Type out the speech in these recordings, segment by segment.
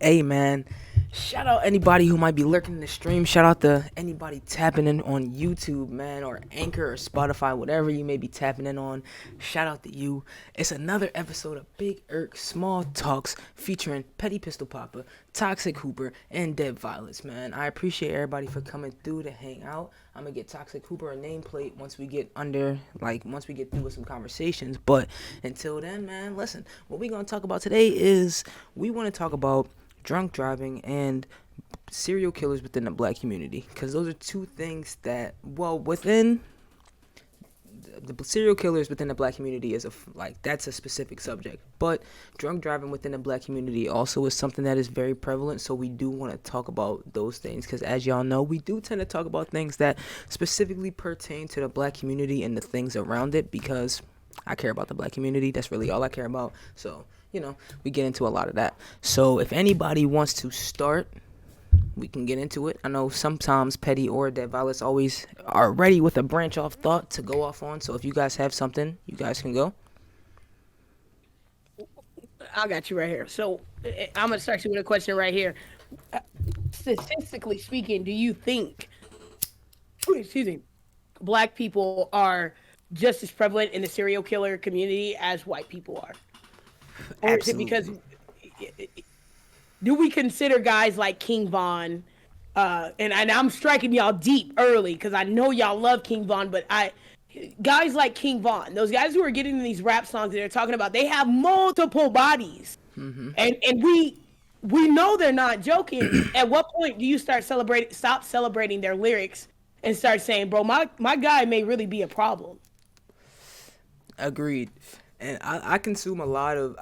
Hey man, shout out anybody who might be lurking in the stream. Shout out to anybody tapping in on YouTube, man, or Anchor or Spotify, whatever you may be tapping in on. Shout out to you. It's another episode of Big Irk Small Talks featuring Petty Pistol Papa, Toxic Hooper, and DeadViolets, man. I appreciate everybody for coming through to hang out. I'm gonna get Toxic Hooper a nameplate once we get once we get through with some conversations. But until then, man, listen, what we gonna talk about today is we want to talk about drunk driving and serial killers within the black community, because those are two things that, well, within the serial killers within the black community is that's a specific subject, but drunk driving within the black community also is something that is very prevalent. So we do want to talk about those things, because as y'all know, we do tend to talk about things that specifically pertain to the black community and the things around it, because I care about the black community. That's really all I care about. So we get into a lot of that. So if anybody wants to start, we can get into it. I know sometimes Petty or DeadViolets always are ready with a branch off thought to go off on. So if you guys have something, you guys can go. I got you right here. So I'm going to start you with a question right here. Statistically speaking, do you think, black people are just as prevalent in the serial killer community as white people are? Or Absolutely. is it because, do we consider guys like King Von, and I'm striking y'all deep early because I know y'all love King Von, but guys like King Von, those guys who are getting in these rap songs that they're talking about, they have multiple bodies, and we know they're not joking. At what point do you stop celebrating their lyrics and start saying, bro, my guy may really be a problem? Agreed. And I consume a lot of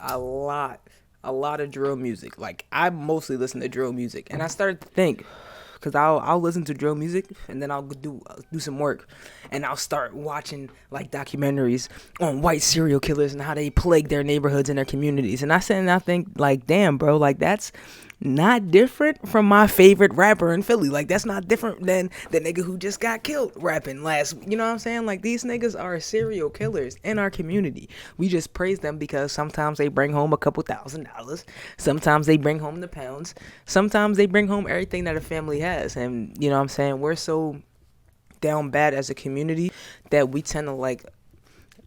drill music. Like, I mostly listen to drill music, and I started to think, because I'll listen to drill music and then I'll do some work, and I'll start watching like documentaries on white serial killers and how they plague their neighborhoods and their communities. And I sit and I think, like, damn, bro, like, that's not different from my favorite rapper in Philly. Like, that's not different than the nigga who just got killed rapping last. You know what I'm saying? Like, these niggas are serial killers in our community. We just praise them because sometimes they bring home a couple $1,000s. Sometimes they bring home the pounds. Sometimes they bring home everything that a family has. And you know what I'm saying? We're so down bad as a community that we tend to like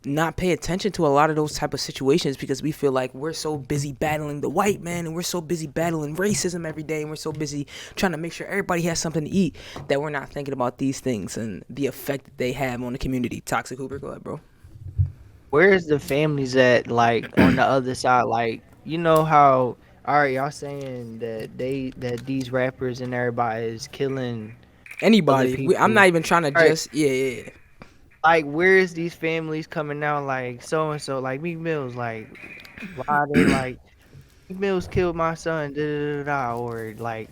not pay attention to a lot of those type of situations, because we feel like we're so busy battling the white man, and we're so busy battling racism every day, and we're so busy trying to make sure everybody has something to eat, that we're not thinking about these things and the effect that they have on the community. Toxic Hooper, go ahead, bro. Where's the families at, like, on the other side? Like, you know how, all right, y'all saying that these rappers and everybody is killing other Anybody. I'm people. not even trying to All right, just, yeah. like, where's these families coming out, like, so and so, like Meek Mill's, like, why are they like, Meek Mill's killed my son, da da da da, or like,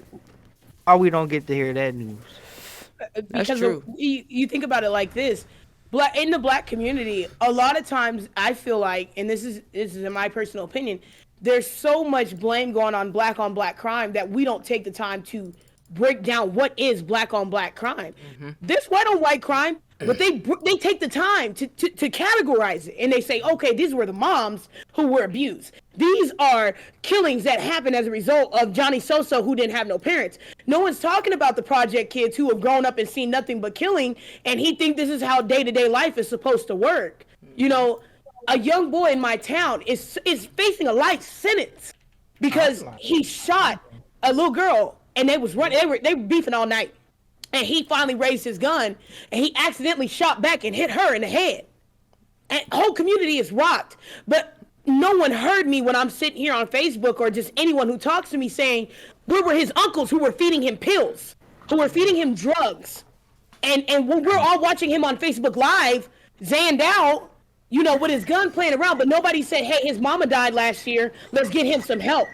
why we don't get to hear that news? That's Because true. you think about it like this. In the black community, a lot of times I feel like, and this is in my personal opinion, there's so much blame going on black crime that we don't take the time to break down what is black on black crime. This white on white crime, but they take the time to categorize it, and they say, okay, these were the moms who were abused. These are killings that happened as a result of Johnny Soso, who didn't have no parents. No one's talking about the project kids who have grown up and seen nothing but killing, and he think this is how day-to-day life is supposed to work. You know, a young boy in my town is facing a life sentence because he shot a little girl, and they were beefing all night, and he finally raised his gun, and he accidentally shot back and hit her in the head, and the whole community is rocked. But no one heard me when I'm sitting here on Facebook, or just anyone who talks to me, saying where were his uncles who were feeding him pills, who were feeding him drugs, and when we're all watching him on Facebook Live, zanned out, with his gun playing around, but nobody said, hey, his mama died last year, let's get him some help.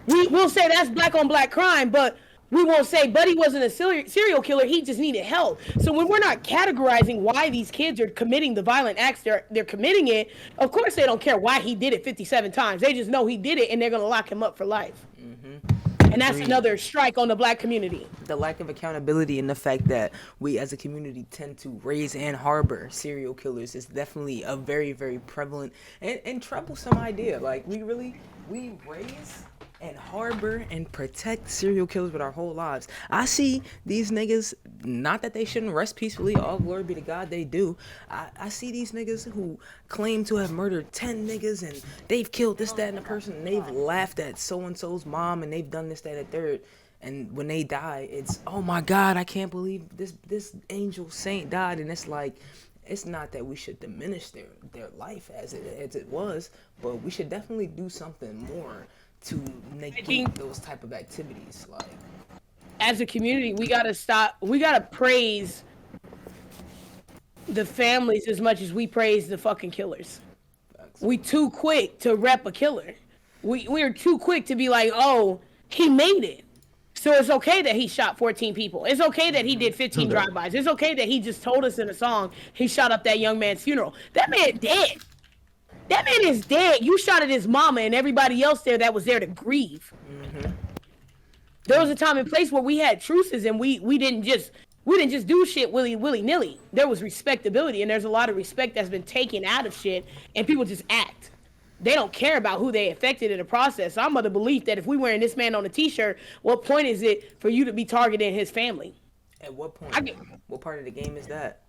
We'll say that's black on black crime, but we won't say Buddy wasn't a serial killer, he just needed help. So when we're not categorizing why these kids are committing the violent acts they're committing it, of course they don't care why he did it 57 times. They just know he did it, and they're going to lock him up for life. And that's another strike on the black community. The lack of accountability and the fact that we as a community tend to raise and harbor serial killers is definitely a very, very prevalent and troublesome idea. Like, we raise and harbor and protect serial killers with our whole lives. I see these niggas, not that they shouldn't rest peacefully, all glory be to God, they do. I see these niggas who claim to have murdered 10 niggas and they've killed this, that, and the person, and they've laughed at so and so's mom and they've done this, that, and third. And when they die, it's, oh my God, I can't believe this angel saint died. And it's like, it's not that we should diminish their life as it was, but we should definitely do something more to negate those type of activities. Like, as a community, we gotta stop. We gotta praise the families as much as we praise the fucking killers. We too quick to rep a killer. We're too quick to be like, oh, he made it. So it's okay that he shot 14 people. It's okay that he did 15 drive-bys. It's okay that he just told us in a song he shot up that young man's funeral. That man dead. That man is dead. You shot at his mama and everybody else there that was there to grieve. Mm-hmm. There was a time and place where we had truces and we didn't just do shit willy-nilly. There was respectability, and there's a lot of respect that's been taken out of shit, and people just act. They don't care about who they affected in the process. I'm of the belief that if we wearing this man on a t-shirt, what point is it for you to be targeting his family? At what point? What part of the game is that?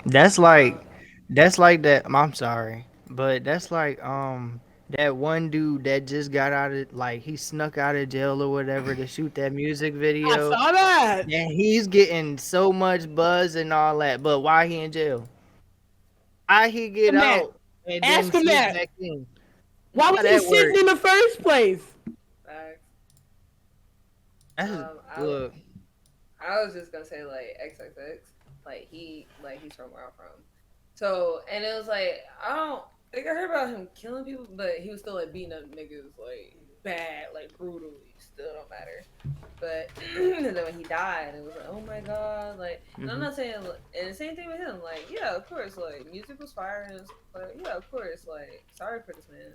That's like that. I'm sorry, but that's like that one dude that just got out of, like, he snuck out of jail or whatever to shoot that music video. I saw that. And he's getting so much buzz and all that, but why he in jail? Why he get out? And ask him that. Back in? Why was he sitting in the first place? Look. I was just gonna say like XXX, like he's from where I'm from. So, and it was like, I don't think I heard about him killing people, but he was still like beating up niggas like bad, like brutally. Still don't matter. But and then when he died, it was like, oh my God, like, and I'm not saying, and the same thing with him, like, yeah, of course, like, music was fire, and but yeah, of course, like, sorry for this man,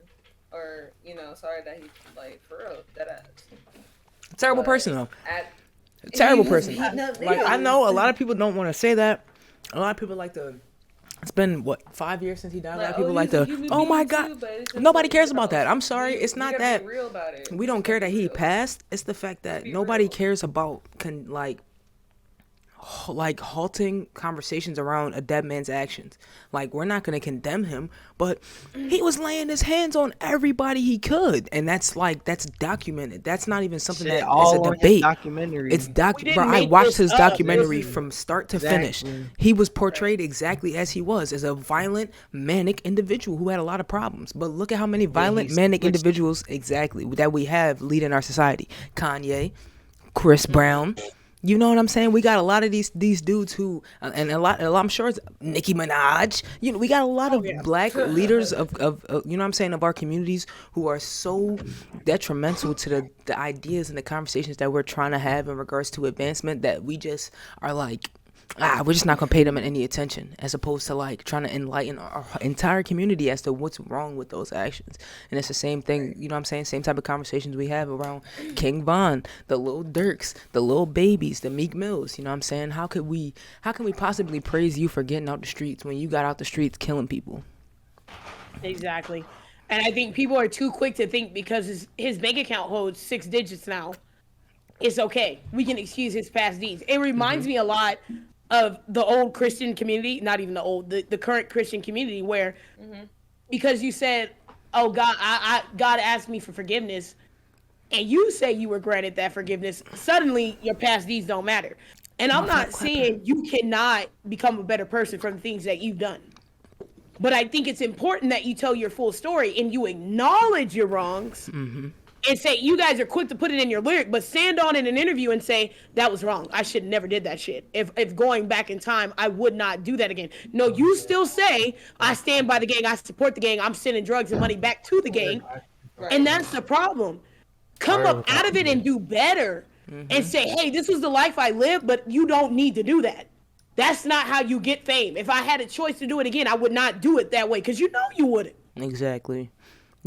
or sorry that he, like, for real, that ass. Terrible person though. Terrible person. Like, I know a lot of people don't want to say that. A lot of people like to. It's been, what, 5 years since he died? A lot of people like to, oh my God. Nobody cares about that. I'm sorry. It's not that we don't care that he passed. It's the fact that nobody cares about, halting conversations around a dead man's actions. Like, we're not going to condemn him, but he was laying his hands on everybody he could. And that's documented. That's not even something that is a debate. It's bro, I watched his documentary from start to finish. He was portrayed exactly as he was, as a violent, manic individual who had a lot of problems. But look at how many violent, manic individuals exactly that we have leading our society. Kanye, Chris Brown. You know what I'm saying? We got a lot of these dudes who, and a lot, I'm sure it's Nicki Minaj. We got a lot of black leaders of you know what I'm saying, of our communities who are so detrimental to the ideas and the conversations that we're trying to have in regards to advancement that we just are like, we're just not gonna pay them any attention, as opposed to like trying to enlighten our entire community as to what's wrong with those actions. And it's the same thing, you know what I'm saying, same type of conversations we have around King Von, the Lil Durks, the Lil Babies, the Meek Mills. You know what I'm saying? How can we possibly praise you for getting out the streets when you got out the streets killing people? Exactly. And I think people are too quick to think because his bank account holds 6 digits now, it's okay. We can excuse his past deeds. It reminds me a lot of the old Christian community, not even the old, the current Christian community, where because you said, oh God, God asked me for forgiveness, and you say you were granted that forgiveness, suddenly your past deeds don't matter. And I'm not saying you cannot become a better person from the things that you've done. But I think it's important that you tell your full story and you acknowledge your wrongs and say, you guys are quick to put it in your lyric, but stand on in an interview and say, that was wrong. I should never did that shit. If going back in time, I would not do that again. No, you still say, I stand by the gang, I support the gang, I'm sending drugs and money back to the gang. And that's the problem. Come up out of it and do better and say, hey, this was the life I lived, but you don't need to do that. That's not how you get fame. If I had a choice to do it again, I would not do it that way, because you know you wouldn't. Exactly.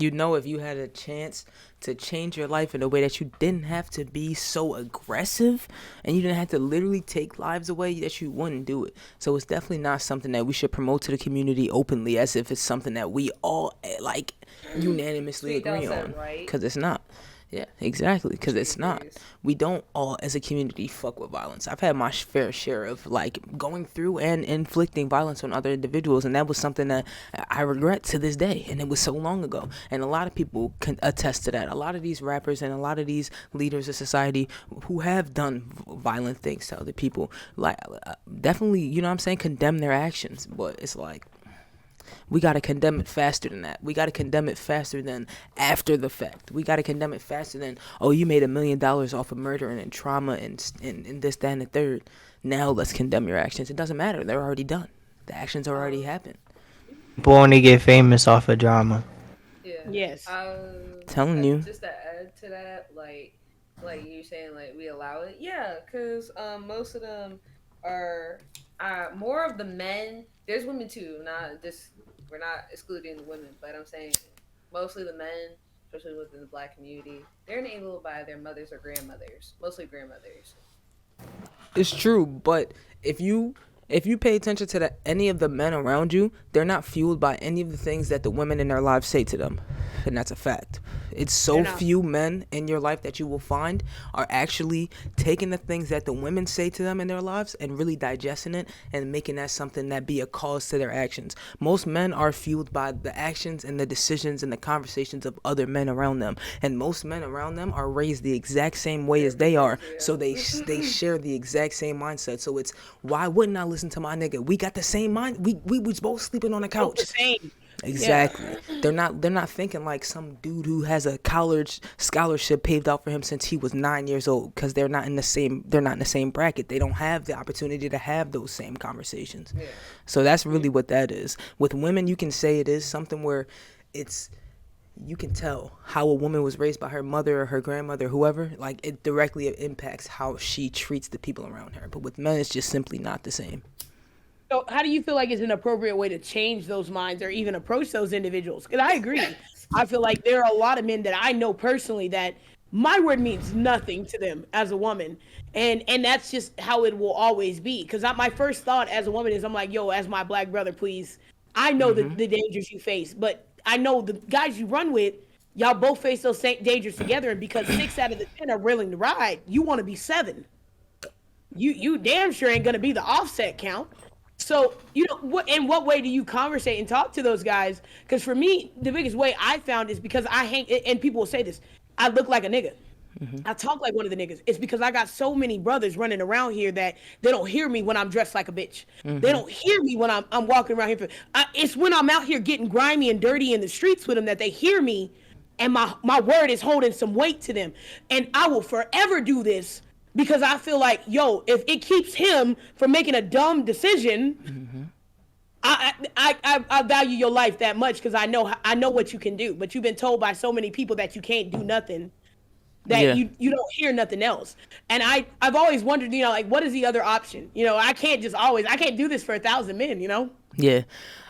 You know, if you had a chance to change your life in a way that you didn't have to be so aggressive and you didn't have to literally take lives away, that you wouldn't do it. So it's definitely not something that we should promote to the community openly as if it's something that we all like unanimously Sweet agree Down on, said, right? because it's not. Yeah, exactly. Because it's not. Jeez. We don't all, as a community, fuck with violence. I've had my fair share of like going through and inflicting violence on other individuals, and that was something that I regret to this day. And it was so long ago. And a lot of people can attest to that. A lot of these rappers and a lot of these leaders of society who have done violent things to other people, like definitely, you know what I'm saying, condemn their actions. But it's like, we got to condemn it faster than that. We got to condemn it faster than after the fact. We got to condemn it faster than, oh, you made $1 million off of murder and trauma and this, that, and the third. Now let's condemn your actions. It doesn't matter. They're already done. The actions already happened. People only get famous off of drama. Yeah. Yes. Telling you. Just to add to that, like you saying, like we allow it. Yeah, because most of them are more of the men. There's women too. Not just we're not excluding the women, but I'm saying mostly the men, especially within the black community, they're enabled by their mothers or grandmothers, mostly grandmothers. It's true, but if you pay attention to any of the men around you, they're not fueled by any of the things that the women in their lives say to them, and that's a fact. It's so few men in your life that you will find are actually taking the things that the women say to them in their lives and really digesting it and making that something that be a cause to their actions. Most men are fueled by the actions and the decisions and the conversations of other men around them, and most men around them are raised the exact same way as they are, so they share the exact same mindset. So it's, why wouldn't I listen to my nigga? We got the same mind. We was both sleeping on the couch. The same. Exactly. Yeah. They're not thinking like some dude who has a college scholarship paved out for him since he was 9 years old, because they're not in the same bracket. They don't have the opportunity to have those same conversations. Yeah. So that's really what that is. With women, you can say it is something where you can tell how a woman was raised by her mother or her grandmother, whoever. Like, it directly impacts how she treats the people around her. But with men, it's just simply not the same. So how do you feel like is an appropriate way to change those minds or even approach those individuals? Because I agree. I feel like there are a lot of men that I know personally that my word means nothing to them as a woman. And that's just how it will always be. Because my first thought as a woman is, I'm like, yo, as my black brother, please. I know the dangers you face, but I know the guys you run with, y'all both face those same dangers together. And because 6 out of the 10 are willing to ride, you want to be 7. You damn sure ain't going to be the offset count. So, you know, in what way do you conversate and talk to those guys? Because for me, the biggest way I found is because I hang, and people will say this, I look like a nigga. I talk like one of the niggas. It's because I got so many brothers running around here that they don't hear me when I'm dressed like a bitch. They don't hear me when I'm walking around here. It's when I'm out here getting grimy and dirty in the streets with them that they hear me, and my word is holding some weight to them. And I will forever do this, because I feel like, yo, if it keeps him from making a dumb decision, I value your life that much, because I know what you can do. But you've been told by so many people that you can't do nothing, that you don't hear nothing else. And I've always wondered, you know, like, what is the other option? You know, I can't do this for 1,000 men, you know? Yeah.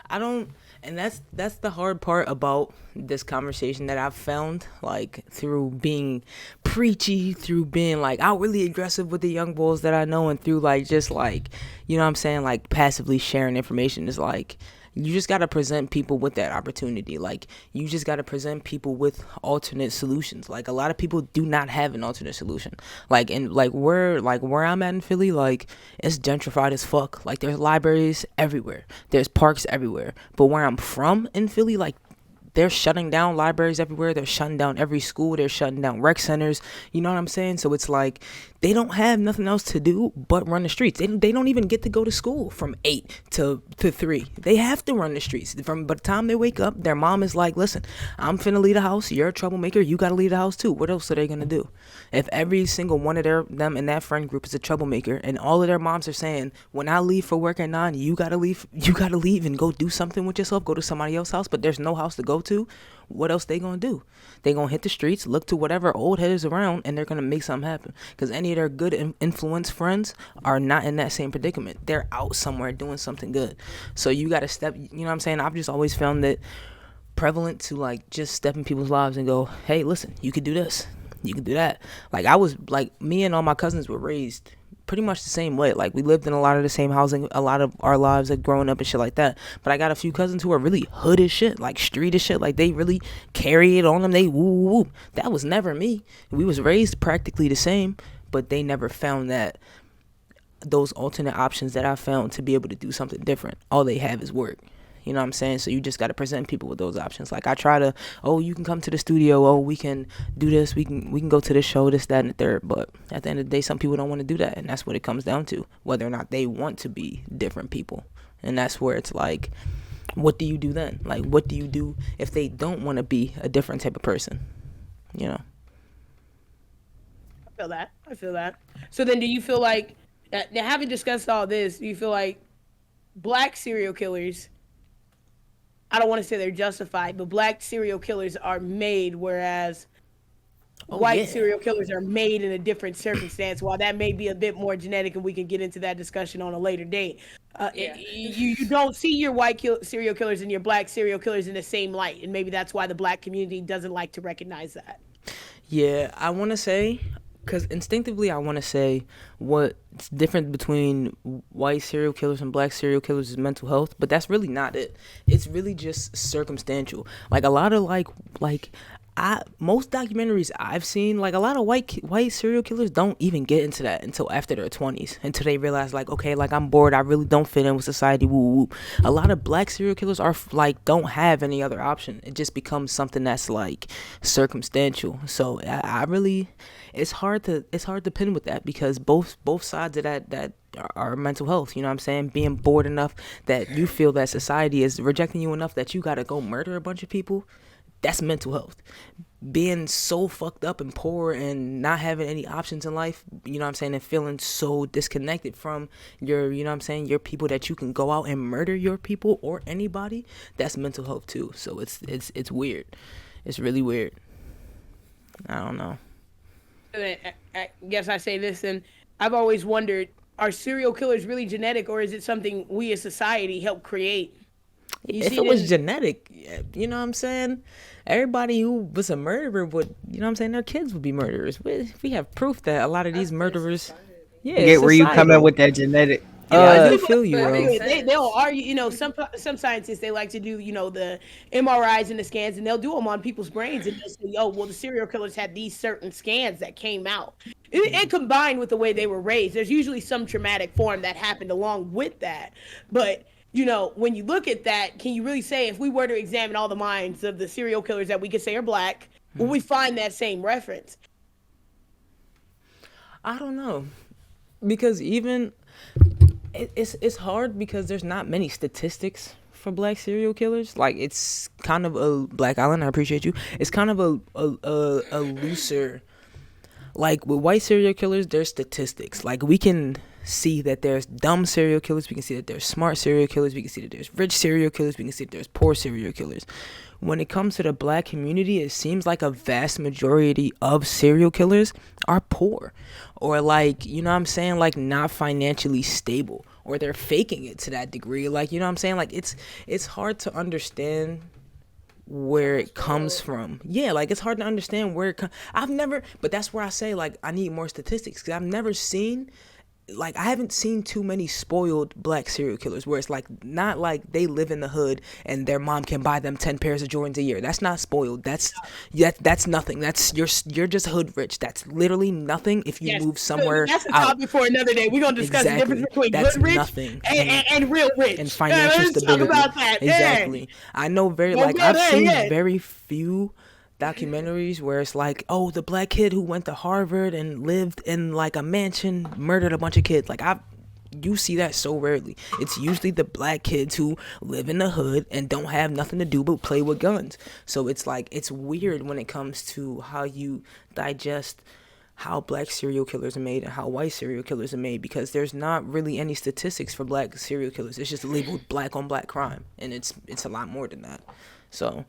I don't. And that's the hard part about this conversation that I've found, like, through being preachy, through being, like, outwardly aggressive with the young bulls that I know, and through, like, just, like, you know what I'm saying, like, passively sharing information. Is like, you just got to present people with that opportunity. Like, you just got to present people with alternate solutions. Like, a lot of people do not have an alternate solution. Like, and where I'm at in Philly, like, it's gentrified as fuck. Like, there's libraries everywhere, there's parks everywhere. But where I'm from in Philly, like, they're shutting down libraries everywhere. They're shutting down every school. They're shutting down rec centers. You know what I'm saying? So it's like, they don't have nothing else to do but run the streets. They don't even get to go to school from 8 to 3. They have to run the streets. By the time they wake up, their mom is like, listen, I'm finna leave the house. You're a troublemaker. You gotta leave the house too. What else are they gonna do? If every single one of them in that friend group is a troublemaker, and all of their moms are saying, when I leave for work at 9, you gotta leave and go do something with yourself, go to somebody else's house, but there's no house to go to, what else they gonna do? They gonna hit the streets, look to whatever old head is around, and they're gonna make something happen. Because any of their good influence friends are not in that same predicament. They're out somewhere doing something good. So you gotta step, you know what I'm saying? I've just always found that prevalent to like just step in people's lives and go, hey, listen, you could do this, you could do that. Like I was like, me and all my cousins were raised pretty much the same way. Like we lived in a lot of the same housing, a lot of our lives like growing up and shit like that. But I got a few cousins who are really hood as shit, like street as shit. Like they really carry it on them. They woo woo woo. That was never me. We was raised practically the same, but they never found that those alternate options that I found to be able to do something different. All they have is work. You know what I'm saying? So you just got to present people with those options. Like I try to, oh, you can come to the studio. Oh, we can do this. We can go to this show, this, that, and the third. But at the end of the day, some people don't want to do that, and that's what it comes down to. Whether or not they want to be different people, and that's where it's like, what do you do then? Like, what do you do if they don't want to be a different type of person? You know? I feel that. I feel that. So then, do you feel like, now having discussed all this, do you feel like black serial killers, I don't want to say they're justified, but black serial killers are made, whereas white serial killers are made in a different circumstance? While that may be a bit more genetic, and we can get into that discussion on a later date, you don't see your serial killers and your black serial killers in the same light, and maybe that's why the black community doesn't like to recognize that. Yeah, I want to say, because instinctively I want to say what's different between white serial killers and black serial killers is mental health, but that's really not it. It's really just circumstantial. Like a lot of most documentaries I've seen, like a lot of white serial killers don't even get into that until after their 20s, until they realize like, okay, like I'm bored, I really don't fit in with society, woo woo. A lot of black serial killers are like don't have any other option. It just becomes something that's like circumstantial. So I really, it's hard to pin with that, because both sides of that are mental health. You know what I'm saying? Being bored enough that you feel that society is rejecting you enough that you gotta go murder a bunch of people, that's mental health. Being so fucked up and poor and not having any options in life, you know what I'm saying, and feeling so disconnected from your, you know what I'm saying, your people, that you can go out and murder your people or anybody, that's mental health too. So it's weird. It's really weird. I don't know. I guess I say this, and I've always wondered, are serial killers really genetic, or is it something we as society help create? If it was genetic, you know what I'm saying, everybody who was a murderer would, you know what I'm saying, their kids would be murderers. We have proof that a lot of these murderers, Get where you come in with that genetic. I do feel you, bro. They'll argue, some scientists, they like to do, the MRIs and the scans, and they'll do them on people's brains, and they'll say, oh, well, the serial killers had these certain scans that came out. And combined with the way they were raised, there's usually some traumatic form that happened along with that. But when you look at that, can you really say, if we were to examine all the minds of the serial killers that we could say are black, will we find that same reference? I don't know, because even it's hard, because there's not many statistics for black serial killers. Like, it's kind of a Black Island, I appreciate you. It's kind of a looser. Like with white serial killers, there's statistics. Like we can see that there's dumb serial killers, we can see that there's smart serial killers, we can see that there's rich serial killers, we can see that there's poor serial killers. When it comes to the black community, it seems like a vast majority of serial killers are poor, or like, you know what I'm saying, like not financially stable, or they're faking it to that degree. Like, you know what I'm saying, like it's hard to understand where it comes from. Yeah, like it's hard to understand where it comes. But that's where I say, like, I need more statistics, because I've never seen, like, I haven't seen too many spoiled black serial killers where it's like, not like they live in the hood and their mom can buy them 10 pairs of Jordans a year. That's not spoiled. That's nothing. That's you're just hood rich. That's literally nothing. If you move somewhere, that's a topic for another day. We're gonna discuss the difference between that's hood rich nothing and real rich and financial let's stability. Talk about that. Exactly. I know I've seen very few documentaries where it's like, oh, the black kid who went to Harvard and lived in like a mansion murdered a bunch of kids. Like, you see that so rarely. It's usually the black kids who live in the hood and don't have nothing to do but play with guns. So it's like, it's weird when it comes to how you digest how black serial killers are made and how white serial killers are made, because there's not really any statistics for black serial killers. It's just labeled black on black crime, and it's a lot more than that. So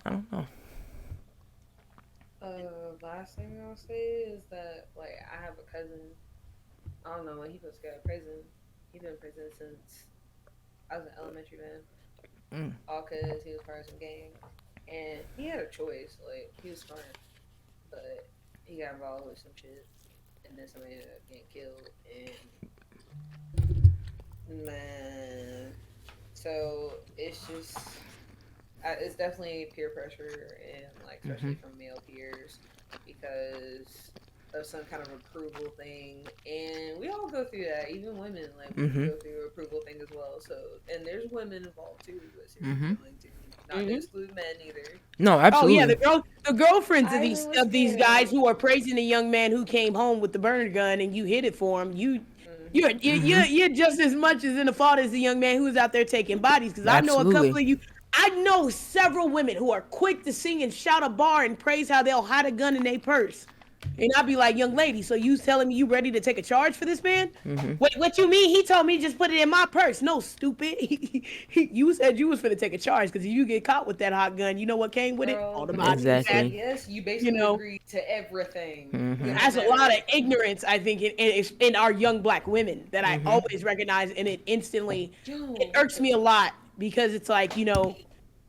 I don't know. Last thing I'll say is that, like, I have a cousin. I don't know when he was scared of prison. He's been in prison since I was in elementary then. all because he was part of some gang, and he had a choice. Like he was smart, but he got involved with some shit, and then somebody ended up getting killed. And man, so it's just it's definitely peer pressure and like especially from male peers because of some kind of approval thing, and we all go through that. Even women, like we go through approval thing as well. So, and there's women involved too with serial killing too. Not to exclude men either. No, Oh yeah, absolutely. the girlfriends of I these was guys scared. who are praising the young man who came home with the burner gun and you hid it for him. You're just as much as in the fault as the young man who's out there taking bodies. Because I know a couple Absolutely. of you. I know several women who are quick to sing and shout a bar and praise how they'll hide a gun in their purse. And I'd be like, young lady, so you telling me you ready to take a charge for this man? What you mean? He told me just put it in my purse. No, stupid. You said you was finna take a charge because if you get caught with that hot gun, you know what came with it? All Girl, the because bodies. you said Exactly. yes, you You basically know, agreed to everything. It don't that's a lot matter. of ignorance, I think, in our young black women that I always recognize, and it instantly it Yo, irks me a lot because it's like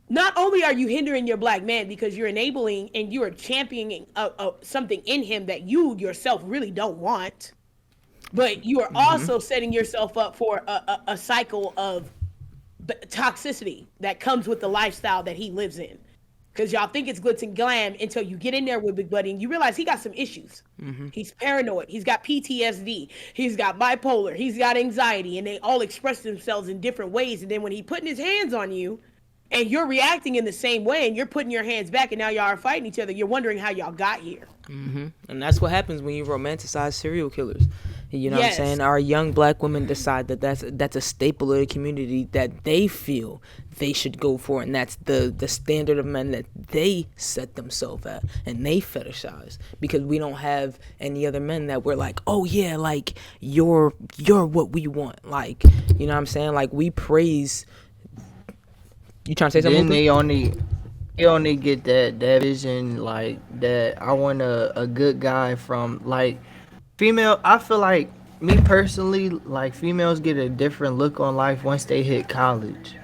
not only are you hindering your black man because you're enabling and you are championing something in him that you yourself really don't want, but you are also setting yourself up for a cycle of toxicity that comes with the lifestyle that he lives in. Because y'all think it's glitz and glam until you get in there with Big Buddy and you realize he got some issues. He's paranoid. He's got PTSD. He's got bipolar. He's got anxiety. And they all express themselves in different ways. And then when he putting his hands on you and you're reacting in the same way and you're putting your hands back and now y'all are fighting each other, you're wondering how y'all got here. And that's what happens when you romanticize serial killers. You know what I'm Yes. saying? Our young black women decide that that's a staple of the community that they feel they should go for, and that's the standard of men that they set themselves at and they fetishize, because we don't have any other men that we're like, oh yeah, like you're what we want. Like, you know what I'm saying? Like, we praise. You trying to say something, Then Luca? they only get that vision, like that I want a good guy from like female. I feel like me personally, like females get a different look on life once they hit college.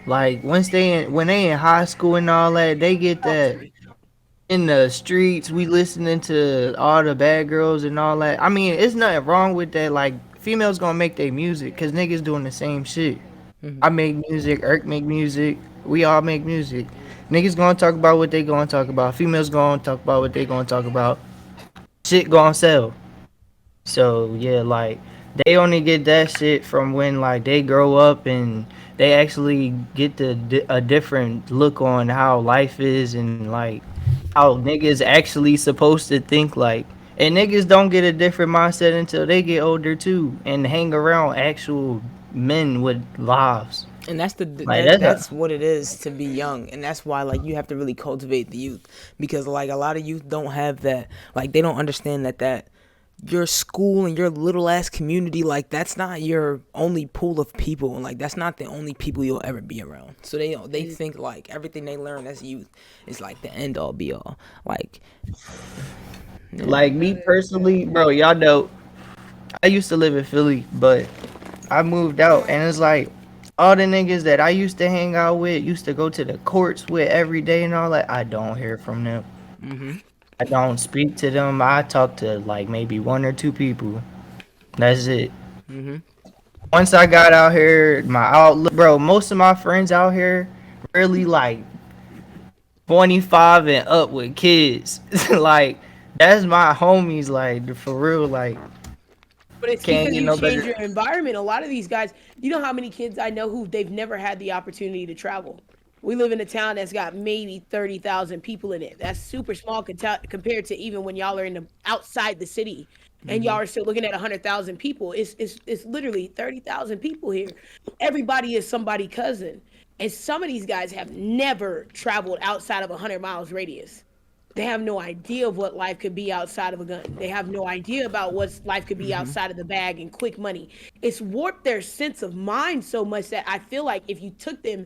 Like when they in high school and all that, they get Talk to that me. in the streets. We listening to all the bad girls and all that. I mean, it's nothing wrong with that. Like females gonna make their music because niggas doing the same shit. I make music. Irk make music. We all make music. Niggas gonna talk about what they gonna talk about. Females gonna talk about what they gonna talk about. Shit gonna sell. So yeah, like they only get that shit from when like they grow up and they actually get a different look on how life is and like how niggas actually supposed to think like. And niggas don't get a different mindset until they get older too and hang around actual men with lives. And that's Like that's a that's what it is to be young, and that's why like you have to really cultivate the youth, because like a lot of youth don't have that. Like, they don't understand that your school and your little ass community, like, that's not your only pool of people, and like that's not the only people you'll ever be around. So they think like everything they learn as youth is like the end all be all. Like, yeah. like me personally, bro. Y'all know I used to live in Philly, but I moved out, and it's like all the niggas that I used to hang out with, used to go to the courts with every day and all that. I don't hear from them. I don't speak to them. I talk to like maybe one or two people. That's it. Once I got out here, my outlook, bro. Most of my friends out here really like 25 and up with kids. Like that's my homies. Like for real. Like But it's can't because get you no change better. your environment. A lot of these guys, you know how many kids I know who they've never had the opportunity to travel. We live in a town that's got maybe 30,000 people in it. That's super small compared to even when y'all are in the outside the city and y'all are still looking at 100,000 people. It's literally 30,000 people here. Everybody is somebody's cousin. And some of these guys have never traveled outside of 100 miles radius. They have no idea of what life could be outside of a gun. They have no idea about what life could be outside of the bag and quick money. It's warped their sense of mind so much that I feel like if you took them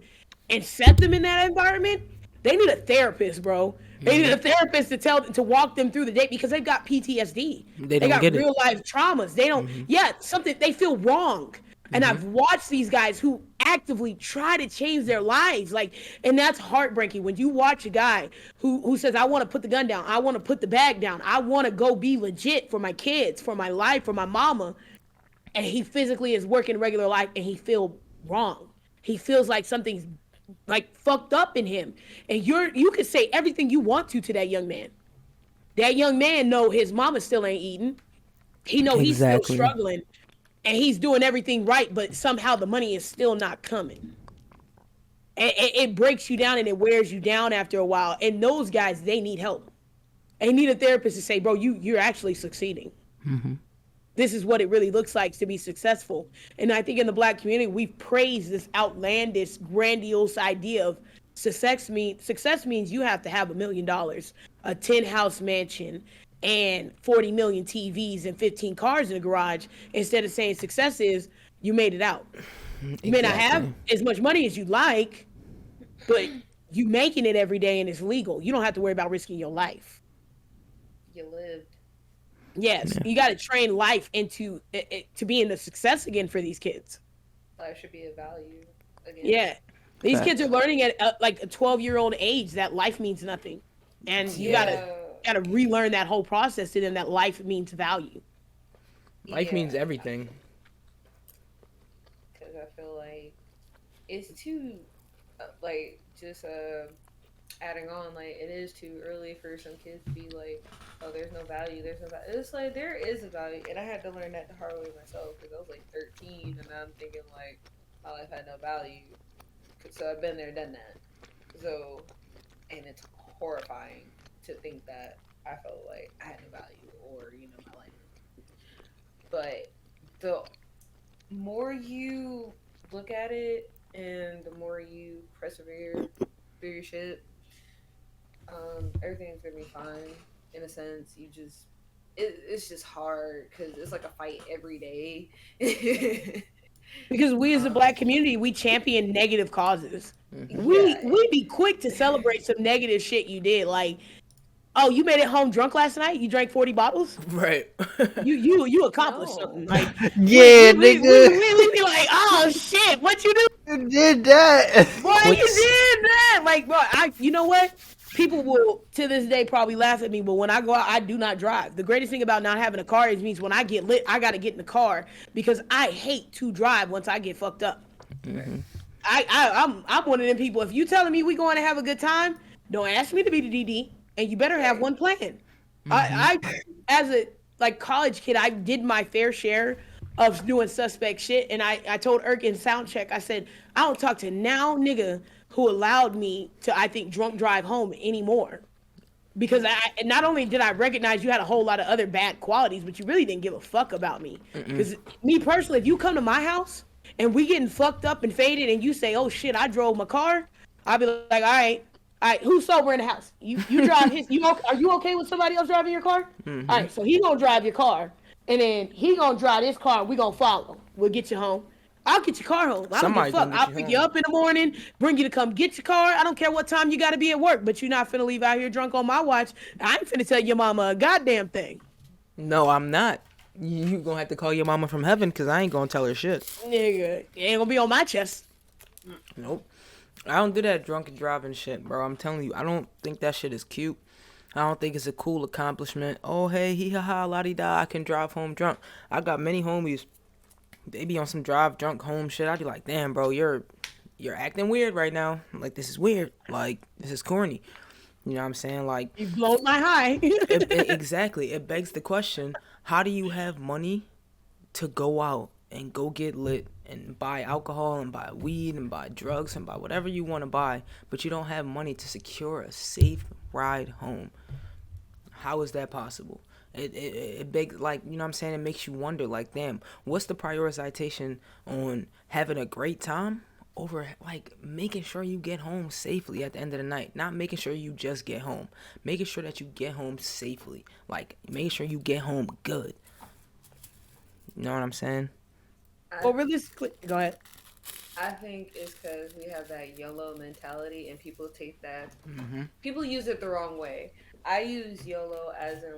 and set them in that environment, they need a therapist, bro. They need a therapist to walk them through the day because they've got PTSD. They They don't got get it. real life traumas. They don't, yeah, something, they feel wrong. And I've watched these guys who actively try to change their lives. Like, and that's heartbreaking when you watch a guy who says, I want to put the gun down, I want to put the bag down, I want to go be legit for my kids, for my life, for my mama, and he physically is working regular life and he feel wrong. He feels like something's like fucked up in him. And you could say everything you want to that young man. That young man know his mama still ain't eating. He know he's still Exactly. struggling and he's doing everything right, but somehow the money is still not coming. And it breaks you down and it wears you down after a while. And those guys, they need help. They need a therapist to say, bro, you're actually succeeding. This is what it really looks like to be successful. And I think in the black community, we've praised this outlandish, grandiose idea of success. Success means you have to have $1 million, a 10-house mansion, and 40 million TVs and 15 cars in the garage. Instead of saying success is you made it out. You may not have Exactly. as much money as you like, but you making it every day and it's legal. You don't have to worry about risking your life. You lived. Yes, you got to train life into to being a success again for these kids. Life should be a value again. Yeah, these kids are Facts. learning at like a 12-year-old age that life means nothing, and you Yeah. gotta relearn that whole process to them that life means value. Life Yeah. means everything. Because I feel like it's too, like, just adding on, like, it is too early for some kids to be like, oh, there's no value, there's no value. It's like, there is a value. And I had to learn that the hard way myself because I was like 13 and I'm thinking, like, my life had no value. So I've been there, done that. So, and it's horrifying to think that I felt like I had no value or, my life. But the more you look at it and the more you persevere through your shit, everything's gonna be fine. In a sense, it's just hard because it's like a fight every day. Because we as a black community, we champion negative causes. We Yeah, we be quick to celebrate some negative shit you did, like, oh, you made it home drunk last night. You drank 40 bottles. Right. You accomplished something. no. Like Yeah, nigga, we be like, oh shit, what you do? you did that. Boy, you Quits. did that. Like, bro, you know what? People will to this day probably laugh at me, but when I go out, I do not drive. The greatest thing about not having a car is means when I get lit, I gotta get in the car because I hate to drive once I get fucked up. I'm one of them people. If you telling me we going to have a good time, don't ask me to be the DD, and you better have one plan. I as a like college kid, I did my fair share of doing suspect shit, and I told Irk in sound check, I said I don't talk to now nigga who allowed me to I think drunk drive home anymore. Because I not only did I recognize you had a whole lot of other bad qualities, but you really didn't give a fuck about me. Because me personally, if you come to my house and we getting fucked up and faded, and you say, "Oh shit, I drove my car," I'll be like, all right, who's sober in the house? You drive his. Are you okay with somebody else driving your car? All right, so he gonna drive your car, and then he gonna drive his car, and we gonna follow. We'll get you home. I'll get your car home. I don't give a Somebody's fuck. gonna get I'll you pick home. you up in the morning, bring you to come get your car. I don't care what time you got to be at work, but you're not finna leave out here drunk on my watch. I ain't finna tell your mama a goddamn thing. No, I'm not. You gonna have to call your mama from heaven because I ain't gonna tell her shit. Nigga, it ain't gonna be on my chest. Nope. I don't do that drunken driving shit, bro. I'm telling you, I don't think that shit is cute. I don't think it's a cool accomplishment. Oh, hey, hee ha ha, la di da, I can drive home drunk. I got many homies, they be on some drive drunk home shit. I'd be like, damn, bro, you're acting weird right now. Like, this is weird. Like, this is corny. You know what I'm saying? Like, You blown my high. exactly. It begs the question, how do you have money to go out and go get lit and buy alcohol and buy weed and buy drugs and buy whatever you want to buy, but you don't have money to secure a safe ride home? How is that possible? It begs, like, you know what I'm saying? It makes you wonder, like, damn, what's the prioritization on having a great time over, like, making sure you get home safely at the end of the night? Not making sure you just get home. Making sure that you get home safely. Like, make sure you get home good. You know what I'm saying? Well, realistically, go ahead. I think it's because we have that YOLO mentality and people take that. People use it the wrong way. I use YOLO as in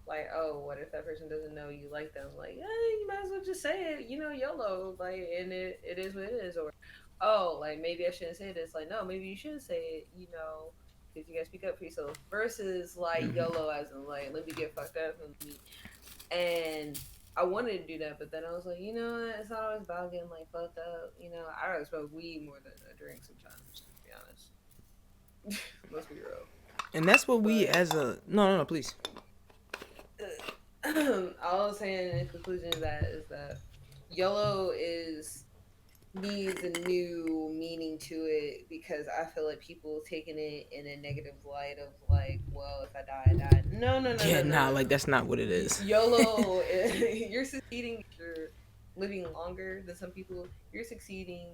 like, oh, what if that person doesn't know you like them? Like, yeah, you might as well just say it, YOLO, like, and it is what it is. Or, oh, like, maybe I shouldn't say this. Like, no, maybe you should say it, because you gotta speak up for yourself. Versus, like, YOLO as in, like, let me get fucked up. And I wanted to do that, but then I was like, you know what? It's not always about getting, like, fucked up. I'd rather smoke weed more than a drink sometimes, to be honest. Let's be real. And that's what we But as a no, please. all I was saying in conclusion is that YOLO needs a new meaning to it because I feel like people taking it in a negative light of like, well, if I die, I die. No, no, no, Yeah, no, no, nah, no, like no. that's not what it is. YOLO, you're succeeding if you're living longer than some people. You're succeeding.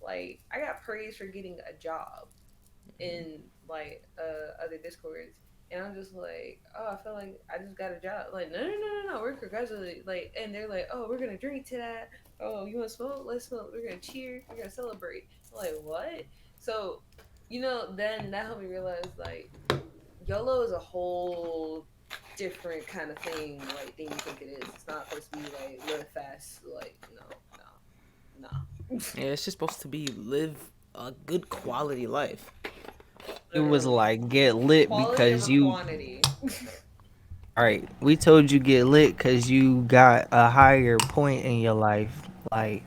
Like, I got praised for getting a job in like other discords, and I'm just like, oh, I feel like I just got a job. Like, no, no, no, no, no, we're congratulating. Like, and they're like, oh, we're gonna drink to that. Oh, you want to smoke? Let's smoke. We're gonna cheer. We're gonna celebrate. I'm like, what? So, then that helped me realize like YOLO is a whole different kind of thing, like than you think it is. It's not supposed to be like live fast. Like, no, no. Yeah, it's just supposed to be live a good quality life. It was Literally. like get lit Quality because over you. quantity. All right, we told you get lit because you got a higher point in your life. Like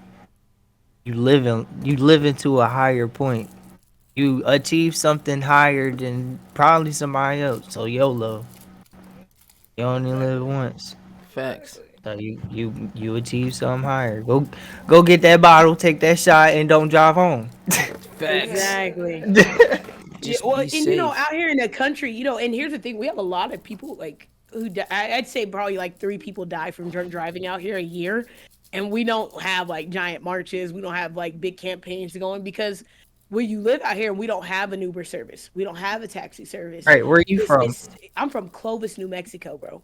you live into a higher point. You achieve something higher than probably somebody else. So YOLO, you only live Exactly. once. Facts. Exactly. So you achieve something higher. Go get that bottle, take that shot, and don't drive home. Facts. Exactly. Yeah, Just well, be and safe. out here in the country, and here's the thing: we have a lot of people like I'd say probably like 3 people die from drunk driving out here a year, and we don't have like giant marches. We don't have like big campaigns going because where you live out here, we don't have an Uber service. We don't have a taxi service. All right, where you from? It's I'm from Clovis, New Mexico, bro.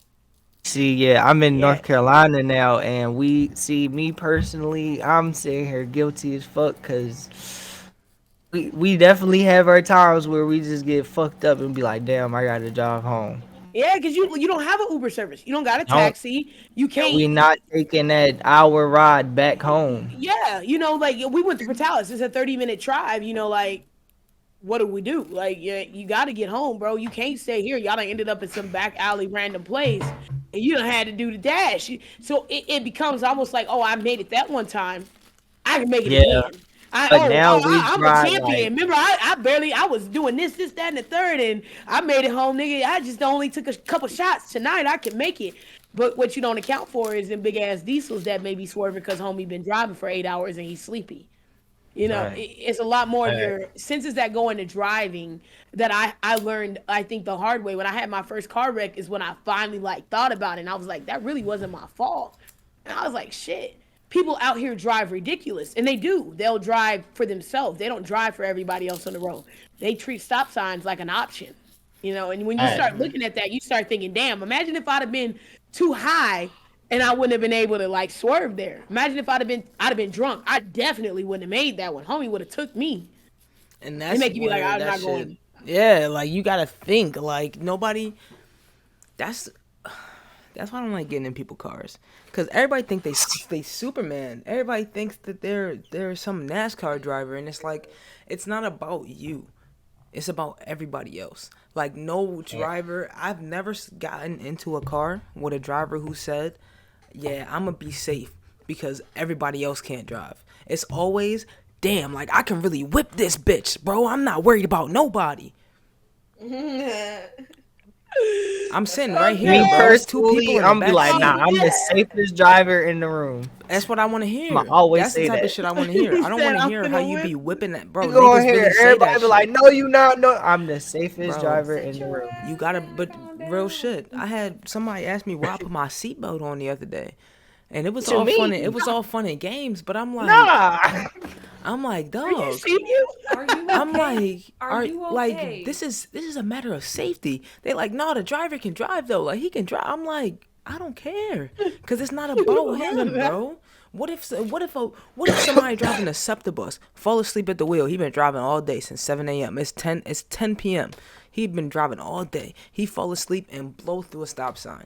See, yeah, I'm in Yeah, North Carolina now, and me personally, I'm sitting here guilty as fuck because we definitely have our times where we just get fucked up and be like, damn, I gotta drive home. yeah, because you don't have an Uber service. You don't got a Don't, taxi. You and can't. we not taking that hour ride back home. Yeah, like we went to Portales. It's a 30-minute drive. Like what do we do? Like, you got to get home, bro. You can't stay here. Y'all done ended up in some back alley random place, and you done had to do the dash. So it becomes almost like, oh, I made it that one time. I can make it Yeah, again. but now we I'm a drive like, champion. Remember, I was doing this, that, and the third, and I made it home, nigga. I just only took a couple shots tonight. I can make it. But what you don't account for is them big ass diesels that may be swerving because homie been driving for 8 hours and he's sleepy. right, It's a lot more of right, your senses that go into driving that I learned, I think, the hard way. When I had my first car wreck is when I finally like thought about it, and I was like, that really wasn't my fault. And I was like, shit. People out here drive ridiculous, and they do. They'll drive for themselves. They don't drive for everybody else on the road. They treat stop signs like an option. And when you right. start looking at that, you start thinking, damn, imagine if I'd have been too high and I wouldn't have been able to like swerve there. Imagine if I'd have been drunk. I definitely wouldn't have made that one. Homie would have took me. And It that's make you be like, where I'm that not shit. going. Yeah, like you gotta think. Like nobody. That's that's why I don't like getting in people's cars. Cause everybody think they Superman. Everybody thinks that they're some NASCAR driver, and it's like, it's not about you. It's about everybody else. Like no driver. I've never gotten into a car with a driver who said, "Yeah, I'm gonna be safe because everybody else can't drive." It's always, "Damn, like I can really whip this bitch, bro. I'm not worried about nobody." I'm That's sitting how right it here, Me bro. go. It's two people personally, in the I'm be back like, nah, seat. I'm the safest driver in the room. That's what I want to I'ma hear. always That's the say type of that. shit I want to hear. He I don't said, want to I'm hear how gonna you whip. be whipping that, You bro. go on Niggas here, really say everybody that be like, shit, no, you not. No, I'm the safest bro. driver in Sit the your room. You ass gotta, down, but calm real down. shit. I had somebody ask me why I put my seatbelt on the other day, and it was To all fun. me, It was all fun and games. But nah. I'm like, Are you dog. serious? Are you I'm okay? like, Are are you like okay? this is a matter of safety. They like, no, the driver can drive though. Like he can drive. I'm like, I don't care, cause it's not about him, bro. What if somebody driving a SEPTA bus fall asleep at the wheel? He been driving all day since 7 a.m. It's 10 p.m. He been driving all day. He fall asleep and blow through a stop sign.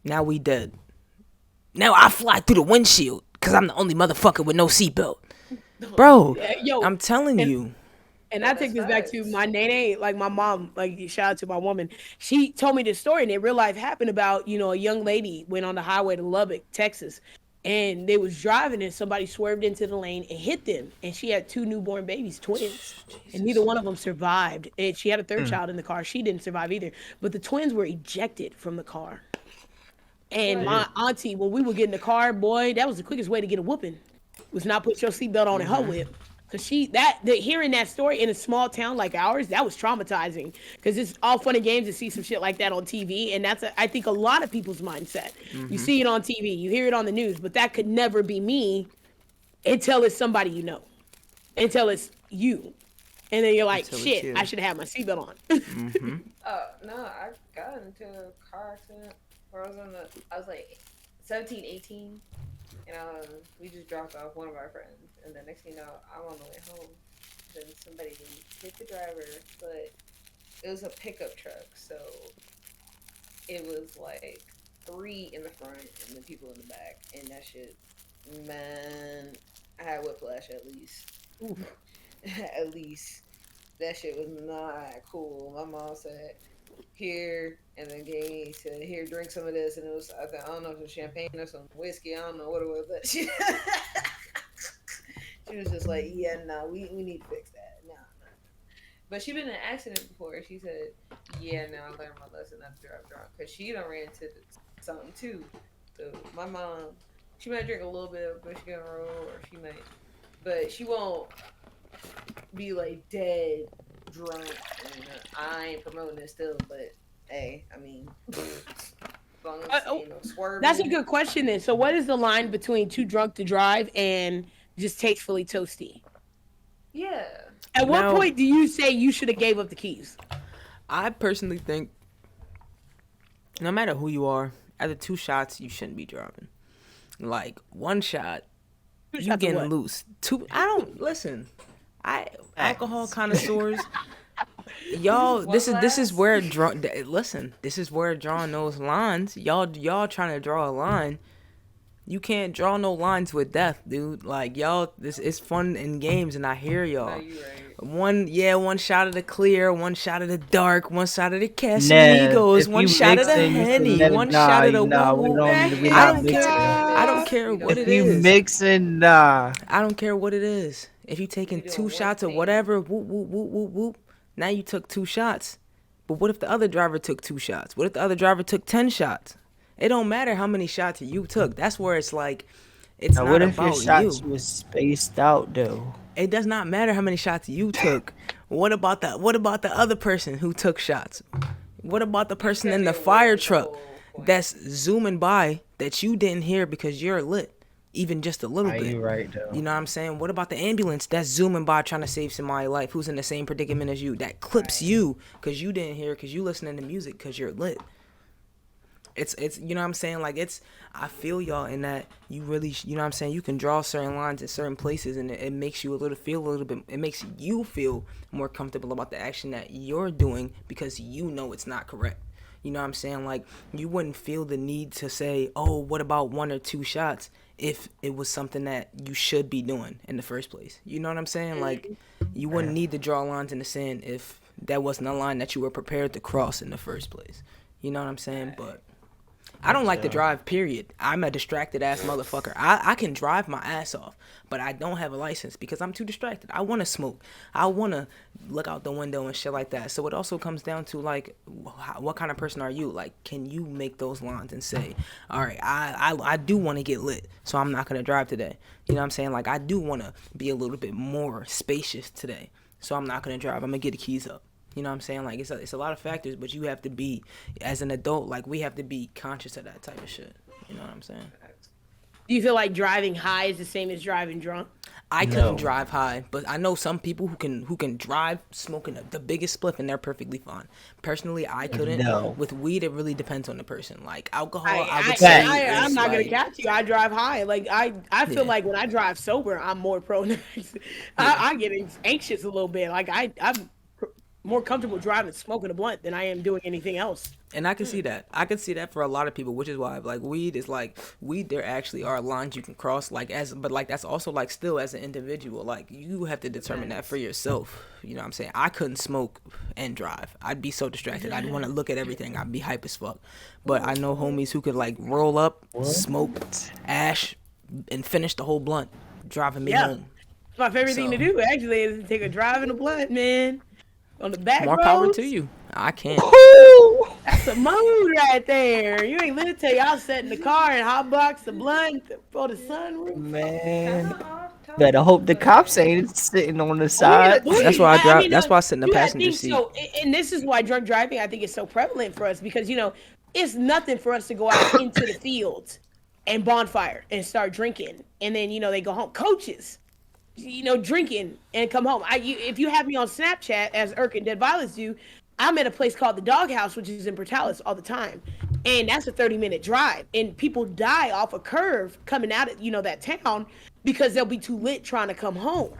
Now we dead. Now I fly through the windshield because I'm the only motherfucker with no seatbelt. Bro, Yo, I'm telling and you. And Yeah, I take that's this back to facts. my nene, like my mom, like shout out to my woman. She told me this story and it real life happened about, a young lady went on the highway to Lubbock, Texas, and they was driving and somebody swerved into the lane and hit them. And she had two newborn babies, twins. And neither Jesus. one of them survived. And she had a third Mm. child in the car. She didn't survive either. But the twins were ejected from the car. And What? my auntie, when we would get in the car, boy, that was the quickest way to get a whooping, was not put your seatbelt on in her whip. Cause hearing that story in a small town like ours, that was traumatizing. Cause it's all fun and games to see some shit like that on TV, and I think a lot of people's mindset. You see it on TV, you hear it on the news, but that could never be me until it's somebody you know, until it's you, and then you're like, Until it's shit, you. I should have my seatbelt on. No, I got into a car accident where I was like 17, 18, and we just dropped off one of our friends, and the next thing you know, I'm on the way home. Then somebody hit the driver, but it was a pickup truck, so it was like three in the front and the people in the back, and that shit, man, I had whiplash at least. At least that shit was not cool. My mom said, "Here," and then gave me said, "Here, drink some of this," and it was I don't know if it was champagne or some whiskey. I don't know what it was, but she was just like, "Yeah, no, we need to fix that." No, no. But she been in an accident before. She said, "Yeah, now I learned my lesson not to drive drunk," because she done ran into something too. So my mom, she might drink a little bit of Michigan Roll, or she might, but she won't be like dead drunk. And I ain't promoting this still, but hey, I mean, as long as swerving. That's a good question then. So what is the line between too drunk to drive and just tastefully toasty? Yeah. At what Now- point do you say you should have gave up the keys? I personally think no matter who you are, after 2 shots, you shouldn't be driving. Like 1 shot, Two you shots of getting what? loose. 2, I don't listen. Alcohol connoisseurs, y'all. This is glass? where listen. This is where drawing those lines. Y'all trying to draw a line. You can't draw no lines with death, dude. Like y'all, this is fun and games, and I hear No, y'all. you right. One shot of the clear, 1 shot of the dark, 1 shot of the Nah, Casamigos, if 1 you shot of the mixing, you Henny, should let 1 nah, shot of the nah, woo woo. we I not don't mixing care. that. I don't care what it You is. mixing, nah. I don't care what it is. If you taking You doing 2 one shots of thing. whatever, whoop whoop whoop whoop whoop. Now you took 2 shots. But what if the other driver took 2 shots? What if the other driver took 10 shots? It don't matter how many shots you took. That's where it's like, it's Now, not what if your about shots you. was spaced out though? It does not matter how many shots you took. What about the other person who took shots? What about the person gotta in be the aware fire of the truck whole point. that's zooming by that you didn't hear because you're lit, even just a little Are bit? you right though? You know what I'm saying? What about the ambulance that's zooming by trying to save somebody's life who's in the same predicament as you? That clips Right. you because you didn't hear because you listening to music because you're lit. It's you know what I'm saying? Like I feel y'all in that you really you know what I'm saying? You can draw certain lines in certain places and it makes you feel a little bit, it makes you feel more comfortable about the action that you're doing because you know it's not correct. You know what I'm saying? Like you wouldn't feel the need to say, "Oh, what about 1 or 2 shots?" if it was something that you should be doing in the first place. You know what I'm saying? Like you wouldn't need to draw lines in the sand if that wasn't a line that you were prepared to cross in the first place. You know what I'm saying? But I don't like to drive, period. I'm a distracted ass motherfucker. I can drive my ass off, but I don't have a license because I'm too distracted. I want to smoke. I want to look out the window and shit like that. So it also comes down to, like, what kind of person are you? Like, can you make those lines and say, all right, I do want to get lit, so I'm not going to drive today. You know what I'm saying? Like, I do want to be a little bit more spacious today, so I'm not going to drive. I'm going to get the keys up. You know what I'm saying? Like, it's a lot of factors, but you have to be, as an adult, like, we have to be conscious of that type of shit. You know what I'm saying? Do you feel like driving high is the same as driving drunk? I couldn't No. drive high, but I know some people who can drive smoking the biggest spliff and they're perfectly fine. Personally, I couldn't. No. With weed, it really depends on the person. Like alcohol, I I, would say I'm is not gonna like, catch you. I drive high. Like I feel Yeah. like when I drive sober, I'm more prone. I get anxious a little bit. Like I'm more comfortable driving smoking a blunt than I am doing anything else. And I can see that. I can see that for a lot of people, which is why like weed is like weed. There actually are lines you can cross, like as, but like that's also like still as an individual, like you have to determine that for yourself. You know what I'm saying? I couldn't smoke and drive. I'd be so distracted. I'd want to look at everything. I'd be hype as fuck. But I know homies who could like roll up, smoke, ash, and finish the whole blunt, driving me Yeah. home. It's my favorite thing to So- do actually is to take a drive in a blunt, man. On the back More roads. power to you. I can't. That's a mood right there. You ain't living till y'all sat in the car and hotbox the blunt for the sunroof. Man, better hope the cops ain't sitting on the Oh, side. yeah, That's why I drive. mean, That's why I sit in the you gotta passenger think, seat. So, and this is why drunk driving, I think, is so prevalent for us because it's nothing for us to go out into the fields and bonfire and start drinking, and then they go home. Coaches, drinking and come home. If you have me on Snapchat as Irk and DeadViolets do, I'm at a place called the Doghouse, which is in Portales all the time, and that's a 30-minute drive, and people die off a curve coming out of that town because they'll be too lit trying to come home.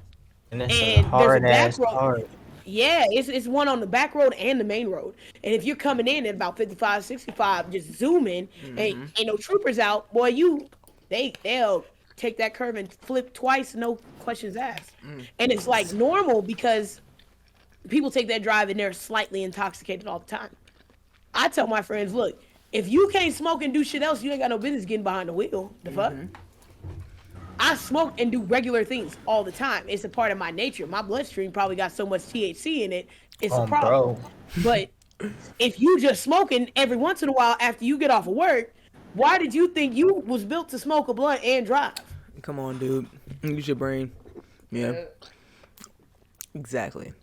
And it's And a there's a hard back ass road. hard. Yeah, it's one on the back road and the main road. And if you're coming in at about 55, 65, just zooming, and ain't no troopers out, boy, they'll take that curve and flip twice, no questions asked. And it's like normal because people take that drive and they're slightly intoxicated all the time. I tell my friends, look, if you can't smoke and do shit else, you ain't got no business getting behind the wheel. The fuck? I smoke and do regular things all the time. It's a part of my nature. My bloodstream probably got so much THC in it. It's a problem. Bro. But if you just smoking every once in a while after you get off of work, why did you think you was built to smoke a blunt and drive? Come on, dude. Use your brain. Yeah. Yeah. Exactly.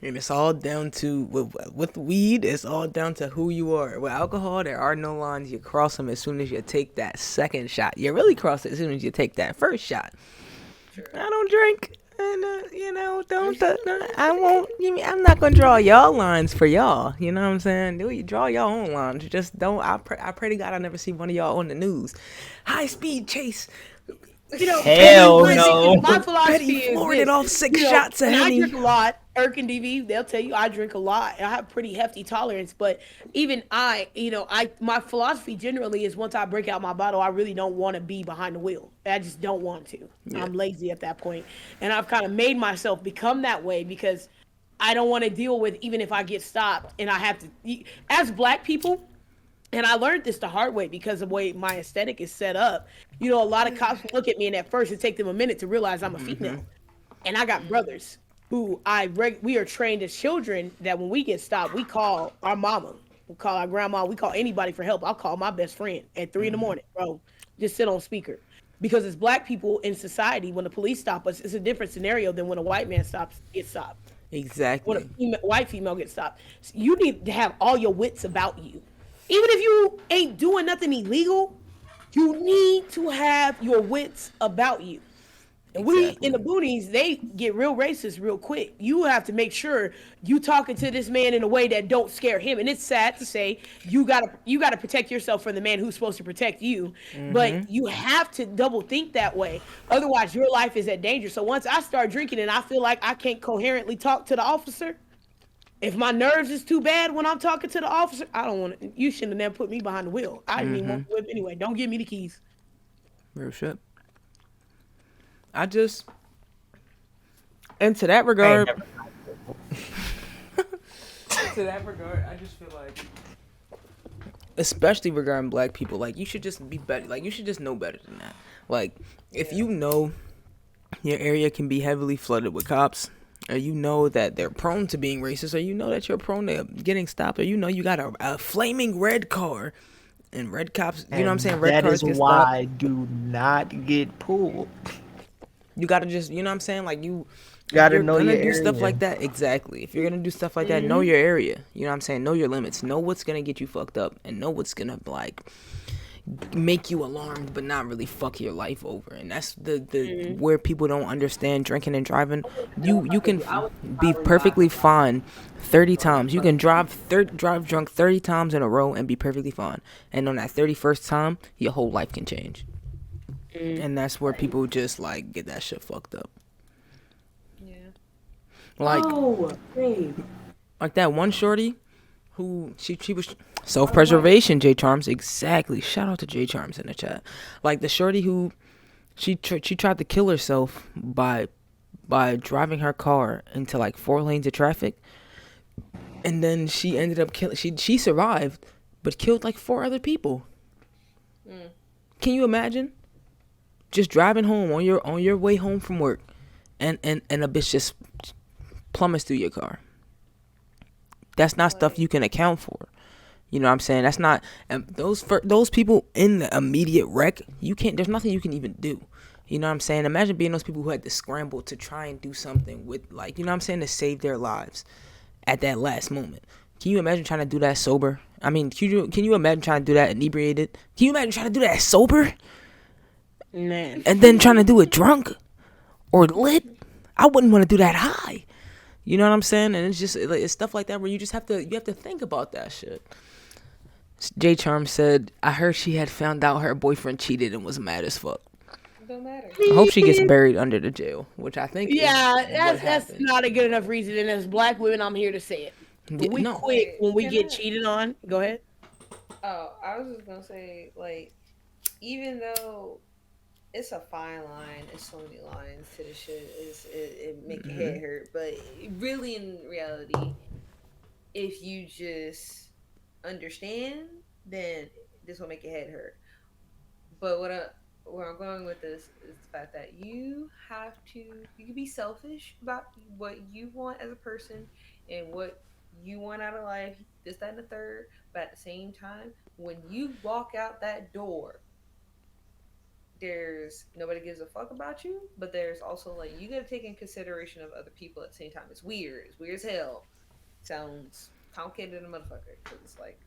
And it's all down to with weed. It's all down to who you are. With alcohol, there are no lines. You cross them as soon as you take that second shot. You really cross it as soon as you take that first shot. True. I don't drink, and don't. I won't. I'm not gonna draw y'all lines for y'all. You know what I'm saying? Do you draw your own lines? Just don't. I pray to God I never see one of y'all on the news. High speed chase. Hell no. My philosophy Petty is floored it this, off 6 shots of and I Henny. drink a lot. Irk and DV, they'll tell you I drink a lot. I have pretty hefty tolerance, but even my philosophy generally is once I break out my bottle, I really don't want to be behind the wheel. I just don't want to. Yeah. I'm lazy at that point, and I've kind of made myself become that way because I don't want to deal with even if I get stopped and I have to. As Black people. And I learned this the hard way because of the way my aesthetic is set up. A lot of cops look at me and at first it take them a minute to realize I'm a female. And I got brothers who we are trained as children that when we get stopped, we call our mama, we call our grandma, we call anybody for help. I'll call my best friend at 3 in the morning, bro. Just sit on speaker. Because as Black people in society, when the police stop us, it's a different scenario than when a white man gets stopped. Exactly. When a white female gets stopped. So you need to have all your wits about you. Even if you ain't doing nothing illegal, you need to have your wits about you. And we in the boonies, they get real racist real quick. You have to make sure you talking to this man in a way that don't scare him. And it's sad to say you gotta protect yourself from the man who's supposed to protect you. But you have to double think that way. Otherwise, your life is at danger. So once I start drinking and I feel like I can't coherently talk to the officer, if my nerves is too bad when I'm talking to the officer, I don't want to. You shouldn't have never put me behind the wheel. I didn't even want the whip anyway. Don't give me the keys. Real shit. And to that regard, I just feel like, especially regarding Black people, like you should just be better. Like you should just know better than that. Like if you know your area can be heavily flooded with cops, or you know that they're prone to being racist, or you know that you're prone to getting stopped, or you know you got a flaming red car, and red cops, you know what I'm saying? Red cars That get is stopped. why I do not get pulled. You gotta just, you know what I'm saying? Like you Gotta you're know gonna your do stuff area. like that. Exactly. If you're gonna do stuff like that, know your area. You know what I'm saying? Know your limits. Know what's gonna get you fucked up, and know what's gonna like make you alarmed but not really fuck your life over. And that's the where people don't understand drinking and driving. You can be perfectly fine 30 times. You can drive drunk 30 times in a row and be perfectly fine. And on that 31st time, your whole life can change. And that's where people just like get that shit fucked up. Yeah. Like Oh, babe. Like that one shorty who she was self preservation. J Charms, exactly. Shout out to J Charms in the chat. Like the shorty who she tried to kill herself by driving her car into like 4 lanes of traffic, and then she ended up killing. She survived, but killed like 4 other people. Can you imagine? Just driving home on your way home from work, and a bitch just plummets through your car. That's not stuff you Like, can account for. You know what I'm saying? That's not, and those people in the immediate wreck. You can't. There's nothing you can even do. You know what I'm saying? Imagine being those people who had to scramble to try and do something with, like, you know what I'm saying, to save their lives at that last moment. Can you imagine trying to do that sober? I mean, can you imagine trying to do that inebriated? Can you imagine trying to do that sober Man. and then trying to do it drunk or lit? I wouldn't want to do that high. You know what I'm saying? And it's just it's stuff like that where you have to think about that shit. J Charm said, "I heard she had found out her boyfriend cheated and was mad as fuck. don't matter. I hope she gets buried under the jail," which I think Yeah, is what that's happened. not a good enough reason. And as black women, I'm here to say it. Yeah, We no, quit Wait, when we can get I? cheated on. Go ahead. Oh, I was just gonna say, like, even though it's a fine line, it's so many lines to the shit. It make your head hurt, but really, in reality, if you just understand, then this will make your head hurt. But where I'm going with this is the fact that you can be selfish about what you want as a person and what you want out of life, this, that, and the third. But at the same time, when you walk out that door, there's nobody gives a fuck about you, but there's also like you gotta take in consideration of other people at the same time. It's weird. It's weird as hell. Sounds complicated in a motherfucker because it's like,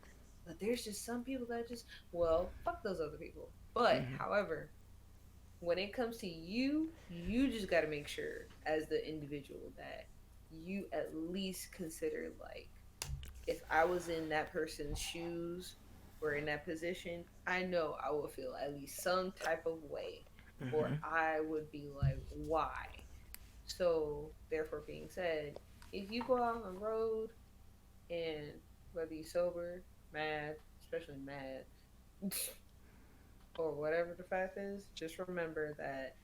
but there's just some people that just well fuck those other people. But however, when it comes to you, you just got to make sure as the individual that you at least consider like if I was in that person's shoes or in that position, I know I would feel at least some type of way, or I would be like, why? So, therefore, being said, if you go out on the road and whether you're sober, mad, especially mad, or whatever the fact is, just remember that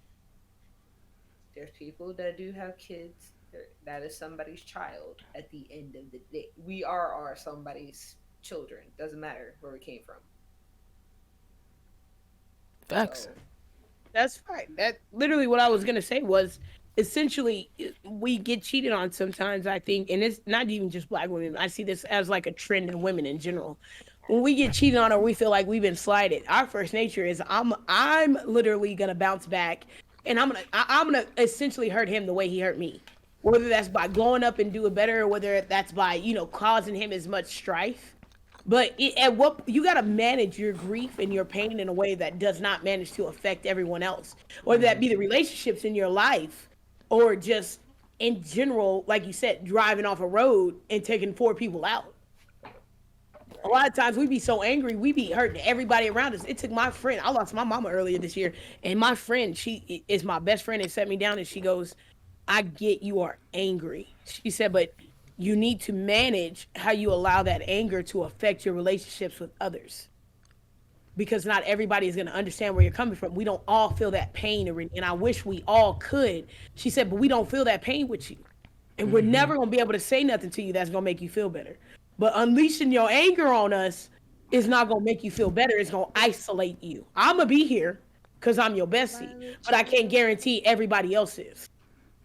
there's people that do have kids. That is somebody's child at the end of the day. We are somebody's children. Doesn't matter where we came from. facts. So, That's right. That literally what I was gonna say was essentially we get cheated on sometimes. I think, and it's not even just black women. I see this as like a trend in women in general. When we get cheated on or we feel like we've been slighted, our first nature is I'm literally gonna bounce back, and I'm gonna essentially hurt him the way he hurt me. Whether that's by glowing up and doing better, or whether that's by causing him as much strife. But at what you got to manage your grief and your pain in a way that does not manage to affect everyone else, whether that be the relationships in your life or just in general, like you said, driving off a road and taking 4 people out. A lot right. of times we be so angry, we be hurting everybody around us. It took my friend. I lost my mama earlier this year, and my friend, she is my best friend, and set me down, and she goes, "I get you are angry." She said, "But you need to manage how you allow that anger to affect your relationships with others, because not everybody is going to understand where you're coming from. We don't all feel that pain, and I wish we all could." She said, "But we don't feel that pain with you, and we're never going to be able to say nothing to you that's going to make you feel better. But unleashing your anger on us is not going to make you feel better. It's going to isolate you. I'm going to be here because I'm your bestie, Violet but I can't child. guarantee everybody else is.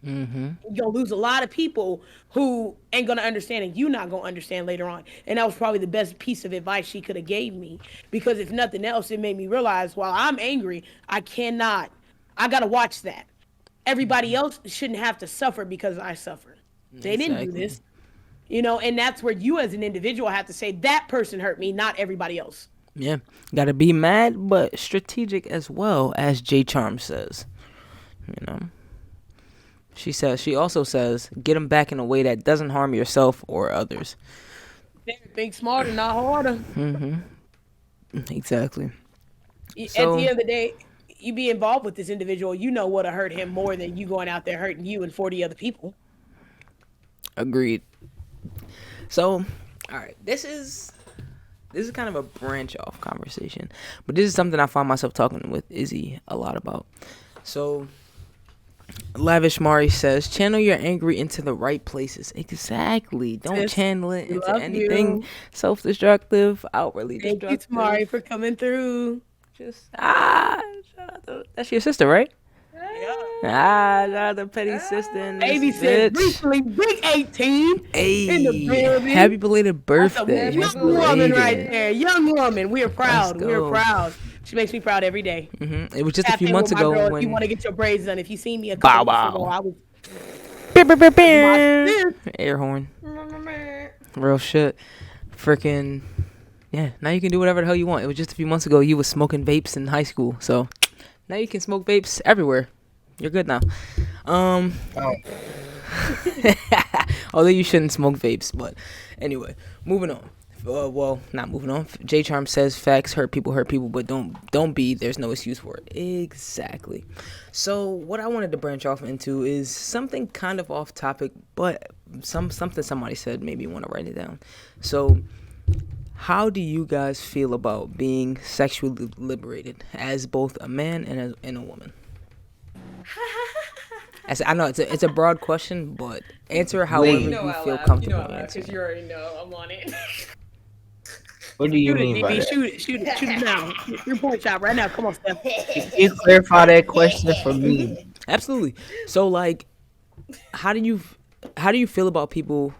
You're gonna lose a lot of people who ain't gonna understand, and you not gonna understand later on." And that was probably the best piece of advice she could have gave me, because if nothing else, it made me realize while I'm angry, I gotta watch that. Everybody else shouldn't have to suffer because I suffer. They didn't do Exactly. this, and that's where you as an individual have to say that person hurt me, not everybody else. Yeah, gotta be mad but strategic as well, as J Charm says. You know, she also says, get them back in a way that doesn't harm yourself or others. Think smarter, not harder. Exactly. At the So end of the day, you be involved with this individual, you know what'll hurt him more than you going out there hurting you and 40 other people. agreed. So, all right, this is kind of a branch off conversation, but this is something I find myself talking with Izzy a lot about. So, Lavish Mari says, channel your angry into the right places. Exactly. Don't Sis, channel it we into love anything you. self destructive, outwardly Thank you, Tamari, destructive. for coming through. Just, shout out that's your sister, right? Yeah. Shout out to Petty Sister in this Baby says bitch. briefly, big 18 in the Hey, happy building. belated That's a birthday. Happy young Happy woman right belated. there. belated. Young woman. We are Let's proud. We are go. proud. She makes me proud every day. It was just a Tap few in with months my ago girl if you when want to get your braids done. If you seen me a couple bow weeks ago, bow. I was Beep, beep, beep, that's my beep. sis. Air horn. Real shit. Freaking yeah. Now you can do whatever the hell you want. It was just a few months ago you was smoking vapes in high school, so now you can smoke vapes everywhere. You're good now. Um. Oh. Although you shouldn't smoke vapes, but anyway, moving on. Well, not moving on. J Charm says facts hurt people, but don't be. There's no excuse for it. Exactly. So what I wanted to branch off into is something kind of off topic, but something somebody said made me want to write it down. So how do you guys feel about being sexually liberated as both a man and a woman? I know it's a broad question, but answer however Wait. You know you I feel laugh. You comfortable know I laugh because answering. you already know I'm on it. What do you Shoot it, mean by DB. that? Shoot it now. 3-point shot right now. Come on, Steph. Can you clarify that question for me? Absolutely. So like, how do you feel about people,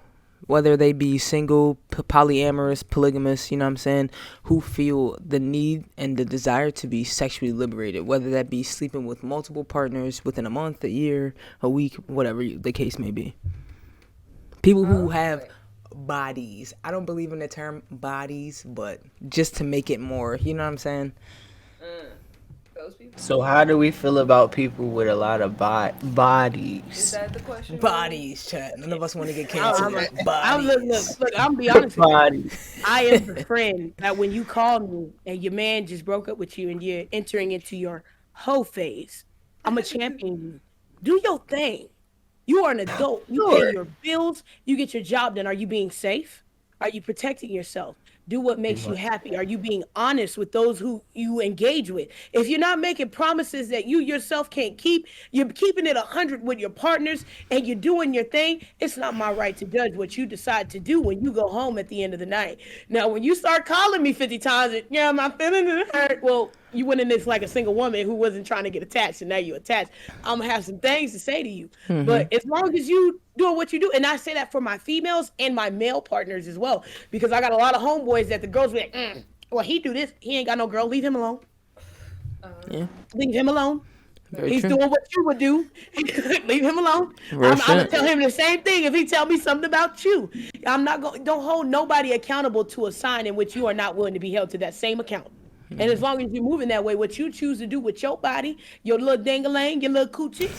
whether they be single, polyamorous, polygamous, you know what I'm saying, who feel the need and the desire to be sexually liberated, whether that be sleeping with multiple partners within a month, a year, a week, whatever the case may be. People who have bodies. I don't believe in the term bodies, but just to make it more, you know what I'm saying? Those people. So how do we feel about people with a lot of Is bodies? that the question? really? Bodies, chat. None of us want to get I'm, canceled. I'm Bodies. look. I'm gonna be honest with you. Body. I am the friend that when you call me and your man just broke up with you and you're entering into your hoe phase, I'm a champion you. Do your thing. You are an adult. You pay Sure. your bills. You get your job done. Are you being safe? Are you protecting yourself? Do what makes you happy. Are you being honest with those who you engage with? If you're not making promises that you yourself can't keep, you're keeping it 100 with your partners and you're doing your thing, it's not my right to judge what you decide to do when you go home at the end of the night. Now, when you start calling me 50 times, and, yeah, my feelings hurt. Well, you went in this like a single woman who wasn't trying to get attached, and now you're attached. I'm gonna have some things to say to you. But as long as you doing what you do, and I say that for my females and my male partners as well, because I got a lot of homeboys that the girls be like, well, he do this, he ain't got no girl, leave him alone. Yeah, Leave him alone. very He's true. doing what you would do. Leave him alone. Real I'm gonna shit. tell him the same thing if he tell me something about you. I'm not going. Don't hold nobody accountable to a sign in which you are not willing to be held to that same account. And as long as you're moving that way, what you choose to do with your body, your little dangalang, your little coochie,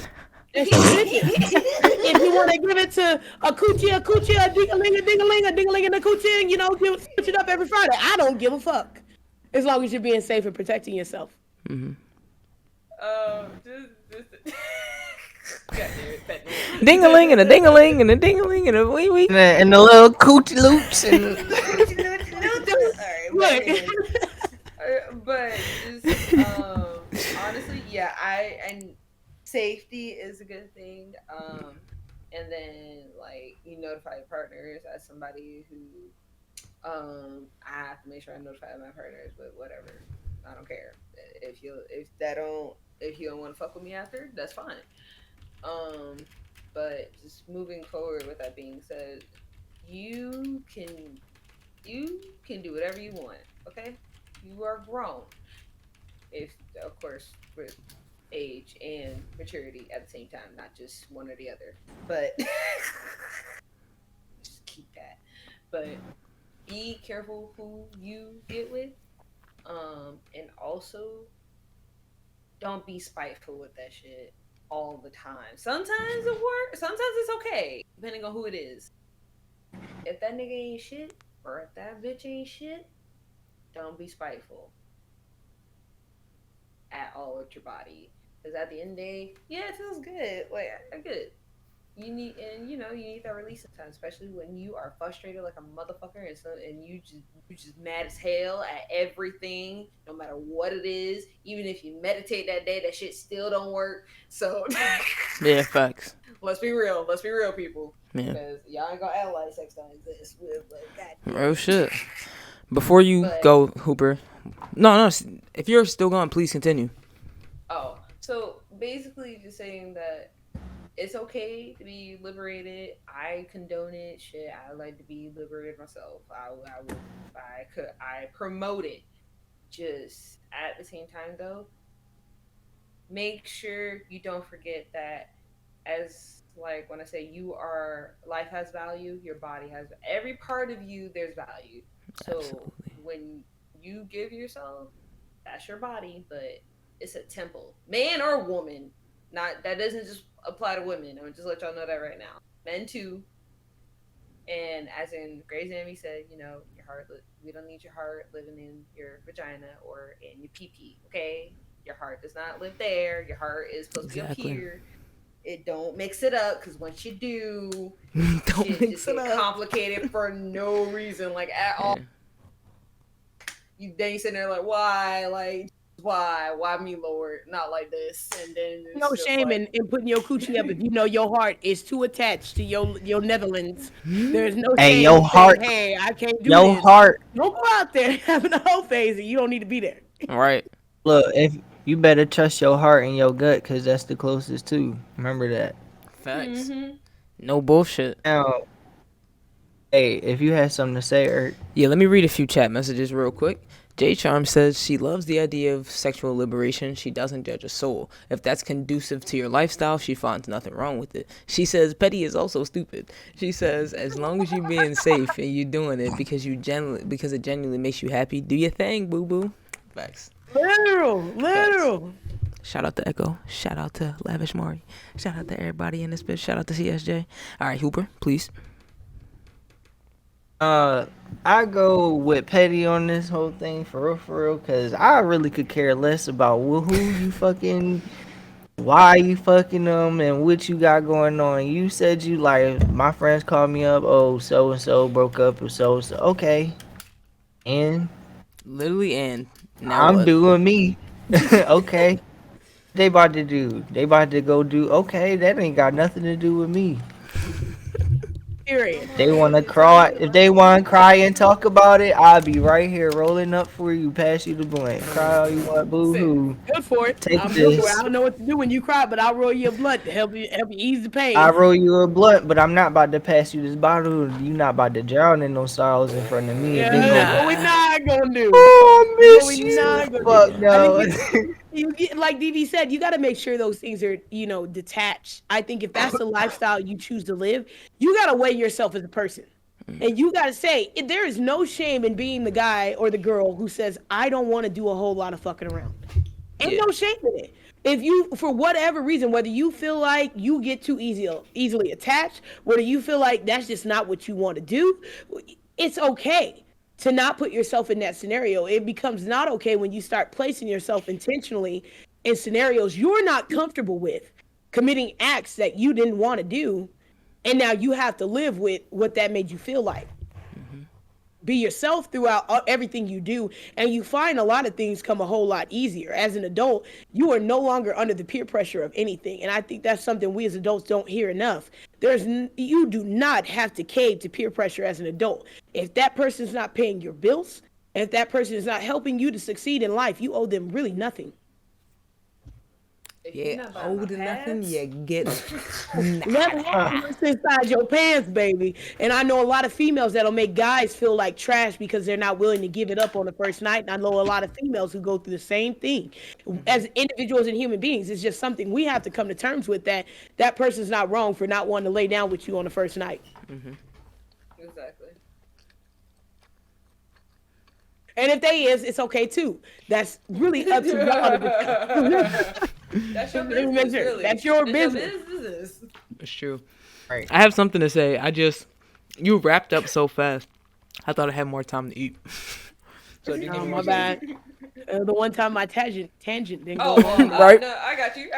that's your business. If you want to give it to a coochie, a ding-a-ling, a ding-a-ling, and a coochie, and, switch it up every Friday. I don't give a fuck. As long as you're being safe and protecting yourself. Just. God damn it, pet me. Ding-a-ling and a ding-a-ling and a ding-a-ling and a wee-wee. And the little coochie loops and Alright, but just honestly, yeah, and safety is a good thing. And then like you notify your partners as somebody who I have to make sure I notify my partners, but whatever. I don't care. If you don't want to fuck with me after, that's fine. Um but just moving forward with that being said, you can do whatever you want, okay? You are grown. If of course with age and maturity at the same time, not just one or the other. But just keep that. But be careful who you get with. And also don't be spiteful with that shit all the time. Sometimes it works, sometimes it's okay, depending on who it is. If that nigga ain't shit, or if that bitch ain't shit, don't be spiteful at all with your body. Because at the end of the day, yeah, it feels good. Like, I'm good. you need that release sometimes, especially when you are frustrated like a motherfucker, and you just mad as hell at everything, no matter what it is. Even if you meditate that day, that shit still don't work. So Yeah, facts. let's be real. Let's be real, people. Yeah, Because y'all ain't gonna act like sex don't exist. But real goddamn. shit. Before you But go, Hooper. No, no. If you're still going, please continue. oh, so basically, just saying that it's okay to be liberated. I condone it. Shit, I like to be liberated myself. I would, if I could, I promote it. Just at the same time, though, make sure you don't forget that, as like when I say you are, life has value, your body has, every part of you, there's value. So Absolutely. when you give yourself, that's your body, but it's a temple, man or woman. Not that doesn't just apply to women. I'm gonna just let y'all know that right now. Men too. And as in Grey's Anatomy said, your heart. We don't need your heart living in your vagina or in your pee pee. Okay, your heart does not live there. Your heart is supposed to be up Exactly. here. It don't mix it up, because once you do, Don't shit mix just it get up. complicated for no reason, like at all. Yeah. You sitting there like, why, why me, Lord, not like this, and then No it's just shame like, in putting your coochie up if you know your heart is too attached to your Netherlands. There's no Hey, shame in saying, "Hey, I can't do your this." heart. Don't go out there having a whole phase, and you don't need to be there. All right. Look, if you better trust your heart and your gut, cause that's the closest too. Remember that. Facts. mm-hmm. No bullshit. Now, hey, if you had something to say, Ert, Yeah, let me read a few chat messages real quick. J Charm says she loves the idea of sexual liberation. She doesn't judge a soul. If that's conducive to your lifestyle, she finds nothing wrong with it. She says petty is also stupid. She says as long as you're being safe and you're doing it because it genuinely makes you happy, do your thing, boo boo. Facts. Literal, Facts. literal. Shout out to Echo. Shout out to Lavish Mari. Shout out to everybody in this bitch. Shout out to CSJ. All right, Hooper, please. uh, I go with petty on this whole thing for real, cause I really could care less about who you fucking, why you fucking them, and what you got going on. You said you like my friends called me up. Oh, so and so broke up with so and so. Okay, and Literally, and now I'm what? doing me. Okay. They about to do. They about to go do. Okay, that ain't got nothing to do with me. Period. They want to Tell me cry. your If life they story. want to cry and talk about it, I'll be right here rolling up for you. Pass you the blunt. Cry all you want. Boo Listen, hoo. Good for it. Take I'm good for it. I this. don't know what to do when you cry, but I'll roll you a blunt to help you ease the I pain. roll you a blunt, but I'm not about to pass you this bottle. You not about to drown in those sorrows in front of me. A big Yeah, old. that's what we Nah. not gonna do. Oh, I That's what we miss you. not gonna do. Fuck I think no. you get, like DV said, you got to make sure those things are, detached. I think if that's the lifestyle you choose to live, you got to weigh yourself as a person. And you got to say, there is no shame in being the guy or the girl who says, I don't want to do a whole lot of fucking around. Ain't Yeah. no shame in it. If you, for whatever reason, whether you feel like you get too easily attached, whether you feel like that's just not what you want to do, it's okay to not put yourself in that scenario. It becomes not okay when you start placing yourself intentionally in scenarios you're not comfortable with, committing acts that you didn't want to do, and now you have to live with what that made you feel like. Be yourself throughout everything you do, and you find a lot of things come a whole lot easier as an adult. You are no longer under the peer pressure of anything, and I think that's something we as adults don't hear enough. You do not have to cave to peer pressure as an adult. If that person's not paying your bills, if that person is not helping you to succeed in life, you owe them really nothing. If you're Yeah, not buying my old nothing, pads, you get Let me nada. what's inside your pants, baby. And I know a lot of females that'll make guys feel like trash because they're not willing to give it up on the first night. And I know a lot of females who go through the same thing. As individuals and human beings, it's just something we have to come to terms with, that that person's not wrong for not wanting to lay down with you on the first night. exactly. And if they is, it's okay too. That's really up to y'all to decide. That's your Let me make business, sure. really. That's your That's your business. business. It's true. Right. I have something to say. You wrapped up so fast. I thought I had more time to eat. So do you give Oh, me my more time? bad. The one time my tangent didn't go Oh well, long. Right. no, I got you.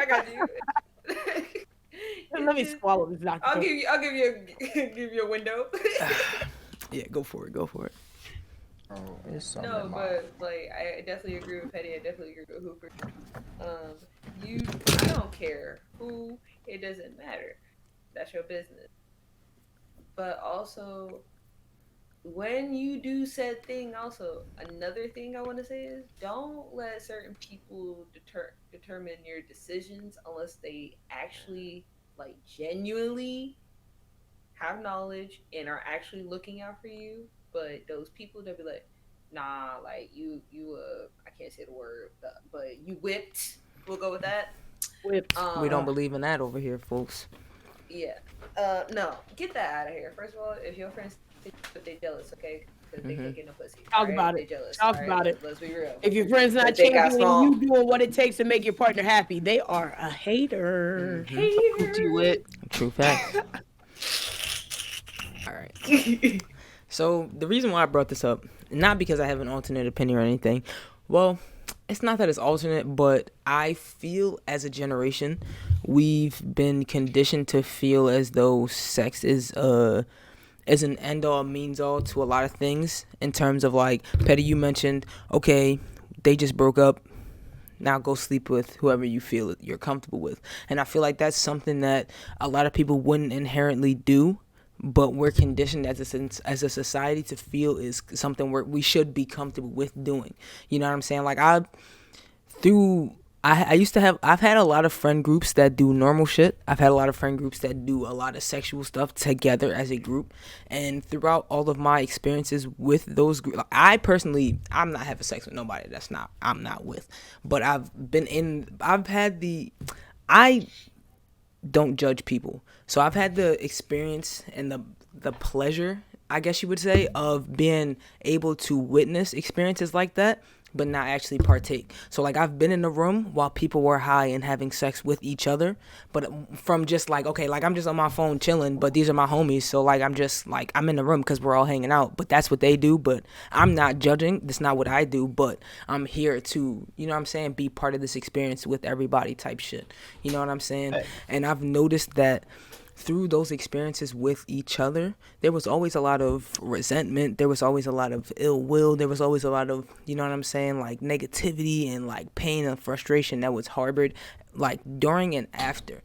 Let It's me just swallow this Dr. Pepper. I'll give you give you a window. Yeah, go for it. Go for it. Oh, it's something No, in my. but like I definitely agree with Petty. I definitely agree with Hooper. Um, I don't care who. It doesn't matter. That's your business. But also, when you do said thing, also another thing I want to say is don't let certain people determine your decisions unless they actually like genuinely have knowledge and are actually looking out for you. But those people that be like, nah, like you I can't say the word, but you whipped. We'll go with that. Whipped. We don't Um, believe in that over here, folks. yeah. No, get that out of here. First of all, if your friends think but they jealous, okay, because they Mm-hmm. can't get no pussy. All Talk right, about they it. jealous. All Talk right, about it. let's be real. If your friend's not But they got championing small you doing what it takes to make your partner happy, they are a hater. Mm-hmm. Coochie haters. wet. True facts. All right. So the reason why I brought this up, not because I have an alternate opinion or anything, well, it's not that it's alternate, but I feel as a generation, we've been conditioned to feel as though sex is an end all means all to a lot of things. In terms of like Petty, you mentioned, okay, they just broke up. Now go sleep with whoever you feel you're comfortable with, and I feel like that's something that a lot of people wouldn't inherently do, but we're conditioned as a society to feel is something we should be comfortable with doing. You know what I'm saying? Like through I used to have I've had a lot of friend groups that do normal shit. I've had a lot of friend groups that do a lot of sexual stuff together as a group. And throughout all of my experiences with those groups, I personally I'm not having sex with nobody that's not I'm not with. But I've had I don't judge people. So I've had the experience and the pleasure, I guess you would say, of being able to witness experiences like that, but not actually partake. So like I've been in the room while people were high and having sex with each other, but from just like okay, like I'm just on my phone chilling, but these are my homies, so like I'm just like I'm in the room because we're all hanging out. But that's what they do. But I'm not judging. That's not what I do. But I'm here to, you know what I'm saying, be part of this experience with everybody type shit. You know what I'm saying? And I've noticed that through those experiences with each other, there was always a lot of resentment. There was always a lot of ill will. There was always a lot of, you know what I'm saying, like negativity and like pain and frustration that was harbored like during and after.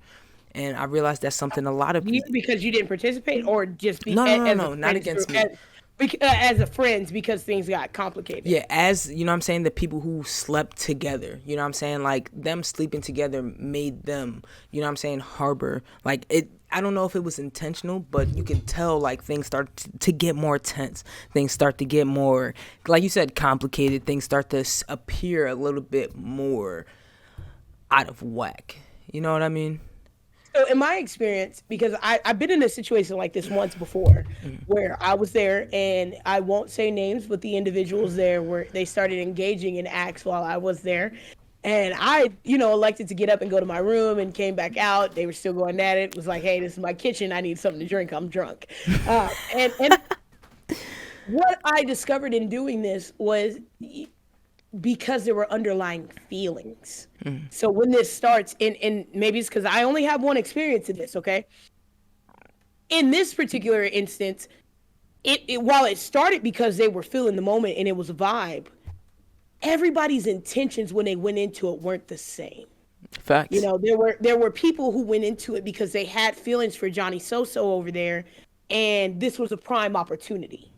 And I realized that's something a lot of You because you didn't participate, or just be as a no, not friends against group, me. as a friends because things got complicated. Yeah, as you know what I'm saying, the people who slept together, you know what I'm saying, like them sleeping together made them, you know what I'm saying, harbor like it. I don't know if it was intentional, but you can tell like things start to get more tense. Things start to get more, like you said, complicated. Things start to appear a little bit more out of whack. You know what I mean? So in my experience, because I've been in a situation like this once before, where I was there, and I won't say names, but the individuals there were they started engaging in acts while I was there. And I, elected to get up and go to my room and came back out. They were still going at it. It was like, hey, this is my kitchen. I need something to drink. I'm drunk. And what I discovered in doing this was because there were underlying feelings. So when this starts, and maybe it's because I only have one experience in this, okay? In this particular instance, while it started because they were feeling the moment and it was a vibe, everybody's intentions when they went into it weren't the same. Facts. There were people who went into it because they had feelings for Johnny Soso over there, and this was a prime opportunity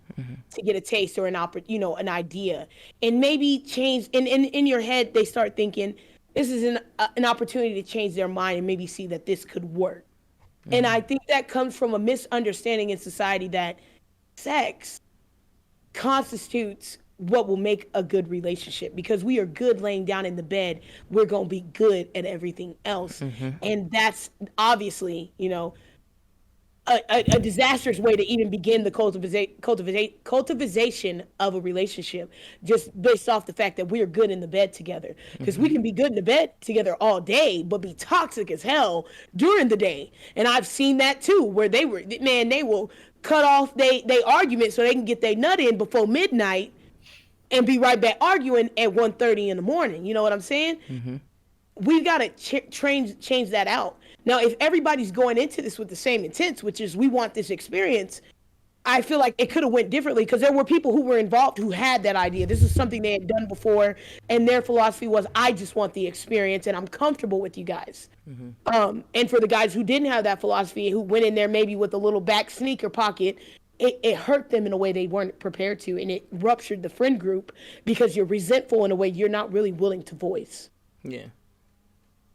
to get a taste or an idea, and maybe change. And in your head, they start thinking this is an opportunity to change their mind and maybe see that this could work. And I think that comes from a misunderstanding in society that sex constitutes what will make a good relationship, because we are good laying down in the bed, we're going to be good at everything else. And that's obviously a disastrous way to even begin the cultivation of a relationship, just based off the fact that we are good in the bed together, because we can be good in the bed together all day but be toxic as hell during the day. And I've seen that too, where they will cut off they argument so they can get their nut in before midnight and be right back arguing at 1:30 in the morning. You know what I'm saying? We've got to change that out. Now, if everybody's going into this with the same intent, which is we want this experience, I feel like it could have went differently because there were people who were involved who had that idea. This is something they had done before, and their philosophy was, I just want the experience, and I'm comfortable with you guys. And for the guys who didn't have that philosophy, who went in there maybe with a little back sneaker pocket, it hurt them in a way they weren't prepared to, and it ruptured the friend group because you're resentful in a way you're not really willing to voice. Yeah.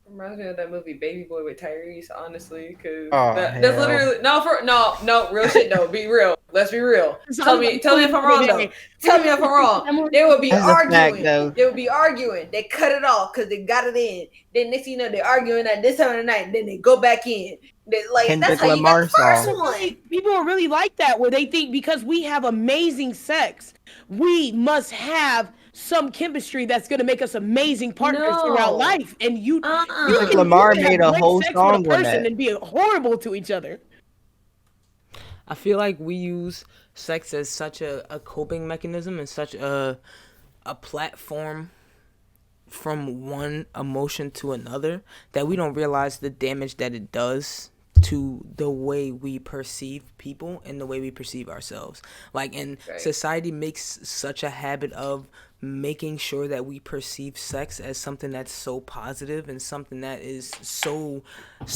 Reminds me of that movie Baby Boy with Tyrese, honestly, because Oh, that's hell. literally no real shit. No, be real. Let's be real. Tell me if I'm wrong though. Tell me if I'm wrong. They would be That's a fact, arguing. though. They would be arguing. They cut it off because they got it in. Then next thing you know, they're arguing at this time of the night. Then they go back in. Like Kendrick that's how you got the Lamar first song. one. People are really like that, where they think because we have amazing sex, we must have some chemistry that's going to make us amazing partners throughout life. And you Kendrick can Lamar have made a great whole sex song with a on person that. and be horrible to each other. I feel like we use sex as such a coping mechanism and such a platform from one emotion to another that we don't realize the damage that it does to the way we perceive people and the way we perceive ourselves. Like, and Right. society makes such a habit of making sure that we perceive sex as something that's so positive and something that is so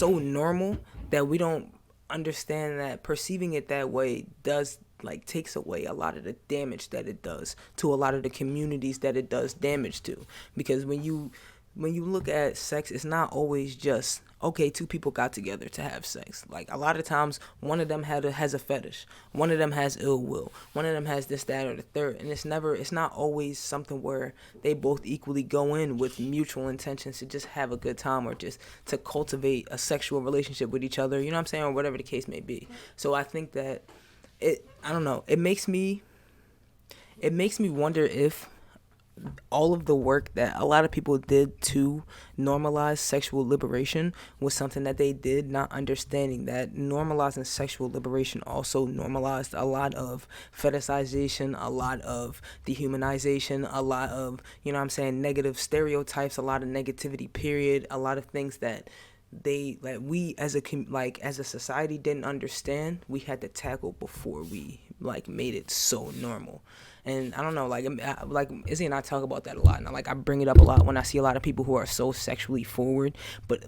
normal that we don't understand that perceiving it that way does like takes away a lot of the damage that it does to a lot of the communities that it does damage to. Because when you look at sex, it's not always just okay, two people got together to have sex. Like, a lot of times one of them has a fetish, one of them has ill will, one of them has this, that, or the third, and it's not always something where they both equally go in with mutual intentions to just have a good time or just to cultivate a sexual relationship with each other, you know what I'm saying, or whatever the case may be. So I think that I don't know, it makes me wonder if all of the work that a lot of people did to normalize sexual liberation was something that they did, not understanding that normalizing sexual liberation also normalized a lot of fetishization, a lot of dehumanization, a lot of, you know what I'm saying, negative stereotypes, a lot of negativity, period, a lot of things that we as a society didn't understand, we had to tackle before we made it so normal. And I don't know, like Izzy and I talk about that a lot, and I bring it up a lot when I see a lot of people who are so sexually forward, but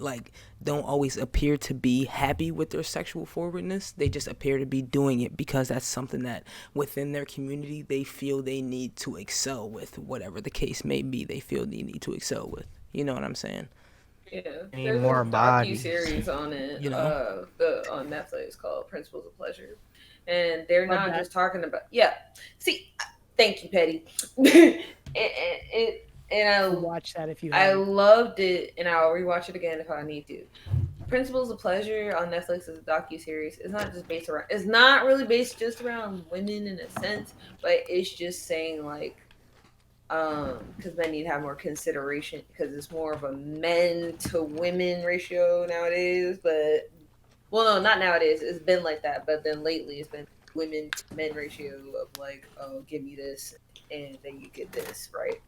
don't always appear to be happy with their sexual forwardness. They just appear to be doing it because that's something that within their community they feel they need to excel with, whatever the case may be. They feel they need to excel with. You know what I'm saying? Yeah, Need there's more a bodies. docu-series on it, You know? on Netflix called Principles of Pleasure, and they're Love not that. just talking about See, thank you, Petty. And Watch that if you I have. loved it, and I'll rewatch it again if I need to. Principles of Pleasure on Netflix is a docu-series. It's not just based around. It's not really based just around women in a sense, but it's just saying because men need to have more consideration because it's more of a men to women ratio nowadays. But well, no, not nowadays. It's been like that, but then lately it's been women to men ratio of oh, give me this and then you get this, right?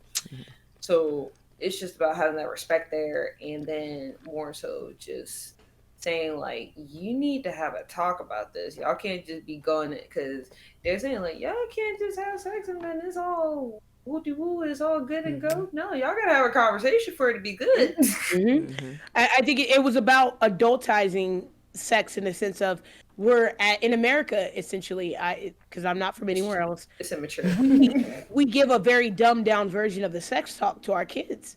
So it's just about having that respect there, and then more so just saying you need to have a talk about this. Y'all can't just be going it because they're saying y'all can't just have sex and then it's all woo it's all good and go. No, y'all gotta have a conversation for it to be good. I think it was about adultizing sex in the sense of in America, essentially, because I'm not from anywhere else, It's immature. we give a very dumbed down version of the sex talk to our kids.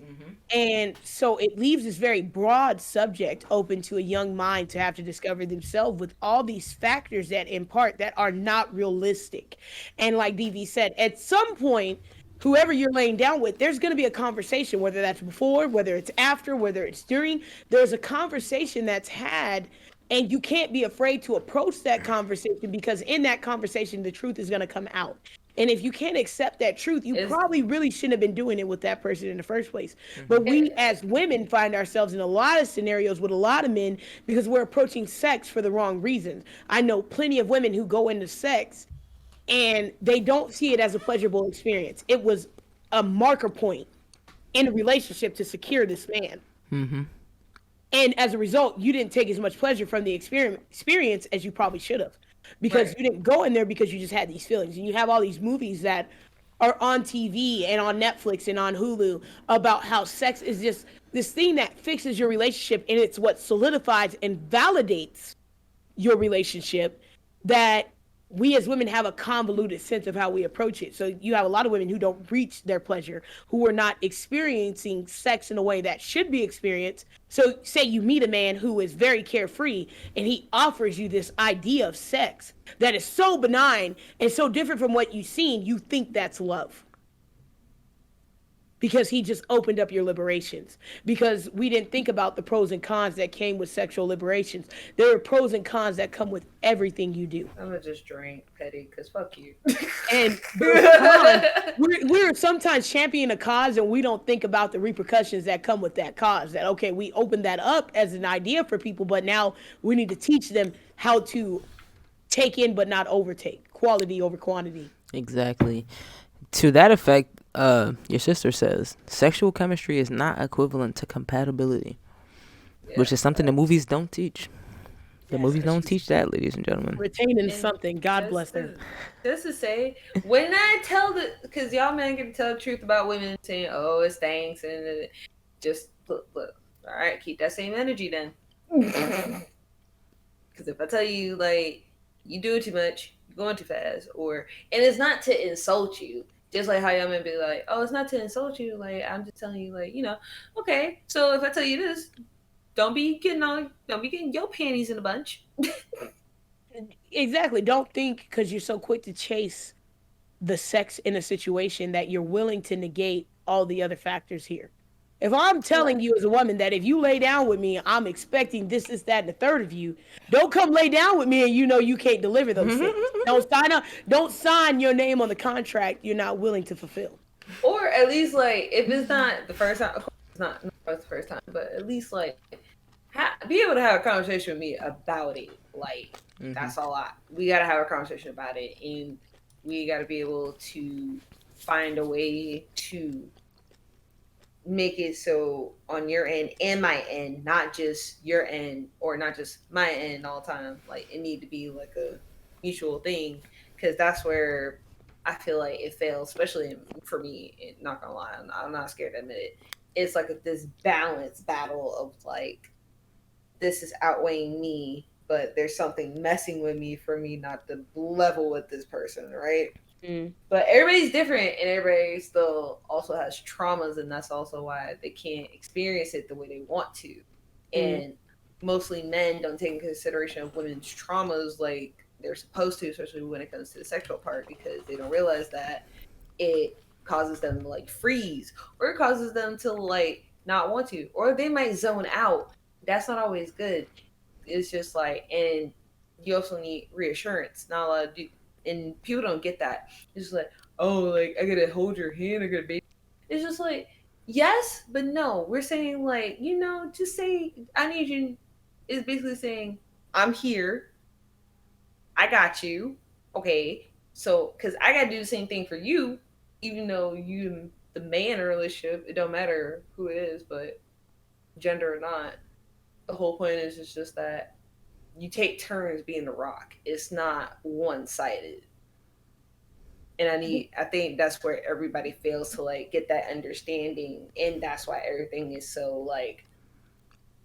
And so it leaves this very broad subject open to a young mind to have to discover themselves with all these factors that in part that are not realistic. And like DV said, at some point, whoever you're laying down with, there's going to be a conversation, whether that's before, whether it's after, whether it's during. There's a conversation that's had, and you can't be afraid to approach that conversation because in that conversation, the truth is going to come out. And if you can't accept that truth, you probably really shouldn't have been doing it with that person in the first place. But we as women find ourselves in a lot of scenarios with a lot of men because we're approaching sex for the wrong reasons. I know plenty of women who go into sex and they don't see it as a pleasurable experience. It was a marker point in a relationship to secure this man. And as a result, you didn't take as much pleasure from the experience as you probably should have, because Right. you didn't go in there because you just had these feelings. And you have all these movies that are on TV and on Netflix and on Hulu about how sex is just this thing that fixes your relationship, and it's what solidifies and validates your relationship, that we as women have a convoluted sense of how we approach it. So you have a lot of women who don't reach their pleasure, who are not experiencing sex in a way that should be experienced. So say you meet a man who is very carefree and he offers you this idea of sex that is so benign and so different from what you've seen, you think that's love, because he just opened up your liberations. Because we didn't think about the pros and cons that came with sexual liberations. There are pros and cons that come with everything you do. I'm gonna just drink petty because fuck you. And those cons, we're sometimes championing a cause and we don't think about the repercussions that come with that cause. That, okay, we opened that up as an idea for people, but now we need to teach them how to take in but not overtake, quality over quantity. Exactly. To that effect, your sister says sexual chemistry is not equivalent to compatibility, which is something the movies don't teach. The movies don't teach that, ladies and gentlemen. Retaining And something. God just bless to, them. just to say, when I tell because y'all men can tell the truth about women saying, "Oh, it stinks," and just look. All right, keep that same energy then. Because if I tell you like you do it too much, you're going too fast, and it's not to insult you. Just like how y'all men be like, "Oh, it's not to insult you." Like I'm just telling you, like okay. So if I tell you this, don't be getting your panties in a bunch. Exactly. Don't think because you're so quick to chase the sex in a situation that you're willing to negate all the other factors here. If I'm telling Right. you as a woman that if you lay down with me, I'm expecting this, that, and the third of you, don't come lay down with me and you know you can't deliver those things. Don't sign up. Don't sign your name on the contract you're not willing to fulfill. Or at least like if it's not the first time, of course it's not the first time, but at least like be able to have a conversation with me about it. Like that's all. We gotta have a conversation about it, and we gotta be able to find a way to make it so on your end and my end, not just your end or not just my end all the time. Like it need to be like a mutual thing, because that's where I feel like it fails, especially for me. Not gonna lie, I'm not scared to admit it. It's like this balance battle of like this is outweighing me, but there's something messing with me for me not to level with this person, right? Mm. But everybody's different, and everybody still also has traumas, and that's also why they can't experience it the way they want to. And mostly men don't take into consideration of women's traumas like they're supposed to, especially when it comes to the sexual part, because they don't realize that it causes them to like freeze, or it causes them to like not want to, or they might zone out. That's not always good. It's just like, and you also need reassurance. Not a lot of and people don't get that. It's just like, oh, like I gotta hold your hand, I gotta be. It's just like, yes, but no. We're saying like, just say I need you. Is basically saying I'm here. I got you. Okay, so because I gotta do the same thing for you, even though you the man in a relationship, it don't matter who it is, but gender or not. The whole point is it's just that you take turns being the rock. It's not one sided. And I think that's where everybody fails to like get that understanding, and that's why everything is so like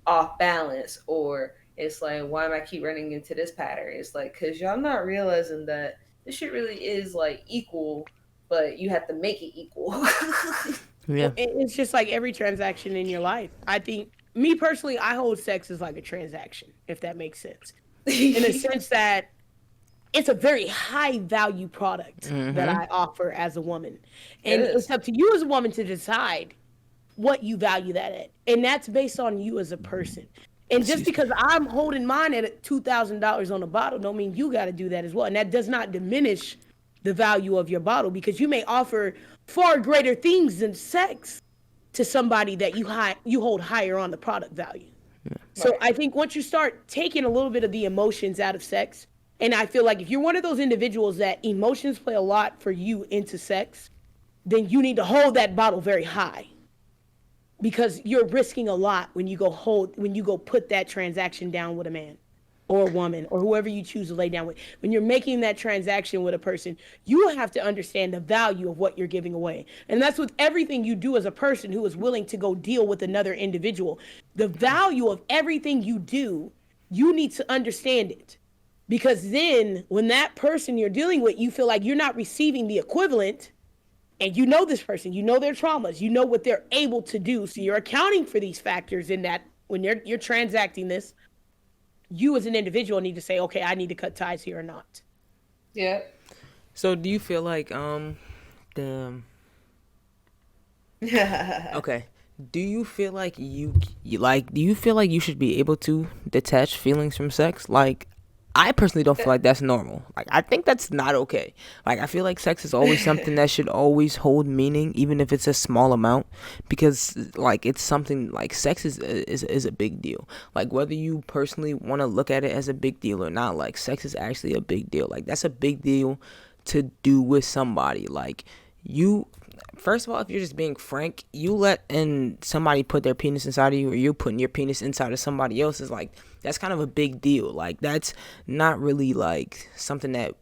off balance, or it's like, why am I keep running into this pattern? It's like, because y'all not realizing that this shit really is like equal, but you have to make it equal. Yeah. It's just like every transaction in your life. I think, me personally, I hold sex as like a transaction, if that makes sense. In the sense that it's a very high value product that I offer as a woman. And it's up to you as a woman to decide what you value that at. And that's based on you as a person. And just because I'm holding mine at $2,000 on a bottle, don't mean you got to do that as well. And that does not diminish the value of your bottle, because you may offer far greater things than sex to somebody that you hold higher on the product value. Yeah. So right. I think once you start taking a little bit of the emotions out of sex, and I feel like if you're one of those individuals that emotions play a lot for you into sex, then you need to hold that bottle very high. because you're risking a lot when you go put that transaction down with a man or a woman or whoever you choose to lay down with. When you're making that transaction with a person, you have to understand the value of what you're giving away. And that's with everything you do as a person who is willing to go deal with another individual. The value of everything you do, you need to understand it. Because then when that person you're dealing with, you feel like you're not receiving the equivalent, and you know this person, you know their traumas, you know what they're able to do. So you're accounting for these factors in that when you're transacting this, you as an individual need to say, okay, I need to cut ties here or not. Yeah. So do you feel like the okay? Do you feel like do you feel like you should be able to detach feelings from sex? Like, I personally don't feel like that's normal. Like, I think that's not okay. Like, I feel like sex is always something that should always hold meaning, even if it's a small amount, because like it's something like sex is a big deal. Like, whether you personally want to look at it as a big deal or not, like sex is actually a big deal. Like, that's a big deal to do with somebody. Like, you first of all, if you're just being frank, you let in somebody put their penis inside of you, or you're putting your penis inside of somebody else's, like, that's kind of a big deal. Like, that's not really like something that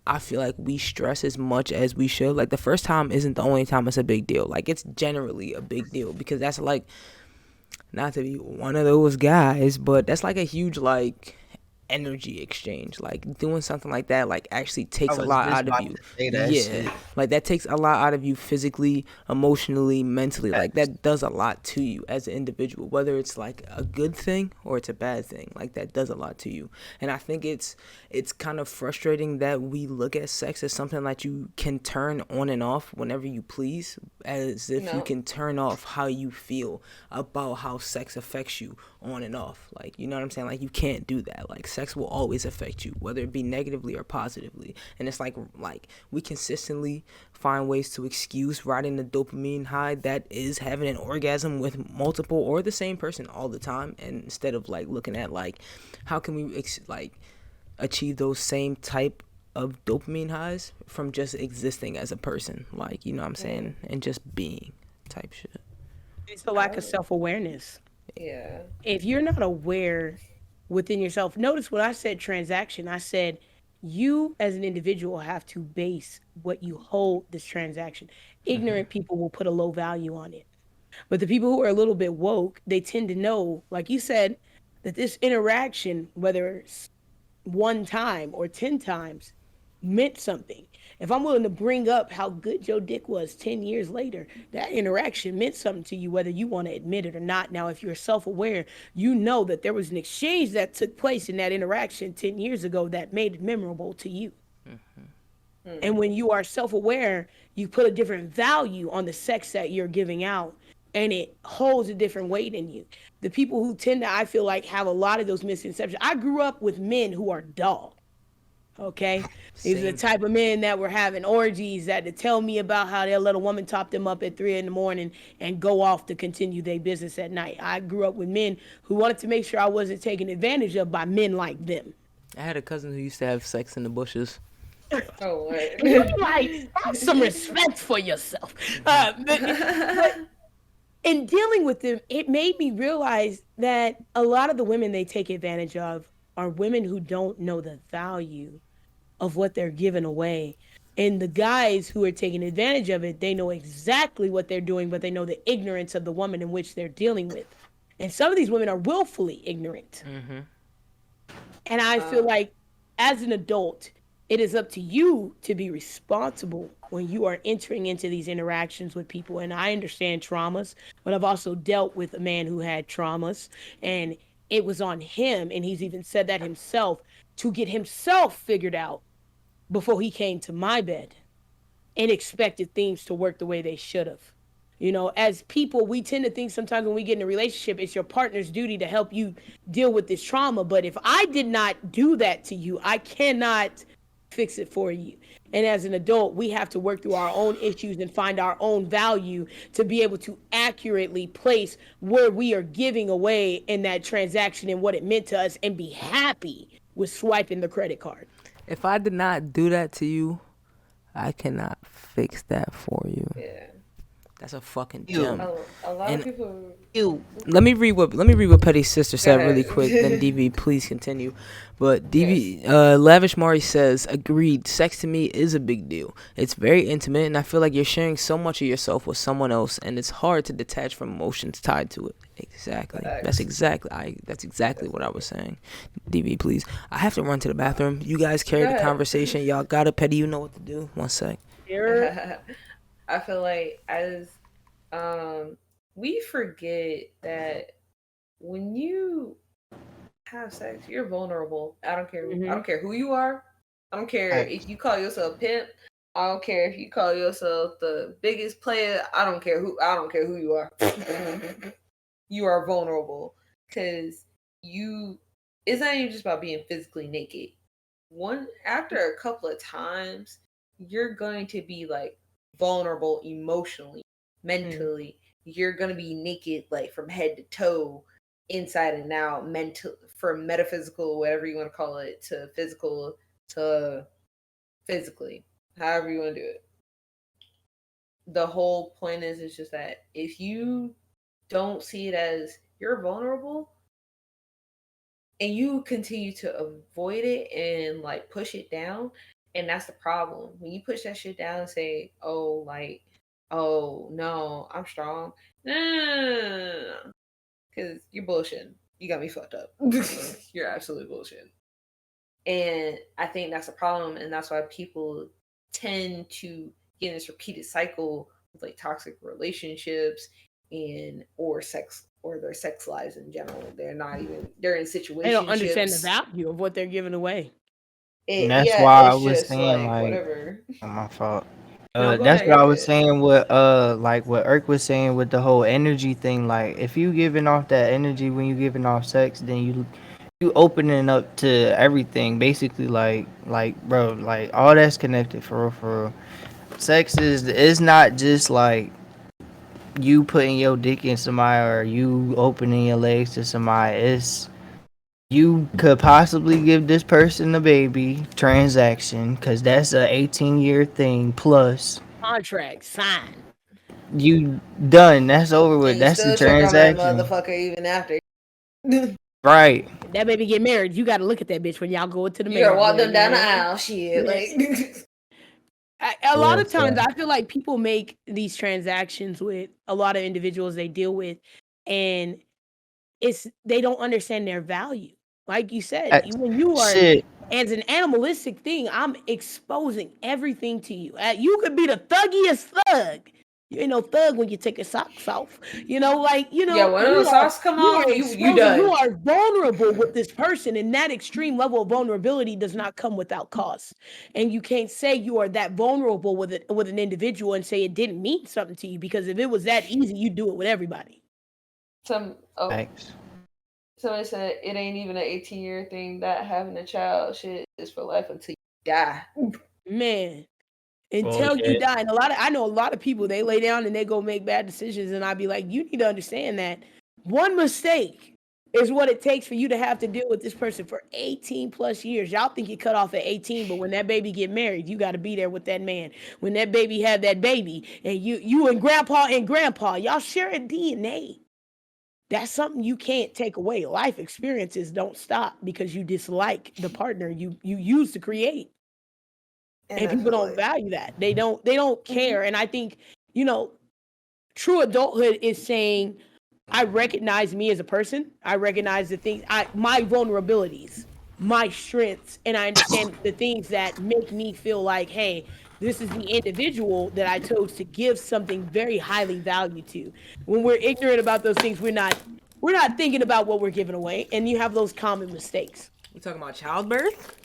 I feel like we stress as much as we should. Like, the first time isn't the only time it's a big deal. Like, it's generally a big deal, because that's like, not to be one of those guys, but that's like a huge like energy exchange. Like, doing something like that like actually I takes a was lot just out of about you. to say that shit. Yeah, like that takes a lot out of you physically, emotionally, mentally. Like, that does a lot to you as an individual, whether it's like a good thing or it's a bad thing. Like, that does a lot to you. And I think it's kind of frustrating that we look at sex as something that you can turn on and off whenever you please, as if you No. can turn off how you feel about how sex affects you on and off. Like, you know what I'm saying? Like, you can't do that. Like, sex will always affect you, whether it be negatively or positively. And it's like we consistently find ways to excuse riding the dopamine high that is having an orgasm with multiple or the same person all the time, and instead of like looking at like how can we achieve those same type of dopamine highs from just existing as a person, like, you know what I'm saying, and just being type shit. It's the lack of self-awareness. Yeah. If you're not aware within yourself, notice when I said transaction, I said you as an individual have to base what you hold this transaction. Ignorant people will put a low value on it. But the people who are a little bit woke, they tend to know, like you said, that this interaction, whether it's one time or 10 times, meant something. If I'm willing to bring up how good your dick was 10 years later, that interaction meant something to you, whether you want to admit it or not. Now, if you're self aware, you know that there was an exchange that took place in that interaction 10 years ago that made it memorable to you. And when you are self aware, you put a different value on the sex that you're giving out, and it holds a different weight in you. The people who tend to, I feel like, have a lot of those misconceptions. I grew up with men who are dull. Okay, these are the Same. type of men that were having orgies that to tell me about how they'll let a woman top them up at 3 in the morning and go off to continue their business at night. I grew up with men who wanted to make sure I wasn't taken advantage of by men like them. I had a cousin who used to have sex in the bushes. Oh, what? You like have some respect for yourself. But in dealing with them, it made me realize that a lot of the women they take advantage of are women who don't know the value of what they're giving away. And the guys who are taking advantage of it, they know exactly what they're doing, but they know the ignorance of the woman in which they're dealing with. And some of these women are willfully ignorant. And I feel like as an adult, it is up to you to be responsible when you are entering into these interactions with people. And I understand traumas, but I've also dealt with a man who had traumas, and it was on him, and he's even said that himself, to get himself figured out before he came to my bed and expected things to work the way they should have. You know, as people, we tend to think sometimes when we get in a relationship, it's your partner's duty to help you deal with this trauma. But if I did not do that to you, I cannot fix it for you. And as an adult, we have to work through our own issues and find our own value to be able to accurately place where we are giving away in that transaction and what it meant to us, and be happy with swiping the credit card. If I did not do that to you, I cannot fix that for you. Yeah. That's a fucking You, gem. A lot of And people. you. let me read what Petty's sister Go said really quick. Then ahead. DV, please continue. But Yes. DV, Lavish Mari says, agreed. Sex to me is a big deal. It's very intimate, and I feel like you're sharing so much of yourself with someone else, and it's hard to detach from emotions tied to it. Exactly. Facts. That's exactly what I was Definitely. saying. DV, please. I have to run to the bathroom. You guys carry Go the ahead. conversation. Y'all got it. Petty, you know what to do. One sec. You're I feel like as um we forget that when you have sex, you're vulnerable. I don't care. I hmm don't care who you are. I don't care Facts. if you call yourself pimp. I don't care if you call yourself the biggest player. I don't care who. I don't care who you are. You are vulnerable because you. It's not even just about being physically naked. One after a couple of times, you're going to be like vulnerable emotionally, mentally. You're gonna be naked like from head to toe, inside and out, mental, from metaphysical, whatever you want to call it, to physical, to physically, however you want to do it. The whole point is just that if you don't see it as you're vulnerable and you continue to avoid it and like push it down, and that's the problem. When you push that shit down and say, oh, like, oh no, I'm strong. No, because you're bullshitting. You got me fucked up. You're absolutely bullshit. And I think that's a problem, and that's why people tend to get in this repeated cycle with like toxic relationships and or sex or their sex lives in general. They're in They don't understand the situationships. value of what they're giving away. And that's Yeah, why I it's was just saying like like, whatever. oh, my fault. No, go That's ahead. what You're I was good. saying with like what Irk was saying with the whole energy thing. Like if you giving off that energy when you giving off sex, then you opening up to everything. Basically, like bro, like all that's connected for real, for real. Sex is it's not just like you putting your dick in somebody or you opening your legs to somebody. It's you could possibly give this person a baby transaction because that's a 18-year thing plus Contract sign. you done. That's over And with. you That's the still check on that transaction. motherfucker even after. Right. If that baby get married, you got to look at that bitch when y'all go into the You gotta marriage walk bed. them You down the know? aisle, shit. Yeah. Like A lot Yeah, of times, so I feel like people make these transactions with a lot of individuals they deal with, and it's they don't understand their value. Like you said, when you are shit. as an animalistic thing, I'm exposing everything to you. You could be the thuggiest thug. You ain't no thug when you take your socks off. yeah, when those socks come you are off, you exposing. You done. are vulnerable with this person, and that extreme level of vulnerability does not come without cost. And you can't say you are that vulnerable with an individual and say it didn't mean something to you, because if it was that easy, you'd do it with everybody. Some oh Thanks. somebody said it ain't even an 18-year thing. That having a child shit is for life until you die. Man, until you Bullshit. die. And I know a lot of people, they lay down and they go make bad decisions, and I'd be like, you need to understand that one mistake is what it takes for you to have to deal with this person for 18 plus years. Y'all think you cut off at 18, but when that baby get married, you got to be there with that man. When that baby had that baby, and you and grandpa, y'all share a DNA. That's something you can't take away. Life experiences don't stop because you dislike the partner you used to create. And And I people feel don't like value that. They don't Mhm. care. And I think, you know, true adulthood is saying, I recognize me as a person. I recognize the things, my vulnerabilities, my strengths, and I understand the things that make me feel like, hey, this is the individual that I chose to give something very highly valued to. When we're ignorant about those things, we're not thinking about what we're giving away, and you have those common mistakes. We talking about childbirth?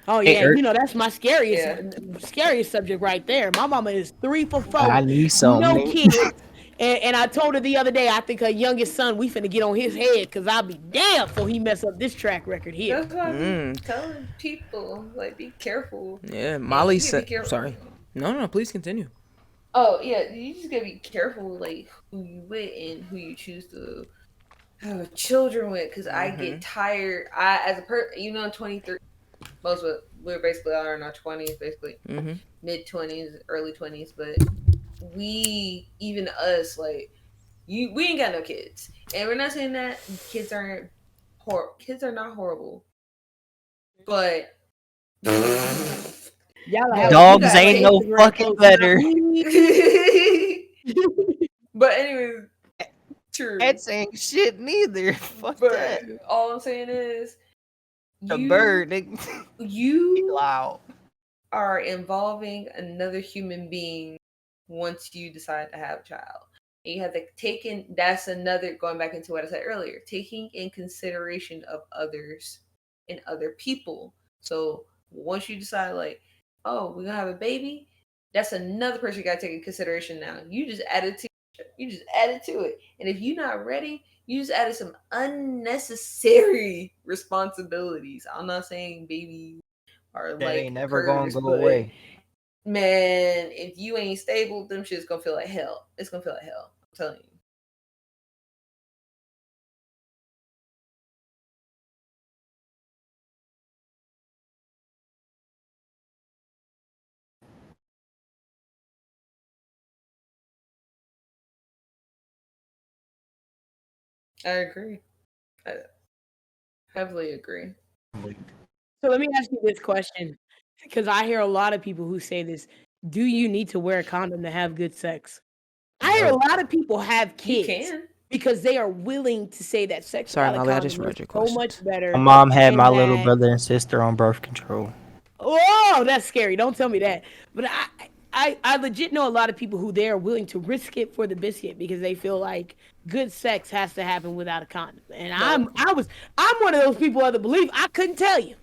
Oh Hey, yeah, Irk, that's my scariest yeah. scariest subject right there. My mama is 3 for 4, I need no something. kids, and I told her the other day, I think her youngest son, we finna get on his head, cause I'll be damned for he mess up this track record here. That's why I be Mm. telling people like be careful. Yeah, And Molly you gotta be said. careful. Sorry. No, no, please continue. Oh yeah, you just gotta be careful like who you with and who you choose to have children with. Cause I get tired. I as a I'm 23. We're basically all in our 20s, basically Mm-hmm. mid 20s, early 20s. But we, even us, like we ain't got no kids, and we're not saying that kids aren't kids are not horrible, but Y'all Yo, have you Dogs gotta ain't take no fucking better. but anyways, true. Pets ain't shit neither. Fuck But that. all I'm saying is, The bird, they you loud. are involving another human being once you decide to have a child. And you have to take in, that's another, going back into what I said earlier, taking in consideration of others and other people. So once you decide, like, oh, we're gonna have a baby, that's another person you gotta take in consideration now. You just added to it. And if you're not ready, you just added some unnecessary responsibilities. I'm not saying baby are That like ain't never gonna curse, go but away. man, if you ain't stable, them shit's gonna feel like hell. It's gonna feel like hell. I'm telling you. I agree. I heavily agree. So let me ask you this question, because I hear a lot of people who say this: do you need to wear a condom to have good sex? I hear a No. lot of people have You kids can. because they are willing to say that sex Sorry, without a Molly, I just condom is read your so much questions. My better. mom had And my little that, brother and sister on birth control. oh, that's scary. Don't tell me that. But I legit know a lot of people who they are willing to risk it for the biscuit because they feel like good sex has to happen without a condom. And No. I'm one of those people of the belief. I couldn't tell you.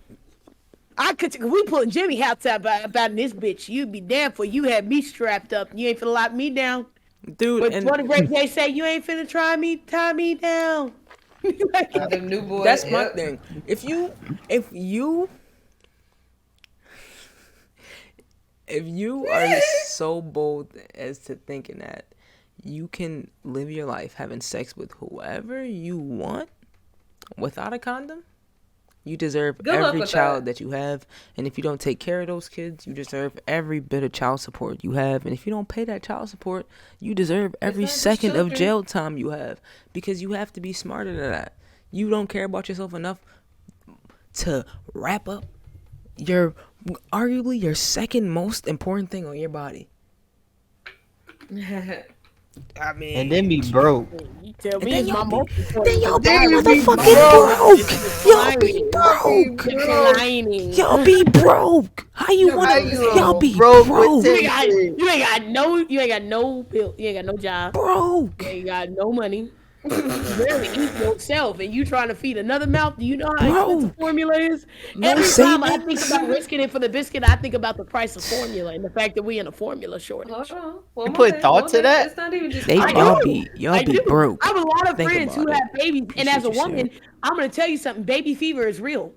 We pulling Jimmy hats out about this bitch. You'd be damned for you had me strapped up. You ain't finna lock me down. Dude, But what and did Ray J say? You ain't finna tie me down. Like, The new boy. that's my Yep. thing. If you are so bold as to thinking that you can live your life having sex with whoever you want without a condom, you deserve Good luck every with child that. that you have. And if you don't take care of those kids, you deserve every bit of child support you have. And if you don't pay that child support, you deserve It's every not just second of children. jail time you have. Because you have to be smarter than that. You don't care about yourself enough to wrap up your arguably your second most important thing on your body. I mean, And then be broke. you tell and me then it's my y'all be, most then important y'all thing. be Then be motherfucking broke. broke. Y'all be broke. Declining. Y'all be broke. How you Yo, wanna? How Y'all you be broke with broke. 10 kids? You ain't got no bill. You ain't got no job. Broke. You ain't got no money. You barely eat yourself, and you trying to feed another mouth. Do you know how expensive Broke. formula is? No Every time I think savings. about risking it for the biscuit, I think about the price of formula and the fact that we in a formula Hold shortage. on. You One more put thing. thought to that? It's not even just They I y'all cost. do. be y'all I be do. I broke. have a lot of Think friends who about it. have babies, and Appreciate as a you sharing. woman, I'm going to tell you something. Baby fever is real.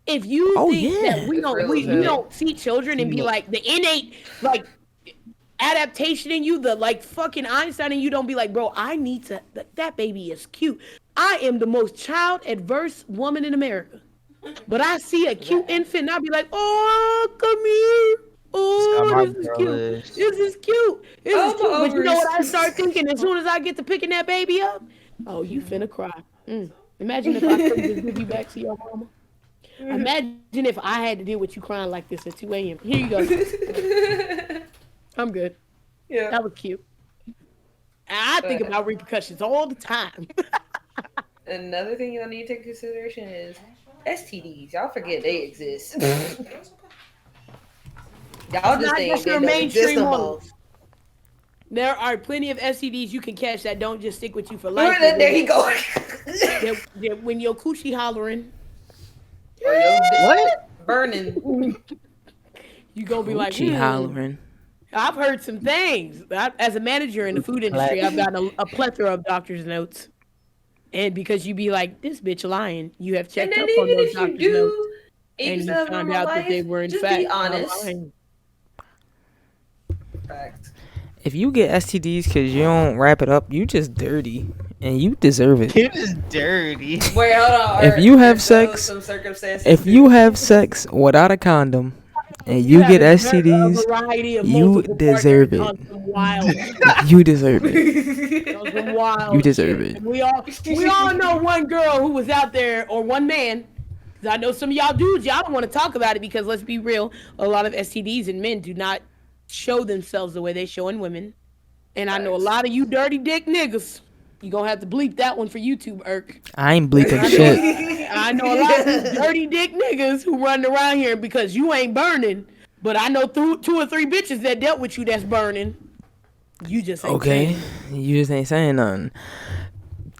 If you Oh think that yeah. It's real as we hell. don't see children and be like the innate like adaptation in you, the like fucking Einstein in you, don't be like, bro, I need to. That baby is cute. I am the most child adverse woman in America, but I see a cute infant, and I'll be like, oh, come here. That's how Oh, my this is girl cute. is. This is cute. This is Oh, my cute. But you know what I ovaries. start thinking as soon as I get to picking that baby up? Oh, you finna cry. Imagine if I couldn't just give you back to your mama. Imagine if I had to deal with you crying like this at 2 a.m. Here you go. I'm good. Yeah. That was cute. And I think But about repercussions all the time. another thing y'all need to take into consideration is STDs. Y'all forget they exist. Y'all It's just not think just they your don't exist mainstream no more. ones. There are plenty of STDs you can catch that don't just stick with you for life. There he go. When your coochie hollering, Or yo, What? burning. you gonna be like, Coochie hollering. I've heard some things. As a manager in the food industry, I've gotten a plethora of doctor's notes. And because you be like, this bitch lying, you have And checked then up on even those if you doctor's notes, do, if and you you still have found normal out that they life, were in just fact be not honest. lying. Facts. If you get STDs because you don't wrap it up, you just dirty, and you deserve it. You're just dirty. Wait, hold on. If you have there's sex, some circumstances. if you have sex without a condom, and you get have a STDs, variety of you multiple deserve partners it. on some wild shit. You deserve it. On some You wild deserve shit. it. And we all know one girl who was out there, or one man. 'Cause I know some of y'all dudes, y'all don't want to talk about it because let's be real, a lot of STDs and men do not show themselves the way they show in women. And I know a Facts. lot of you dirty dick niggas. You gonna have to bleep that one for YouTube, Irk. I ain't bleeping I shit. I know a lot of you dirty dick niggas who run around here because you ain't burning. But I know two or three bitches that dealt with you that's burning. You just ain't Okay, saying. you just ain't saying nothing.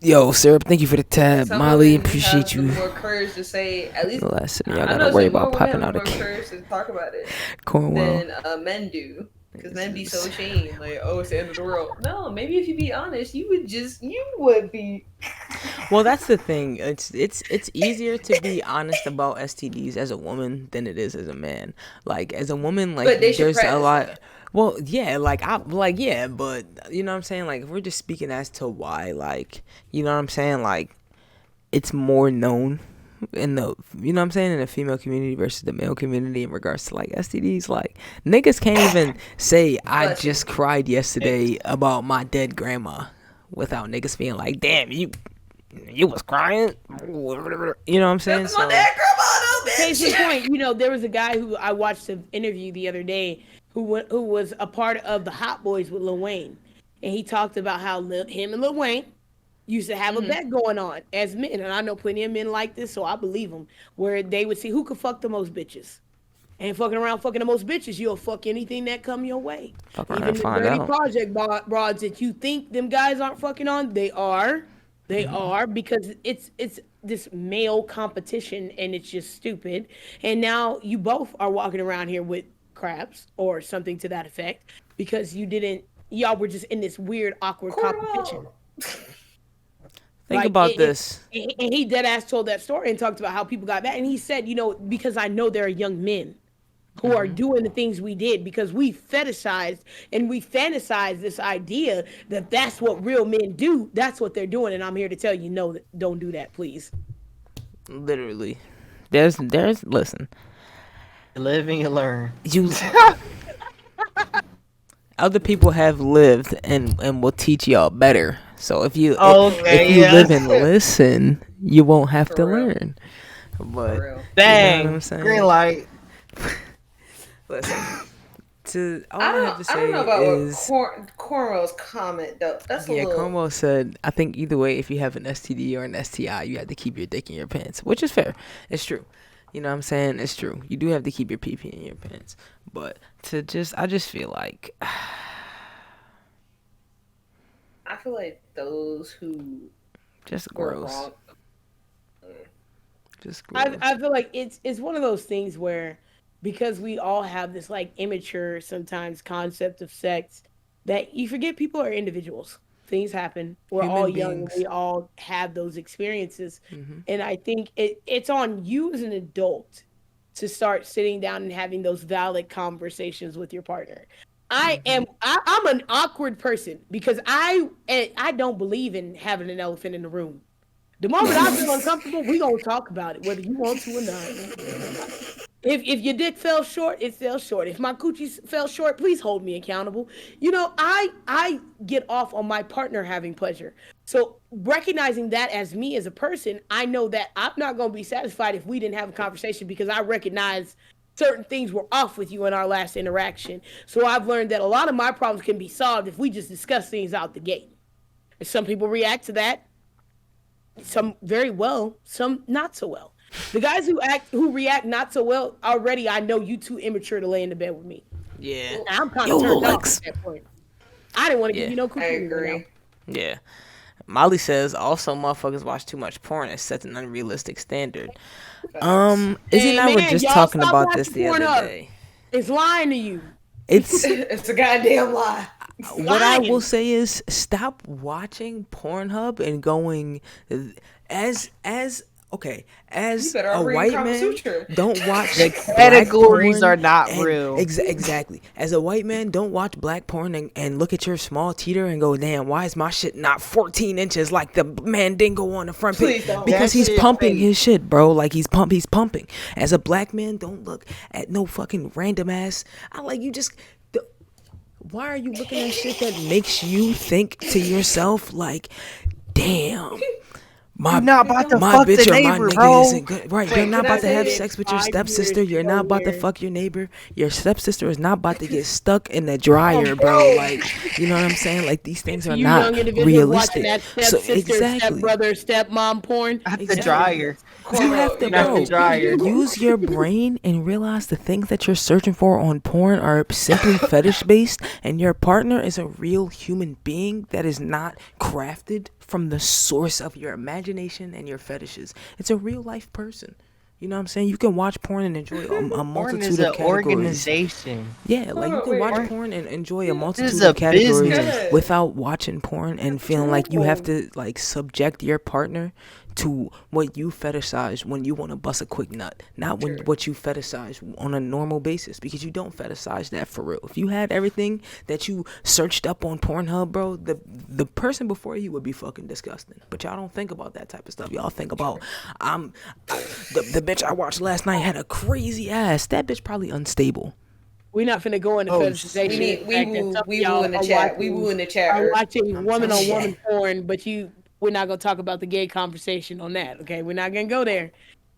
Yo, Syrup, thank you for the tab. Some Molly, women appreciate have you. the more courage to say, at least The last thing y'all I gotta know worry some more about women popping have out the a more courage to talk about it Cornwall. than men do. Because men be so ashamed, like, oh, it's the end of the world. No, maybe if you be honest, you would be. Well, that's the thing. It's easier to be honest about STDs as a woman than it is as a man. Like as a woman, like But they should there's a practice lot. that. Well, yeah, but you know what I'm saying. Like if we're just speaking as to why, like you know what I'm saying, like it's more known in the you know what I'm saying in the female community versus the male community in regards to like STDs. Like niggas can't even say I Bless you. just cried yesterday about my dead grandma without niggas being like, damn you was crying. You know what I'm saying? That's my dad, grandma, no, Case in bitch. point, there was a guy who I watched an interview the other day who was a part of the Hot Boys with Lil Wayne, and he talked about how him and Lil Wayne used to have a bet going on as men, and I know plenty of men like this, so I believe them, where they would see who could fuck the most bitches. And fucking around fucking the most bitches, you'll fuck anything that come your way. Fuck around Even and the find dirty out. project broads that you think them guys aren't fucking on, they are. They are because it's this male competition and it's just stupid. And now you both are walking around here with crabs or something to that effect because y'all were just in this weird awkward competition. Think Like about this. and he dead ass told that story and talked about how people got mad. And he said, because I know there are young men who are doing the things we did because we fetishized and we fantasized this idea that that's what real men do. That's what they're doing. And I'm here to tell you, no, don't do that, please. Literally. There's listen. You live and you learn. You other people have lived and will teach y'all better. So if you live and listen, you won't have For to real. learn. But For real. Dang, you know what I'm saying? green light. Listen, all I I have to don't say know about is what Cornwell's comment though. That's a yeah, little. Cornwell said, I think either way, if you have an STD or an STI, you have to keep your dick in your pants, which is fair. It's true. You know what I'm saying? It's true. You do have to keep your PP in your pants. But I just feel like I feel like those who just were gross. wrong. Just gross. I feel like it's one of those things where because we all have this like immature sometimes concept of sex that you forget people are individuals. Things happen. We're Human all young and beings. we all have those experiences. Mhm. And I think it's on you as an adult to start sitting down and having those valid conversations with your partner. I'm an awkward person because I don't believe in having an elephant in the room. The moment I feel uncomfortable, we gonna talk about it, whether you want to or not. If your dick fell short, it fell short. If my coochie fell short, please hold me accountable. I get off on my partner having pleasure. So recognizing that as me as a person, I know that I'm not gonna be satisfied if we didn't have a conversation because I recognize certain things were off with you in our last interaction. So I've learned that a lot of my problems can be solved if we just discuss things out the gate. And some people react to that. Some very well, some not so well. The guys who react not so well already, I know you too immature to lay in the bed with me. Yeah. And I'm kind Yo, of turned off Lex. at that point. I didn't want to Yeah. give you no I cookie agree. Yeah. Molly says also motherfuckers watch too much porn and sets an unrealistic standard. Izzy and Hey, I were man, just y'all talking stop about this watching the other Pornhub. day. It's lying to you. It's It's a goddamn lie. what I lying. will say is stop watching Pornhub and going as Okay, You as better a off reading white Kama man, Sutra. don't watch The black categories porn. are not and real. Exactly. As a white man, don't watch black porn and look at your small teeter and go, damn, why is my shit not 14 inches like the Mandingo on the front page? Please don't. Because That he's shit pumping fake. his shit, bro. Like he's pumping. As a black man, don't look at no fucking random ass. I like you just. Why are you looking at shit that makes you think to yourself like, damn, my You're not about to my fuck the bitch or my neighbor, nigga bro. isn't good. Right, you're Wait, not can I about to have say sex with your 5 stepsister. years You're to not go about to there. fuck your neighbor. Your stepsister is not about to get stuck in the dryer, bro. bro. Like, you know what I'm saying? Like these things To are you not young individuals watching realistic. that So stepsister, exactly. stepbrother, stepmom porn. At the Exactly. dryer. You have to, Not the bro, dryer. use your brain and realize the things that you're searching for on porn are simply fetish based, and your partner is a real human being that is not crafted from the source of your imagination and your fetishes. It's a real life person. You know what I'm saying? You can watch porn and enjoy a Porn multitude is of an categories. organization. Yeah, like you on, can wait. watch porn and enjoy a This multitude is of a categories business. without watching porn and feeling like you have to like subject your partner to what you fetishize when you want to bust a quick nut, not when what you fetishize on a normal basis, because you don't fetishize that for real. If you had everything that you searched up on Pornhub, bro, the person before you would be fucking disgusting. But y'all don't think about that type of stuff. Y'all think about the bitch I watched last night had a crazy ass. That bitch probably unstable. We're not finna go into Oh, fetishization. We woo in the chat. We woo in the chat. Are watching woman on telling woman porn, but we're not gonna talk about the gay conversation on that. Okay, we're not gonna go there.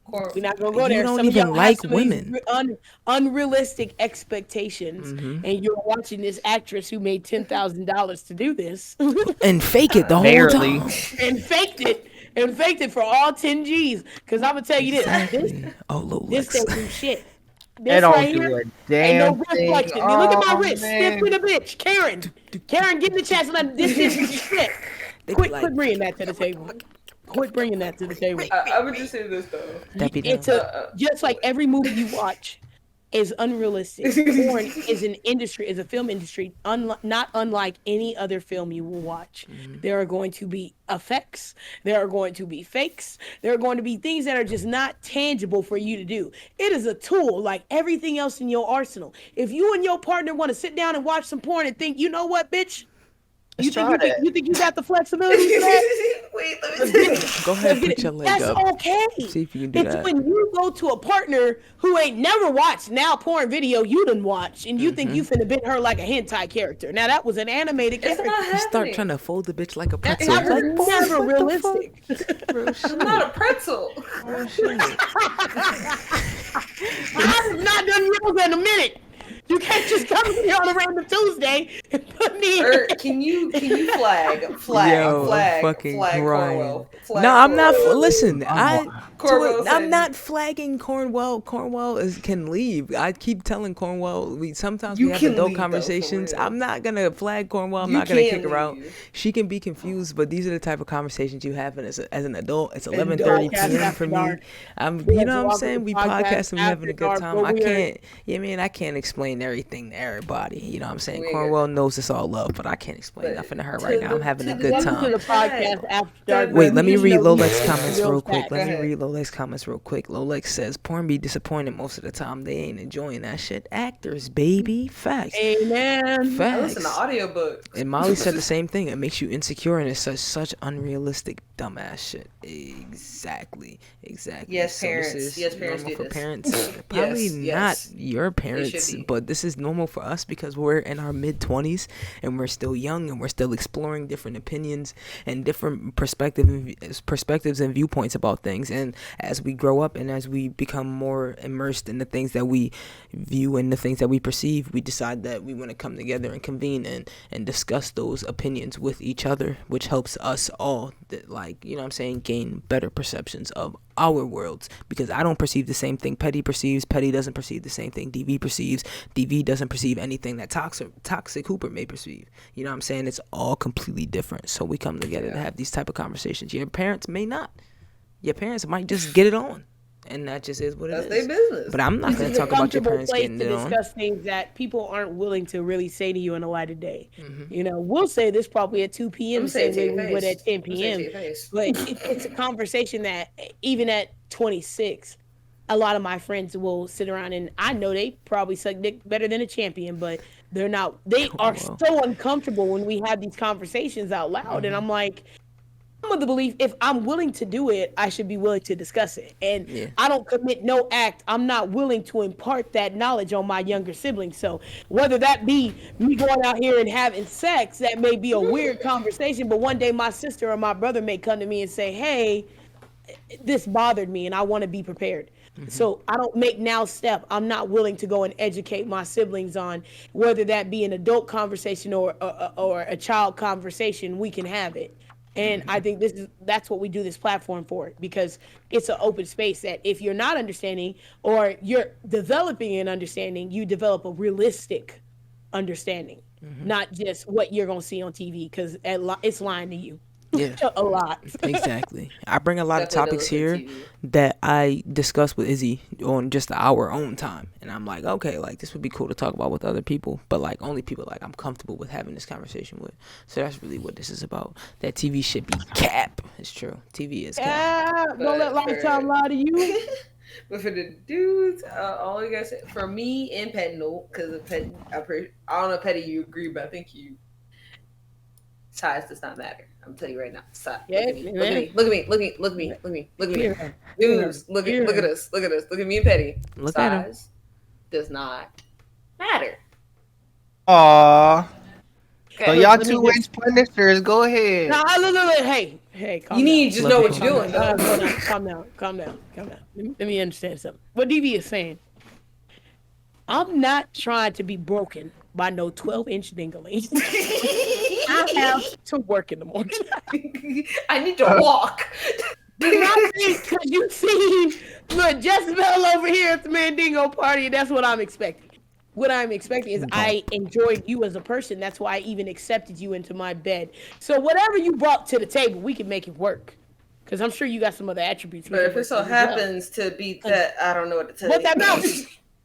Cor- We're not gonna go You there. don't Some of even y'all like have some of these women. unrealistic expectations, and you're watching this actress who made $10,000 to do this And fake it the whole Barely. time. and faked it for all 10 G's. Because I'm gonna tell you this, Exactly. Oh, this Lolex. don't do shit. They This don't right do here a ain't no damn thing. reflection. Me, look at my Oh, wrist, stiff man. with a bitch. Karen, get in the chat. So that this didn't do shit. They be Quit like, bringing that to the table. Quit bringing that to the table. I would just say this though. that be It's down. just like every movie you watch is unrealistic. Porn is an industry, is a film industry, not unlike any other film you will watch. There are going to be effects. There are going to be fakes. There are going to be things that are just not tangible for you to do. It is a tool like everything else in your arsenal. If you and your partner want to sit down and watch some porn and think, you know what, bitch? Let's try that. You think you got the flexibility for that? Wait, let me see. Go ahead, put your leg That's up. okay. See if you can do It's that. when you go to a partner who ain't never watched now porn video you done watched, and you think you finna bend her like a hentai character. Now that was an animated It's character. not You start happening. trying to fold the bitch like a That pretzel. was Like, boy, never what the realistic. fuck? Real shit. I'm not a pretzel. Real shit. I've not done yoga in a minute. You can't just come in here on a random Tuesday and put me in. Can you flag Yo, I'm fucking crying. Cornwell? Flag No, I'm not. Cornwell. Listen, Cornwell I'm said- not flagging Cornwell. Cornwell can leave. I keep telling Cornwell. Sometimes You we have can adult leave, though, for conversations. real. I'm not gonna flag Cornwell. I'm You not gonna can kick her out. leave. She can be confused, but these are the type of conversations you have as an adult. It's Adult 11:30 podcast p.m. after for me. dark. You know what I'm Welcome saying? to We podcast podcast and we having a after good dark, time. but I we are- can't. Yeah, man, I can't explain everything to everybody. You know what I'm saying? We ain't Cornwell knows it's all love, but I can't explain But nothing to her to right now. the- I'm having to a the- good Welcome to time. the podcast after dark. Wait, let me You read know we Lolex's know comments real real quick. facts. Let me ahead. read Lolex's comments real quick. Lolex says, porn be disappointed most of the time. They ain't enjoying that shit. Actors, baby. Facts. Amen. I listen Facts. to audiobooks. And Molly said the same thing. It makes you insecure and it's such unrealistic, dumbass shit. Exactly. Yes, So parents. this is Yes, parents normal do for this. parents. Probably yes. not your parents, be. but this is normal for us because we're in our mid-20s and we're still young and we're still exploring different opinions and different perspectives and viewpoints about things. And as we grow up and as we become more immersed in the things that we view and the things that we perceive, we decide that we want to come together and convene and discuss those opinions with each other, which helps us all, you know what I'm saying, gain better perceptions of our worlds, because I don't perceive the same thing Petty perceives. Petty doesn't perceive the same thing DV perceives. DV doesn't perceive anything that Toxic Hooper may perceive. You know what I'm saying? It's all completely different. So we come together to have these type of conversations. Your parents may not. Your parents might just get it on and that just is what it That's is. their business. But I'm not This gonna is a talk about your comfortable parents place getting to it on. discuss things that people aren't willing to really say to you in the light of day. Mm-hmm. You know, we'll say this probably at 2 I'm p.m. gonna the say it same to way your we would face. at 10 I'm gonna say it to p.m. your face. But it's a conversation that even at 26, a lot of my friends will sit around and I know they probably suck dick better than a champion, but they're not. They are Whoa. so uncomfortable when we have these conversations out loud, and I'm like, I'm of the belief if I'm willing to do it, I should be willing to discuss it. And Yeah. I don't commit no act. I'm not willing to impart that knowledge on my younger siblings. So whether that be me going out here and having sex, that may be a weird conversation. But one day my sister or my brother may come to me and say, hey, this bothered me and I want to be prepared. So I don't make now step. I'm not willing to go and educate my siblings on whether that be an adult conversation or a child conversation. We can have it, and I think that's what we do this platform for, because it's an open space that if you're not understanding or you're developing an understanding, you develop a realistic understanding, not just what you're gonna see on TV, because it's lying to you. Yeah. A lot. Exactly. I bring a lot of Definitely topics doesn't here TV. that I discuss with Izzy on just our own time. And I'm like, okay, like this would be cool to talk about with other people, but like only people like I'm comfortable with having this conversation with. So that's really what this is about. That TV should be cap. It's true. TV is cap. Yeah, don't let But Lifetime for- lie to you. But for the dudes, all you guys say, for me and Petty, no, because Petty, I don't know, Petty, you agree, but I think you size does not matter. I'm telling you right now. Size. Yeah, Look at me. Look at me. Look at me. Look at me. Look at me. Look at me. Look at me. Here, Dudes, look at us. Look at us. Look at me and Petty. Look at him. Size does not matter. Aw. So Okay. y'all let me 2 just- inch punishers, go ahead. Nah, look, hey, calm You down. need to just Love know you. what you're doing, though. Calm down. Let me understand something. What DB is saying, I'm not trying to be broken by no 12-inch dingling. I have to work in the morning. I need to walk. Because you see, look, Jezebel over here at the Mandingo party, and that's what I'm expecting. What I'm expecting is I enjoyed you as a person. That's why I even accepted you into my bed. So whatever you brought to the table, we can make it work. Because I'm sure you got some other attributes. we But can if it work so with as well. happens to be that, I don't know what to tell What you. that mountain?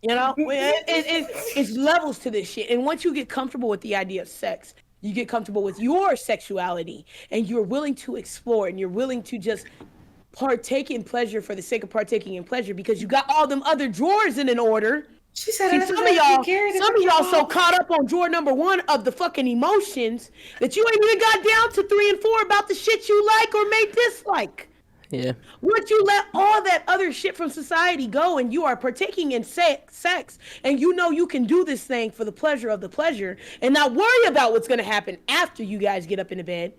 You know, it's levels to this shit. And once you get comfortable with the idea of sex, you get comfortable with your sexuality, and you're willing to explore, and you're willing to just partake in pleasure for the sake of partaking in pleasure, because you got all them other drawers in an order. She said, See, I some of y'all so caught up on drawer number 1 of the fucking emotions that you ain't even got down to 3 and 4 about the shit you like or may dislike. Yeah. Once you let all that other shit from society go and you are partaking in sex, and you know you can do this thing for the pleasure of the pleasure and not worry about what's going to happen after you guys get up in the bed,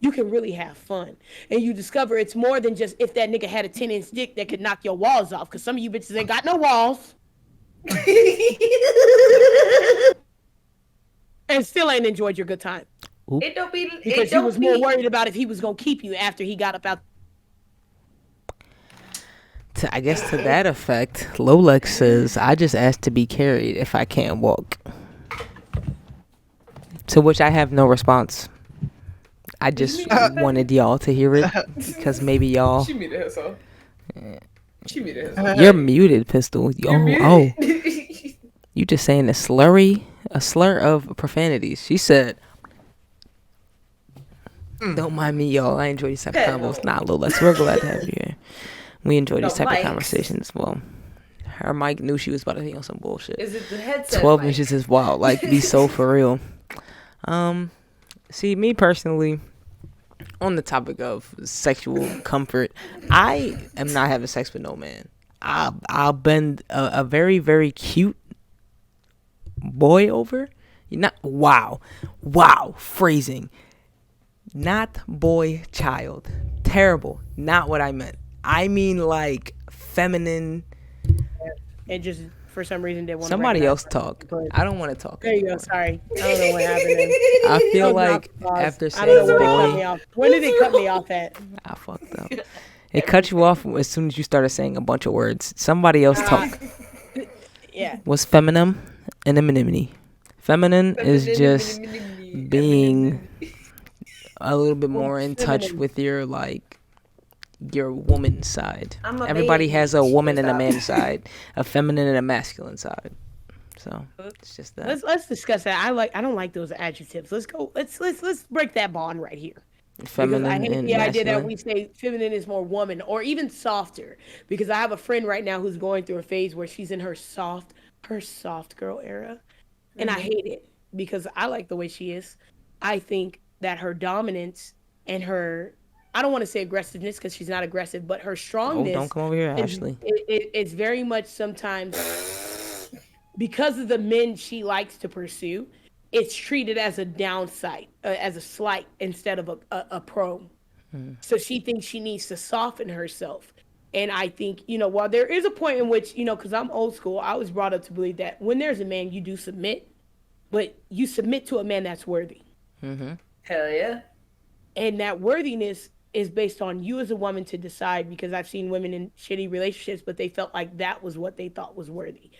you can really have fun. And you discover it's more than just if that nigga had a 10-inch dick that could knock your walls off, because some of you bitches ain't got no walls and still ain't enjoyed your good time. It don't be Because it you don't was be, more worried about if he was going to keep you after he got up out. I guess to that effect, Lolex says, I just asked to be carried if I can't walk. To which I have no response. I just wanted y'all to hear it because maybe y'all. She muted herself. She muted herself. You're muted, Pistol. You're Oh, muted. you just saying a slur of profanities. She said, don't mind me, y'all. I enjoy these type of combos. Nah, Lolex, we're glad to have you here. We enjoy these type of mics. conversations. Well, her mic knew she was about to be on some bullshit. Is it the headset? 12 mic? inches is wild. Like, be so for real. See, me personally, on the topic of sexual comfort, I am not having sex with no man. I'll bend a very, very cute boy over. Wow, phrasing. Not boy, child. Terrible. Not what I meant. I mean, like, feminine. And just for some reason they want Somebody else talk. But- I don't want to talk. There you go. anymore. Sorry. I don't know what happened there. I feel That was like not pause. after I don't know saying where they cut me boy, off. When did they cut me off at? I fucked up. It cut you off as soon as you started saying a bunch of words. Somebody else talk. Yeah. What's feminine and anonymity? Feminine is just being a little bit more in touch feminine. with your, like, your woman side. I'm a Everybody baby. has a woman and a Stop. man side, a feminine and a masculine side. So it's just that. Let's discuss that. I don't like those adjectives. Let's go. Let's break that bond right here. Because I Feminine hate and the idea that masculine. we say feminine is more woman or even softer. Because I have a friend right now who's going through a phase where she's in her soft girl era, and I hate it because I like the way she is. I think that her dominance and her, I don't want to say aggressiveness because she's not aggressive, but her Oh, don't strongness come over here, is Ashley. it's very much sometimes because of the men she likes to pursue, it's treated as a downside, as a slight instead of a pro. So she thinks she needs to soften herself. And I think, while there is a point in which, because I'm old school, I was brought up to believe that when there's a man, you do submit, but you submit to a man that's worthy. Hell yeah. And that worthiness is based on you as a woman to decide because I've seen women in shitty relationships, but they felt like that was what they thought was worthy.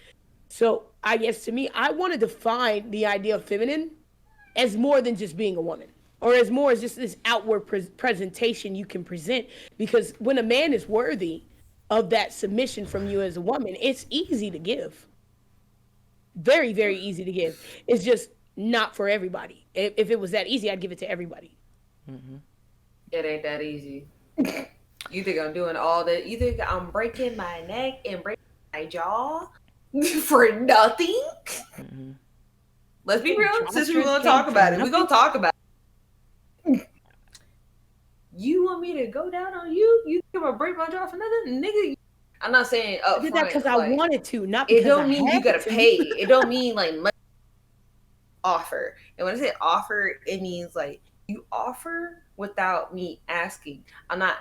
So I guess to me, I want to define the idea of feminine as more than just being a woman or as more as just this outward presentation you can present. Because when a man is worthy of that submission from you as a woman, it's easy to give. Very, very easy to give. It's just not for everybody. If it was that easy, I'd give it to everybody. It ain't that easy. You think I'm doing all that? You think I'm breaking my neck and breaking my jaw for nothing? Let's be real. Since we're gonna talk about it, we're gonna talk about it. You want me to go down on you? You think I'm gonna break my jaw for nothing, nigga? I'm not saying up I did front. that because I wanted to, not It because don't I mean you had gotta to. pay. It don't mean like money offer. And when I say offer, it means like you offer without me asking. I'm not.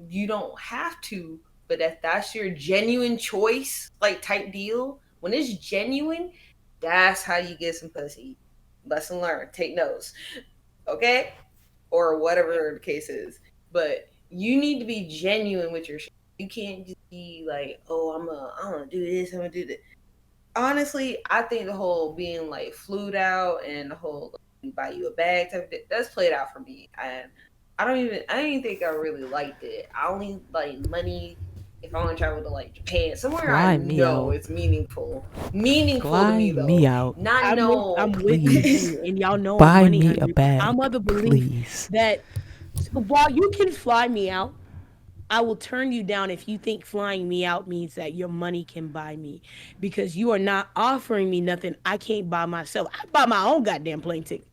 You don't have to, but if that's your genuine choice, like type deal, when it's genuine, that's how you get some pussy. Lesson learned. Take notes, okay, or whatever the case is. But you need to be genuine with your shit. You can't just be like, oh, I'm gonna do this, I'm gonna do that. Honestly, I think the whole being like flued out and the whole like, buy you a bag type of thing, that's played out for me. And I don't even think I really liked it. I only like money if I want to travel to like Japan, somewhere I Fly me know out. it's meaningful. Meaningful to Fly me me though. out. Not no I'm with Please. you, and y'all know I'm Buy money me a hungry. bag, I'm of the belief please. that while you can fly me out, I will turn you down if you think flying me out means that your money can buy me, because you are not offering me nothing I can't buy myself. I buy my own goddamn plane ticket.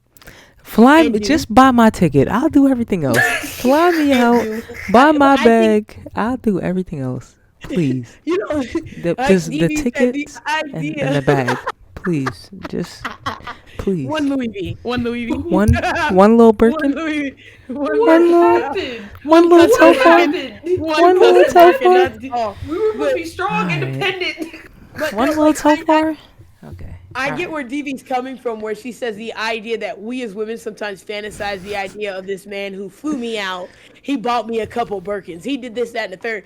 Fly And me. do. Just buy my ticket. I'll do everything else. Fly me And out. do. Buy my I think bag. I'll do everything else. Please. you know, like The DB said, the tickets and the idea. bag. Please. Just please. One Louis V. One Louis V. One little One Birkin. Louis V. What One little happened? one little custom What Telfar. Birkin. happened? One One little custom Birkin. Telfar. That's all. We were supposed to be But strong, Alright. independent. One no, little like Telfar. Okay. I get Alright. where DV's coming from, where she says the idea that we as women sometimes fantasize the idea of this man who flew me out. He bought me a couple Birkins. He did this, that, and the third.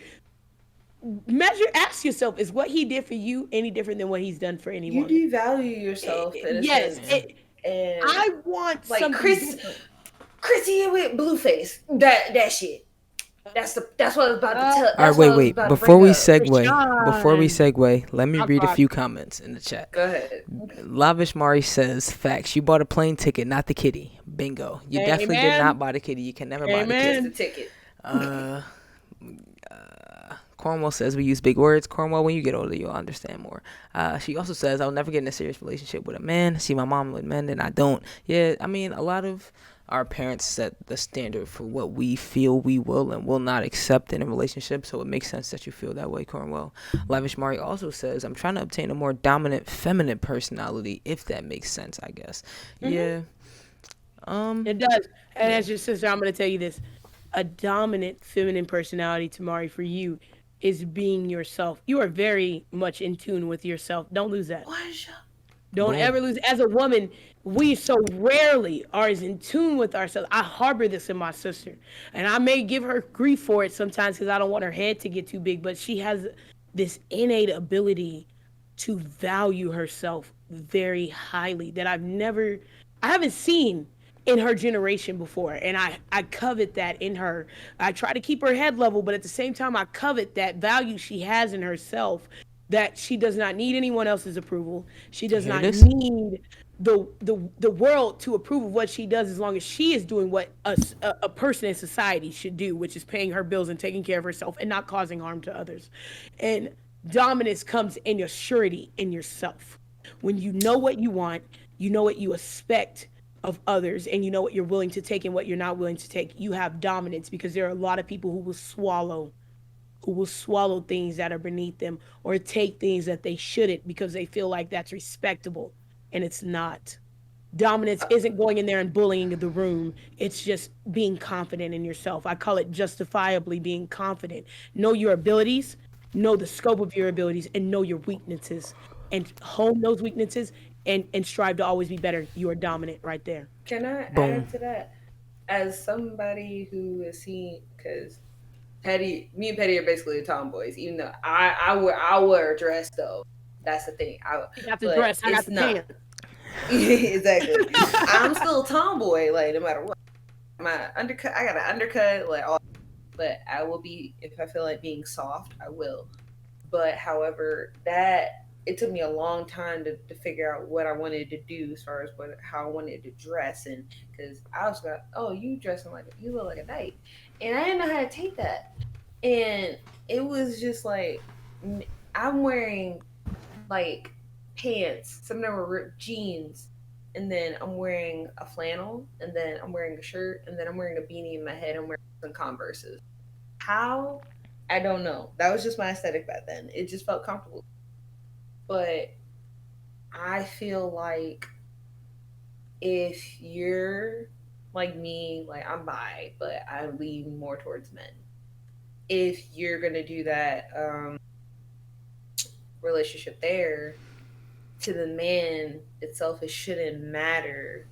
Ask yourself, is what he did for you any different than what he's done for You anyone? devalue yourself in a Yes. sense. And I want like something different. Chrissy with Blueface. That shit. That's what I was about to tell. All right, That's what I was wait. about to Before bring we up. segue, let me I'm read a sorry. few comments in the chat. Go ahead. Lavish Mari says, facts. You bought a plane ticket, not the kitty. Bingo. You definitely did Amen. not buy the kitty. You can never buy the Amen. kitty. Just the ticket. Cornwall says, we use big words. Cornwall, when you get older, you'll understand more. She also says, I'll never get in a serious relationship with a man. See my mom with men, and I don't. Yeah, I mean, a lot of our parents set the standard for what we feel we will and will not accept in a relationship, so it makes sense that you feel that way, Cornwell. Lavish Mari also says, I'm trying to obtain a more dominant feminine personality, if that makes sense, I guess. Yeah. It does. And as your sister, I'm going to tell you this. A dominant feminine personality, Tamari, for you is being yourself. You are very much in tune with yourself. Don't lose that. Don't ever lose. As a woman, we so rarely are as in tune with ourselves. I harbor this in my sister, and I may give her grief for it sometimes because I don't want her head to get too big, but she has this innate ability to value herself very highly that I haven't seen in her generation before, and I covet that in her. I try to keep her head level, but at the same time I covet that value she has in herself, that she does not need anyone else's approval. She You does hear not this? need the world to approve of what she does, as long as she is doing what a person in society should do, which is paying her bills and taking care of herself and not causing harm to others. And dominance comes in your surety in yourself. When you know what you want, you know what you expect of others, and you know what you're willing to take and what you're not willing to take, you have dominance, because there are a lot of people who will swallow things that are beneath them, or take things that they shouldn't, because they feel like that's respectable, and it's not. Dominance isn't going in there and bullying the room. It's just being confident in yourself. I call it justifiably being confident. Know your abilities, know the scope of your abilities, and know your weaknesses, and hone those weaknesses, and strive to always be better. You are dominant right there. Can I Boom. add to that? As somebody who has seen, because me and Petty are basically tomboys. Even though I wear a dress though. That's the thing. You got the But dress, I got it's the not pants. exactly. I'm still a tomboy. Like no matter what, my undercut. I got an undercut. Like all, but I will be if I feel like being soft. I will. But however, that it took me a long time to figure out what I wanted to do as far as how I wanted to dress, and because I was like, oh, you dressing like you look like a knight, and I didn't know how to take that, and it was just like I'm wearing like pants, some of them were ripped jeans, and then I'm wearing a flannel, and then I'm wearing a shirt, and then I'm wearing a beanie in my head. I'm wearing some Converses. How? I don't know. That was just my aesthetic back then. It just felt comfortable. But I feel like if you're like me, like I'm bi, but I lean more towards men. If you're gonna do that relationship there, to the man itself, it shouldn't matter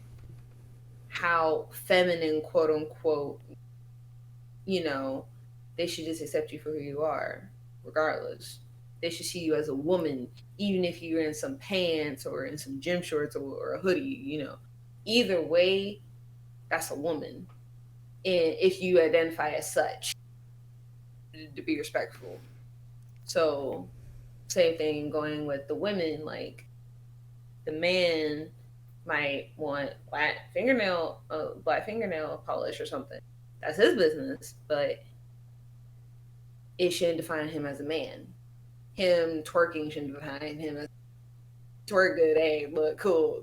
how feminine, quote unquote, you know, they should just accept you for who you are, regardless. They should see you as a woman, even if you're in some pants or in some gym shorts or a hoodie. Either way, that's a woman. And if you identify as such, to be respectful. So, same thing going with the women. Like, the man might want black fingernail polish or something. That's his business, but it shouldn't define him as a man. Him twerking shouldn't define him as twerk good. Hey, look cool.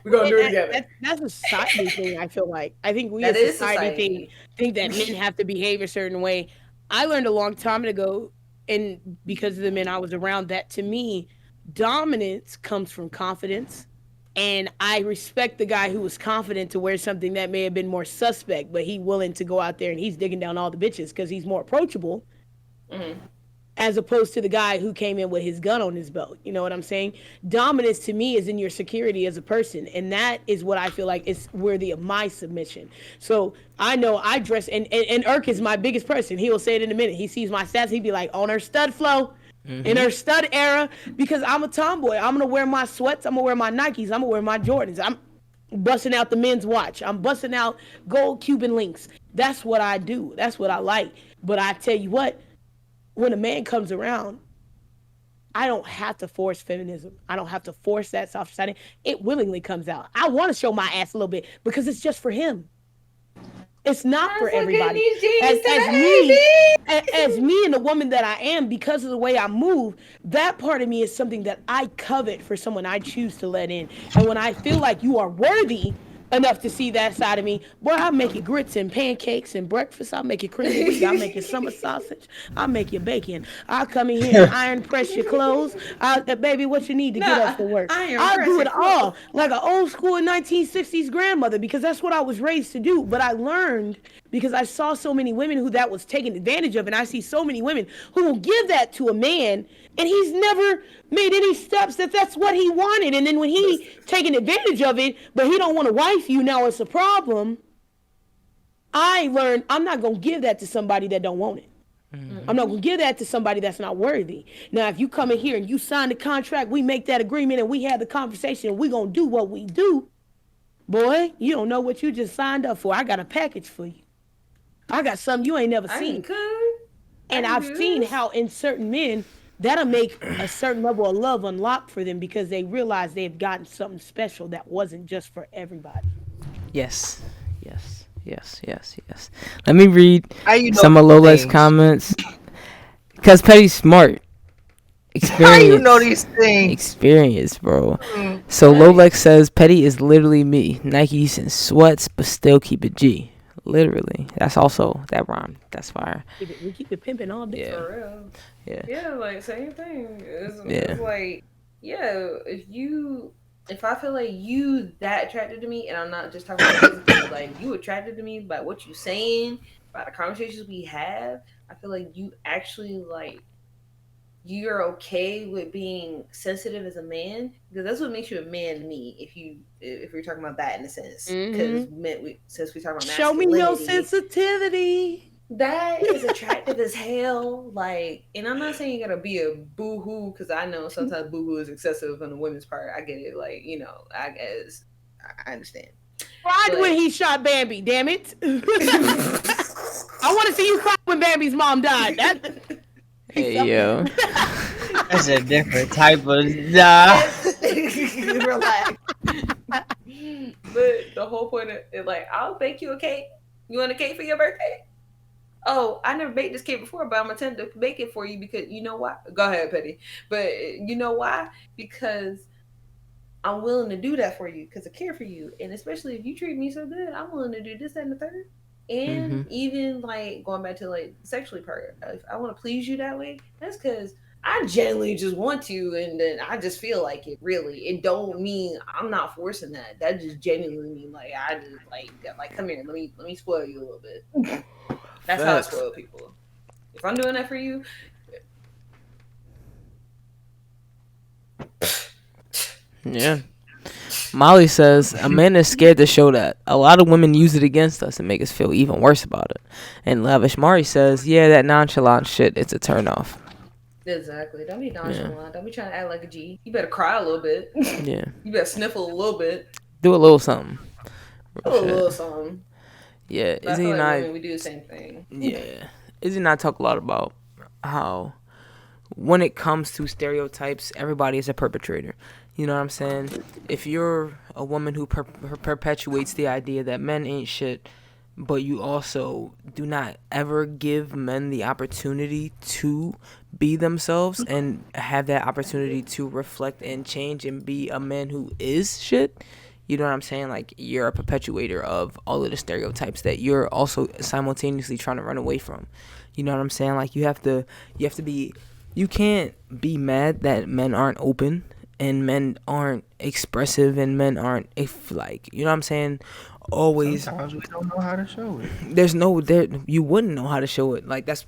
We're gonna do it together. That's a society thing. I feel like we That as is society society. think that men have to behave a certain way. I learned a long time ago, and because of the men I was around, that to me, dominance comes from confidence. And I respect the guy who was confident to wear something that may have been more suspect, but he willing to go out there and he's digging down all the bitches because he's more approachable, Mm-hmm. as opposed to the guy who came in with his gun on his belt. You know what I'm saying? Dominance to me is in your security as a person, and that is what I feel like is worthy of my submission. So I know I dress, and Irk is my biggest person. He will say it in a minute. He sees my stats, he'd be like, on her stud flow. In her stud era, because I'm a tomboy. I'm gonna wear my sweats. I'm gonna wear my Nikes. I'm gonna wear my Jordans. I'm busting out the men's watch. I'm busting out gold Cuban links. That's what I do. That's what I like. But I tell you what, when a man comes around, I don't have to force feminism. I don't have to force that soft side. It willingly comes out. I want to show my ass a little bit because it's just for him. It's not for Let's look at everybody. these jeans As today, me, as me and the woman that I am, because of the way I move, that part of me is something that I covet for someone I choose to let in. And when I feel like you are worthy enough to see that side of me, boy, I'll make you grits and pancakes and breakfast. I'll make you cream of wheat. I'll make you summer sausage. I'll make you bacon. I'll come in here and iron press your clothes. Baby, what you need to get up No, for work. I am I'll do it pressing all clothes. like an old school 1960s grandmother, because that's what I was raised to do. But I learned, because I saw so many women who that was taken advantage of, and I see so many women who will give that to a man, and he's never made any steps that's what he wanted. And then when he taking advantage of it, but he don't want to wife you, now it's a problem. I learned I'm not gonna give that to somebody that don't want it. I'm not gonna give that to somebody that's not worthy. Now, if you come in here and you sign the contract, we make that agreement and we have the conversation and we gonna do what we do, boy, you don't know what you just signed up for. I got a package for you. I got something you ain't never I can seen. cook. I And can I've do seen this. how in certain men that'll make a certain level of love unlock for them because they realize they've gotten something special that wasn't just for everybody. Yes. Yes. Yes. Yes. Yes. Let me read How you know some of these Lola's things? comments. Cause Petty's smart. How you know Experience. these things? Experience, bro. Mm, So Right. Lolex says Petty is literally me. Nikes and sweats, but still keep it G. Literally. That's also that rhyme. That's fire. We keep it pimping all day. Yeah. For real. Yeah. Yeah, like same thing. Yeah. It's like, yeah, if I feel like you that attracted to me, and I'm not just talking about physically, like you attracted to me by what you saying, by the conversations we have, I feel like you actually like you're okay with being sensitive as a man because that's what makes you a man to me. If you're talking about that in a sense, Mm-hmm. because since we talk about Show me your masculinity, sensitivity. that is attractive as hell. Like, and I'm not saying you gotta be a boo-hoo because I know sometimes boo-hoo is excessive on the women's part. I get it. Like, I guess I understand. Cried when But he shot Bambi. Damn it! I want to see you cry when Bambi's mom died. That he's Hey something. yo. that's a different type of nah. relax. But the whole point of it, like, I'll bake you a cake. You want a cake for your birthday? Oh, I never baked this cake before, but I'm attempting to bake it for you because you know why? Go ahead, Petty. But you know why? Because I'm willing to do that for you because I care for you. And especially if you treat me so good, I'm willing to do this, that, and the third. And Mm-hmm. even like going back to like the sexually part, if I want to please you that way, that's because I genuinely just want to, and then I just feel like it. Really, it don't mean I'm not forcing that. That just genuinely mean like I just like come here, let me spoil you a little bit. That's how I Facts. spoil people. If I'm doing that for you, Yeah. Molly says a man is scared to show that. A lot of women use it against us and make us feel even worse about it. And Lavish Mari says, yeah, that nonchalant shit, it's a turnoff. exactly. Don't be Yeah. nonchalant. Don't be trying to act like a G. You better cry a little bit. Yeah. You better sniffle a little bit. Do a little something. A Real little shit. something. Yeah. But I Izzy feel and like I, women, we do the same thing. yeah. Izzy and I talk a lot about how when it comes to stereotypes, everybody is a perpetrator. You know what I'm saying? If you're a woman who perpetuates the idea that men ain't shit, but you also do not ever give men the opportunity to be themselves and have that opportunity to reflect and change and be a man who is shit. You know what I'm saying? Like you're a perpetuator of all of the stereotypes that you're also simultaneously trying to run away from. You know what I'm saying? Like you have to be you can't be mad that men aren't open and men aren't expressive and men aren't if like you know what I'm saying always Sometimes we don't know how to show it. there's no there you wouldn't know how to show it like that's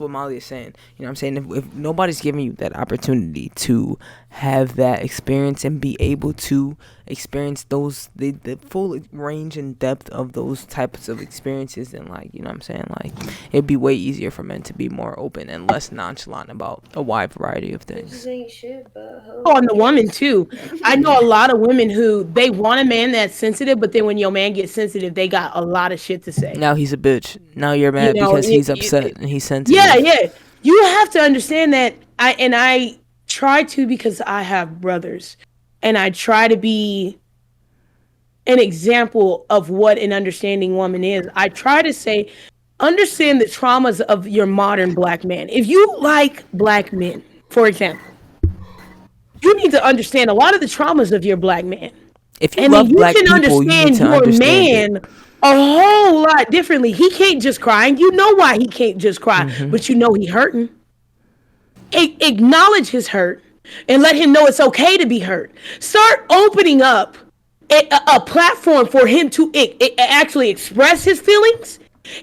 what Molly is saying. You know what I'm saying? If nobody's giving you that opportunity to have that experience and be able to experience those the full range and depth of those types of experiences, then like you know what I'm saying, like it'd be way easier for men to be more open and less nonchalant about a wide variety of Bitches things. ain't shit, but On the woman hoes. too. I know a lot of women who they want a man that's sensitive, but then when your man gets sensitive, they got a lot of shit to say. Now he's a bitch. Now you're You mad know, because he's upset and he's yeah, sensitive. yeah. You have to understand that I try to because I have brothers, and I try to be an example of what an understanding woman is. I try to say, understand the traumas of your modern black man. If you like black men, for example, you need to understand a lot of the traumas of your black man. If you And then love you black can people, you need understand to your understand it. man a whole lot differently. He can't just cry, and you know why he can't just cry, but you know he hurting. Acknowledge his hurt and let him know it's okay to be hurt. Start opening up a platform for him to actually express his feelings.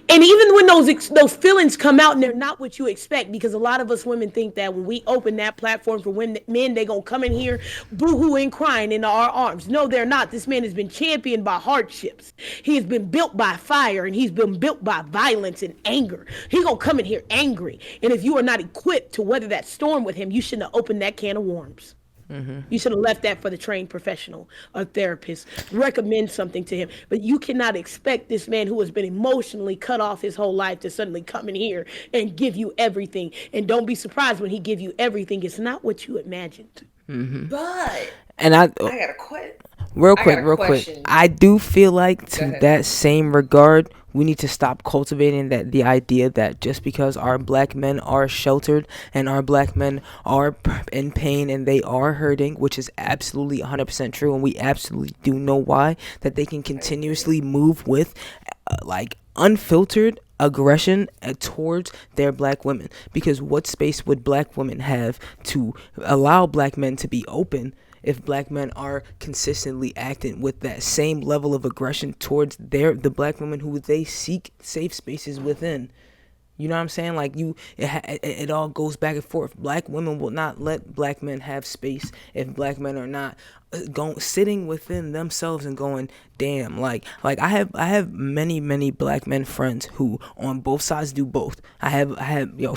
And even when those feelings come out and they're not what you expect, because a lot of us women think that when we open that platform for men, they gonna come in here boo-hooing, crying in our arms. No, they're not. This man has been championed by hardships. He has been built by fire, and he's been built by violence and anger. He gonna come in here angry, and if you are not equipped to weather that storm with him, you shouldn't have opened that can of worms. You should have left that for the trained professional, a therapist. Recommend something to him. But you cannot expect this man who has been emotionally cut off his whole life to suddenly come in here and give you everything. And don't be surprised when he give you everything. It's not what you imagined. But And I I got a quit. I got a real quick, question. I do feel like Go to ahead. that same regard, we need to stop cultivating that the idea that just because our black men are sheltered and our black men are in pain and they are hurting, which is absolutely 100% true, and we absolutely do know why, that they can I agree. continuously move with like unfiltered aggression towards their black women. Because what space would black women have to allow black men to be open if black men are consistently acting with that same level of aggression towards the black women who they seek safe spaces within? You know what I'm saying? Like it all goes back and forth. Black women will not let black men have space if black men are not going sitting within themselves and going, damn. Like I have many black men friends who on both sides do both. I have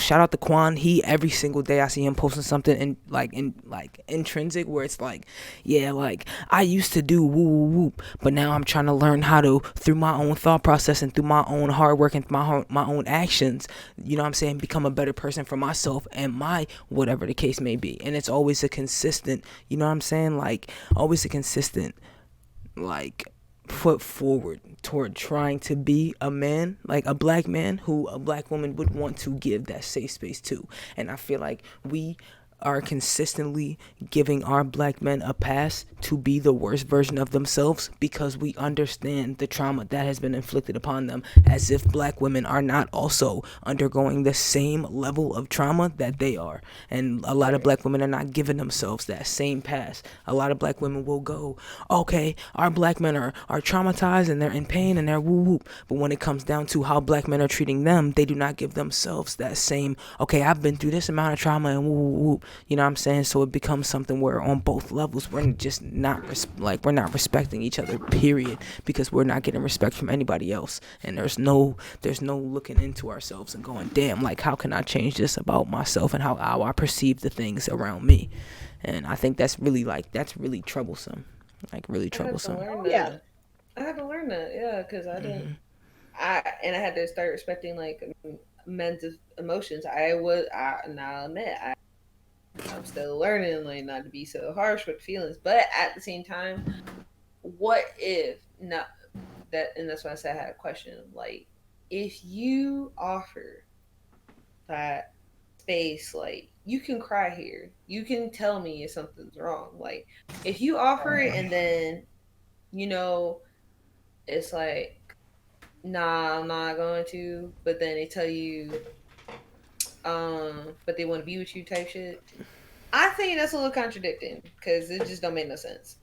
shout out to Quan. He every single day I see him posting something in intrinsic where it's like, yeah, like I used to do woo woo woo, but now I'm trying to learn how to through my own thought process and through my own hard work and my own actions, you know what I'm saying, become a better person for myself and my whatever the case may be. And it's always a consistent, you know what I'm saying, like always a consistent like foot forward toward trying to be a man, like a black man who a black woman would want to give that safe space to. And I feel like we are consistently giving our black men a pass to be the worst version of themselves because we understand the trauma that has been inflicted upon them, as if black women are not also undergoing the same level of trauma that they are. And a lot of Right. black women are not giving themselves that same pass. A lot of black women will go, okay, our black men are traumatized and they're in pain and they're woo woo. But when it comes down to how black men are treating them, they do not give themselves that same, okay, I've been through this amount of trauma and woo woo woo. You know what I'm saying? So it becomes something where on both levels we're just not we're not respecting each other, period, because we're not getting respect from anybody else. And there's no looking into ourselves and going, damn, like how can I change this about myself and how I perceive the things around me. And I think that's really troublesome, like really I had to troublesome. learn Oh, yeah. that. I had to learn that, yeah, because I didn't. Hmm. I had to start respecting like men's emotions. I was. I now admit I'm still learning like not to be so harsh with feelings, but at the same time, what if not that? And that's why I said I had a question. Like, if you offer that space, like you can cry here, you can tell me if something's wrong. Like, if you offer it and then you know it's like, nah, I'm not going to, but then they tell you, but they want to be with you type shit. I think that's a little contradicting because it just don't make no sense.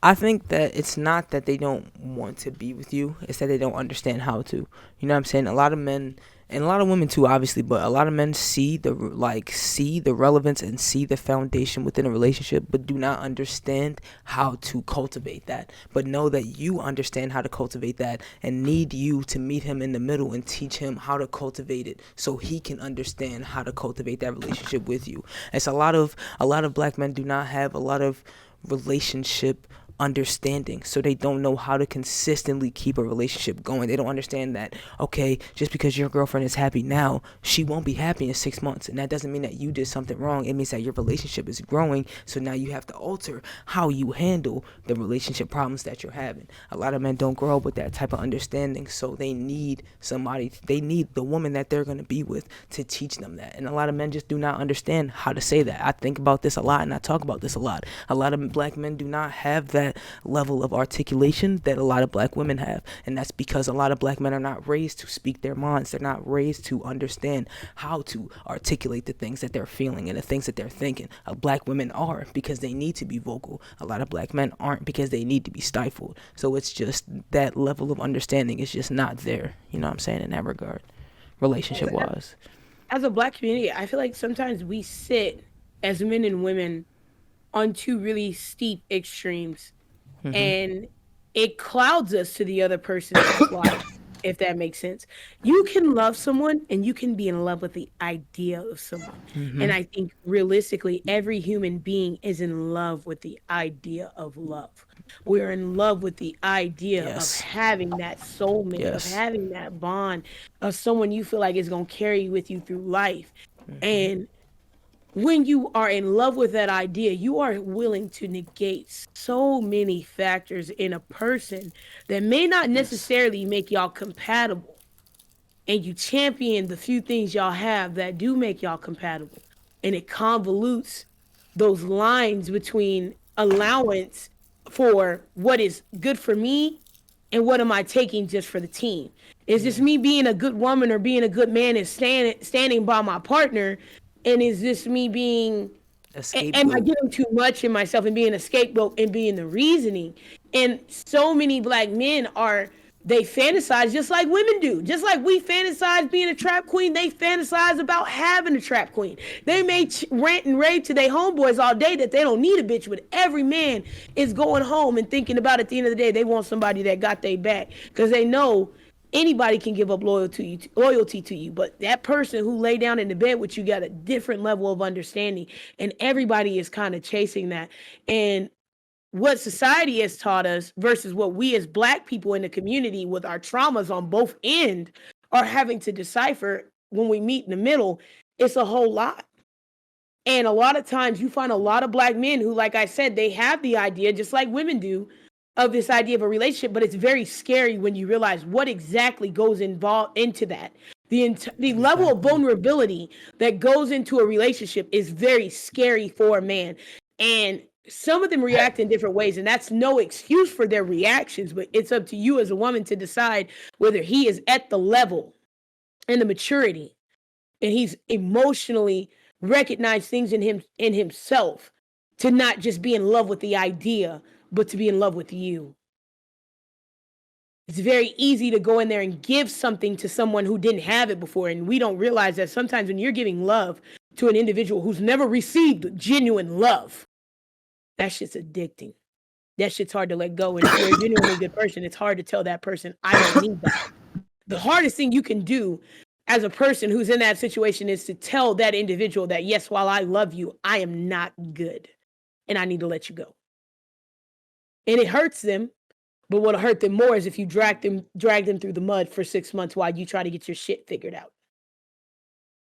I think that it's not that they don't want to be with you, it's that they don't understand how to. You know what I'm saying? A lot of men and a lot of women too, obviously, but a lot of men see the relevance and see the foundation within a relationship, but do not understand how to cultivate that. But know that you understand how to cultivate that and need you to meet him in the middle and teach him how to cultivate it so he can understand how to cultivate that relationship with you. It's a lot of black men do not have a lot of relationship understanding, so they don't know how to consistently keep a relationship going. They don't understand that, okay, just because your girlfriend is happy now, she won't be happy in 6 months, and that doesn't mean that you did something wrong. It means that your relationship is growing, so now you have to alter how you handle the relationship problems that you're having. A lot of men don't grow up with that type of understanding, so they need the woman that they're going to be with to teach them that. And a lot of men just do not understand how to say that. I think about this a lot and I talk about this a lot. A lot of black men do not have that level of articulation that a lot of black women have. And that's because a lot of black men are not raised to speak their minds. They're not raised to understand how to articulate the things that they're feeling and the things that they're thinking. Black women are because they need to be vocal. A lot of black men aren't because they need to be stifled. So it's just that level of understanding is just not there. You know what I'm saying, in that regard, relationship wise. As a black community, I feel like sometimes we sit as men and women on two really steep extremes, Hmm. and it clouds us to the other person's life. if that makes sense. You can love someone and you can be in love with the idea of someone. And I think realistically, every human being is in love with the idea of love. We're in love with the idea of Yes. having that soulmate, of Yes. having that bond, of someone you feel like is going to carry you with you through life. And when you are in love with that idea, you are willing to negate so many factors in a person that may not Yes. necessarily make y'all compatible. And you champion the few things y'all have that do make y'all compatible. And it convolutes those lines between allowance for what is good for me and what am I taking just for the team. Is this Yeah. me being a good woman or being a good man and standing by my partner? And is this me being, A am I scapegoat. giving too much in myself and being a scapegoat and being the reasoning? And so many black men are, they fantasize just like women do. Just like we fantasize being a trap queen, they fantasize about having a trap queen. They may rant and rave to their homeboys all day that they don't need a bitch, but every man is going home and thinking about at the end of the day, they want somebody that got their back because they know anybody can give up loyalty to you, but that person who lay down in the bed with you got a different level of understanding, and everybody is kind of chasing that. And what society has taught us versus what we as black people in the community with our traumas on both end are having to decipher when we meet in the middle, it's a whole lot. And a lot of times you find a lot of black men who, like I said, they have the idea, just like women do, of this idea of a relationship, but it's very scary when you realize what exactly goes involved into that. The level of Exactly. vulnerability that goes into a relationship is very scary for a man. And some of them react in different ways, and that's no excuse for their reactions, but it's up to you as a woman to decide whether he is at the level and the maturity and he's emotionally recognized things in himself to not just be in love with the idea but to be in love with you. It's very easy to go in there and give something to someone who didn't have it before, and we don't realize that sometimes when you're giving love to an individual who's never received genuine love, that shit's addicting. That shit's hard to let go, and if you're a genuinely good person, it's hard to tell that person I don't need that. The hardest thing you can do as a person who's in that situation is to tell that individual that, yes, while I love you, I am not good and I need to let you go. And it hurts them, but what'll hurt them more is if you drag them through the mud for 6 months while you try to get your shit figured out.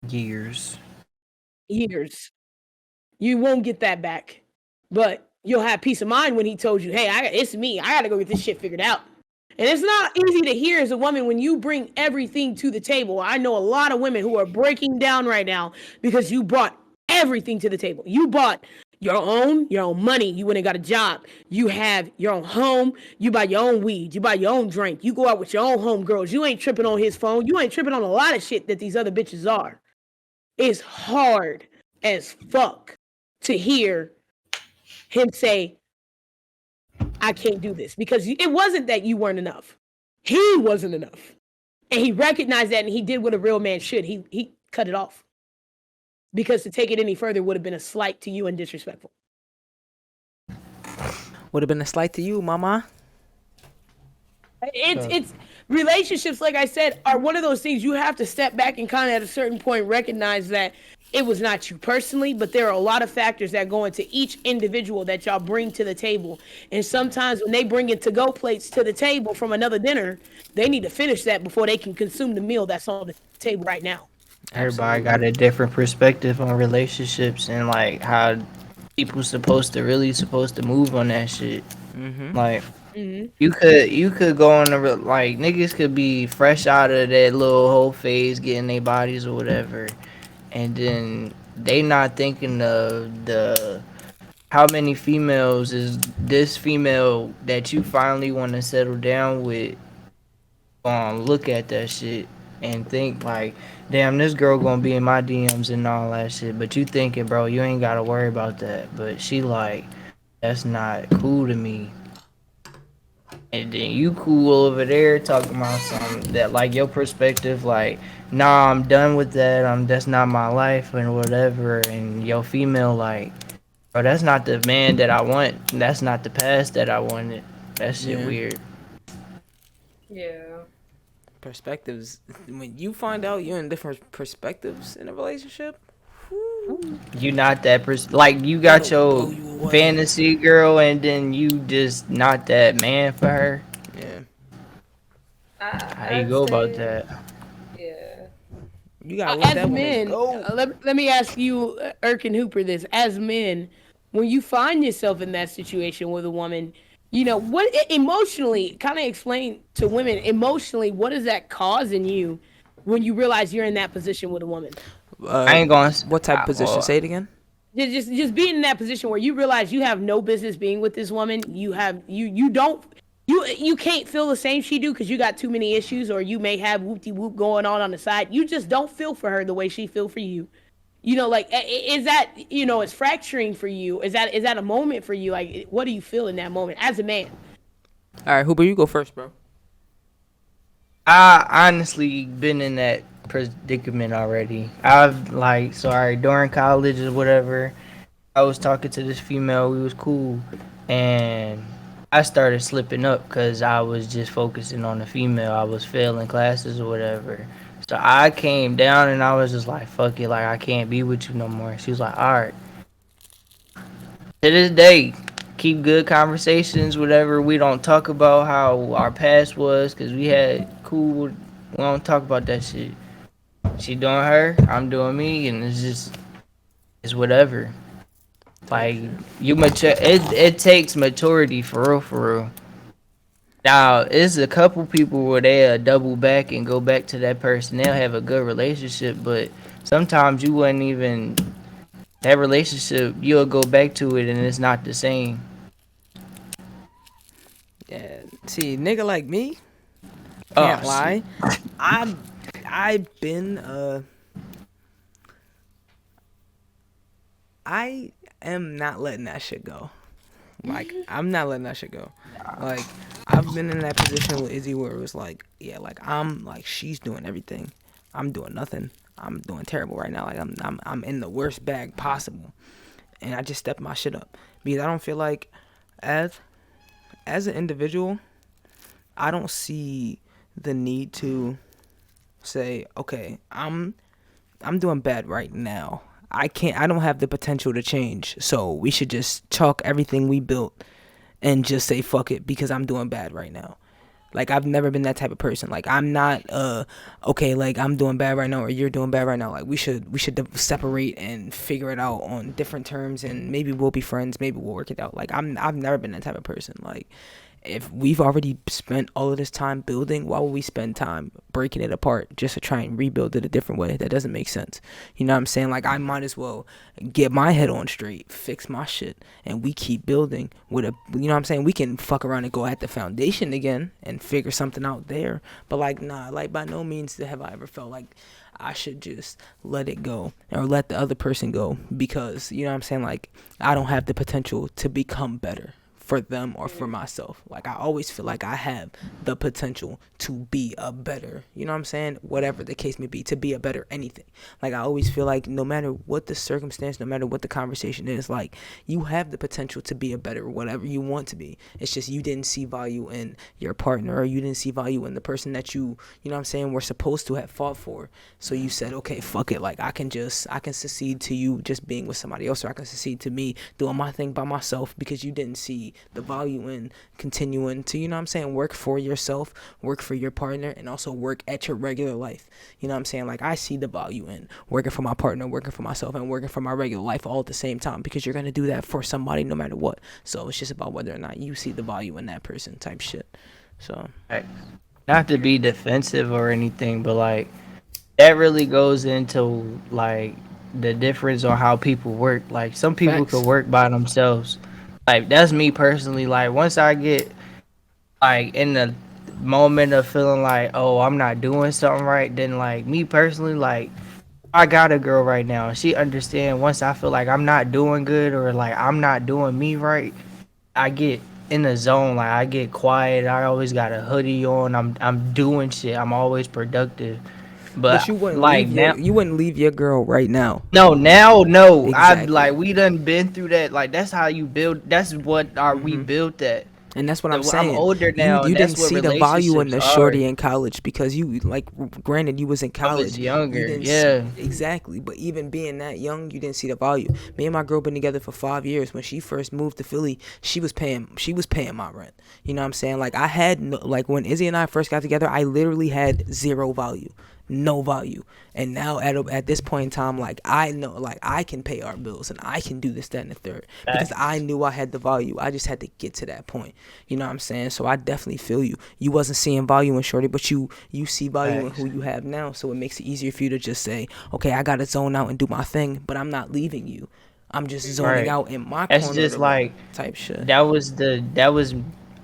Years. Years. You won't get that back. But you'll have peace of mind when he told you, hey, it's me. I got to go get this shit figured out. And it's not easy to hear as a woman when you bring everything to the table. I know a lot of women who are breaking down right now because you brought everything to the table. You bought your own money. You went and got a job. You have your own home. You buy your own weed. You buy your own drink. You go out with your own homegirls. You ain't tripping on his phone. You ain't tripping on a lot of shit that these other bitches are. It's hard as fuck to hear him say, I can't do this, because it wasn't that you weren't enough. He wasn't enough. And he recognized that and he did what a real man should. He cut it off. Because to take it any further would have been a slight to you and disrespectful. Would have been a slight to you, mama. It's relationships, like I said, are one of those things you have to step back and kind of at a certain point recognize that it was not you personally, but there are a lot of factors that go into each individual that y'all bring to the table. And sometimes when they bring in to-go plates to the table from another dinner, they need to finish that before they can consume the meal that's on the table right now. Everybody got a different perspective on relationships and like how people supposed to move on that shit. Like you could go on like niggas could be fresh out of that little whole phase, getting their bodies or whatever, and then they not thinking of the how many females is this female that you finally want to settle down with look at that shit and think like, damn, this girl gonna be in my DMs and all that shit. But you thinking, bro, you ain't gotta worry about that. But she like, that's not cool to me. And then you cool over there talking about something that like your perspective, like, nah, I'm done with that. That's not my life and whatever. And your female like, bro, that's not the man that I want. That's not the past that I wanted. That shit Yeah. weird. Yeah. Perspectives. When you find out you're in different perspectives in a relationship, whew, You not that like you got it'll your blow you away. fantasy girl, and then you just not that man for her. Yeah, How you I'd go about say, that? yeah. you gotta let As that woman men, go. let me ask you, Erkin Hooper, this. As men, when you find yourself in that situation with a woman, you know, emotionally, kind of explain to women, emotionally, what is that causing you when you realize you're in that position with a woman? I Uh, ain't gonna. what type of position? Well, Say it again. Just being in that position where you realize you have no business being with this woman. You don't you can't feel the same she do because you got too many issues, or you may have whoop de whoop going on the side. You just don't feel for her the way she feel for you. You know, like is that, you know, it's fracturing for you? Is that a moment for you? Like, what do you feel in that moment as a man? All right, Hooper, you go first, bro. I honestly been in that predicament already. I've like sorry during college or whatever. I was talking to this female. We was cool, and I started slipping up because I was just focusing on the female. I was failing classes or whatever. So I came down and I was just like, "Fuck it, like I can't be with you no more." She was like, "All right." To this day, keep good conversations. Whatever, we don't talk about how our past was because we had cool. We don't talk about that shit. She doing her, I'm doing me, and it's whatever. Type Like shit. you mature, it takes maturity for real, for real. Now, it's a couple people where they'll double back and go back to that person. They'll have a good relationship, but sometimes you wouldn't even that relationship. You'll go back to it and it's not the same. Yeah. See, nigga like me Oh can't shit! lie. I I've been I am not letting that shit go. Like, I'm not letting that shit go. Like, I've been in that position with Izzy where it was like, yeah, like I'm like she's doing everything, I'm doing nothing. I'm doing terrible right now. Like I'm in the worst bag possible, and I just stepped my shit up because I don't feel like as as an individual, I don't see the need to say, okay, I'm doing bad right now. I don't have the potential to change. So we should just chalk everything we built and just say fuck it because I'm doing bad right now. Like, I've never been that type of person. Like, I'm not okay, like I'm doing bad right now or you're doing bad right now. Like, we should separate and figure it out on different terms, and maybe we'll be friends, maybe we'll work it out. Like, I've never been that type of person. Like, if we've already spent all of this time building, why would we spend time breaking it apart just to try and rebuild it a different way? That doesn't make sense. You know what I'm saying? Like, I might as well get my head on straight, fix my shit, and we keep building with a, you know what I'm saying? We can fuck around and go at the foundation again and figure something out there. But like, nah, like by no means have I ever felt like I should just let it go or let the other person go because, you know what I'm saying? Like, I don't have the potential to become better for them or for myself. Like, I always feel like I have the potential to be a better, you know what I'm saying? Whatever the case may be, to be a better anything. Like, I always feel like no matter what the circumstance, no matter what the conversation is, like, you have the potential to be a better whatever you want to be. It's just you didn't see value in your partner, or you didn't see value in the person that you know what I'm saying, were supposed to have fought for. So you said, okay, fuck it. Like, I can succeed to you just being with somebody else, or I can succeed to me doing my thing by myself because you didn't see the value in continuing to, you know what I'm saying, work for yourself, work for your partner, and also work at your regular life. You know what I'm saying? Like, I see the value in working for my partner, working for myself, and working for my regular life all at the same time, because you're going to do that for somebody no matter what. So it's just about whether or not you see the value in that person type shit. So Like, not to be defensive or anything, but like that really goes into like the difference on how people work. Like some people could facts. work by themselves. Like that's me personally. Like once I get like in the moment of feeling like, oh, I'm not doing something right, then like me personally, like I got a girl right now. She understand once I feel like I'm not doing good or like I'm not doing me right, I get in the zone. Like I get quiet. I always got a hoodie on. I'm doing shit. I'm always productive. But But you wouldn't like leave now, your girl right now. no, now, no. I Exactly. like we done been through that. Like that's how you build. That's what our we Mhm. built that. And that's what I'm I'm saying. older You now, you and didn't that's what see the value in relationships the are. shorty in college because you like granted you was in I was college. You younger, didn't yeah. exactly, but even being that young, you didn't see the value. Me and my girl been together for 5 years. When she first moved to Philly, she was paying my rent. You know what I'm saying? Like I had no, like when Izzy and I first got together, I literally had zero value, no value. And now at this point in time, like I know, like I can pay our bills and I can do this, that, and the third because I Facts. knew I had the value. I just had to get to that point. You know what I'm saying? So I definitely feel you. You wasn't seeing value in Shorty, but you see value in Facts. who you have now. So it makes it easier for you to just say, okay, I gotta zone out and do my thing, but I'm not leaving you. I'm just zoning Right. out in my That's corner of just the room, like type shit. that was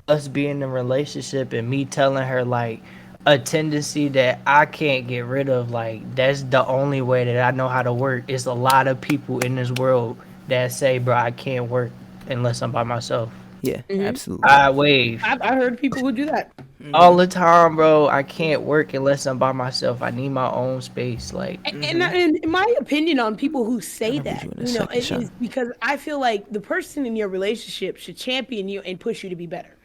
us being in a relationship and me telling her like a tendency that I can't get rid of. Like that's the only way that I know how to work. It's a lot of people in this world that say, bro, I can't work unless I'm by myself. Yeah, Hmm. absolutely. I wave I heard people who do that. all Mhm. the time, bro. I can't work unless I'm by myself. I need my own space. Like, Mhm. And in my opinion on people who I'm say gonna read that, you in a second, Sean. is because I feel like the person in your relationship should champion you and push you to be better.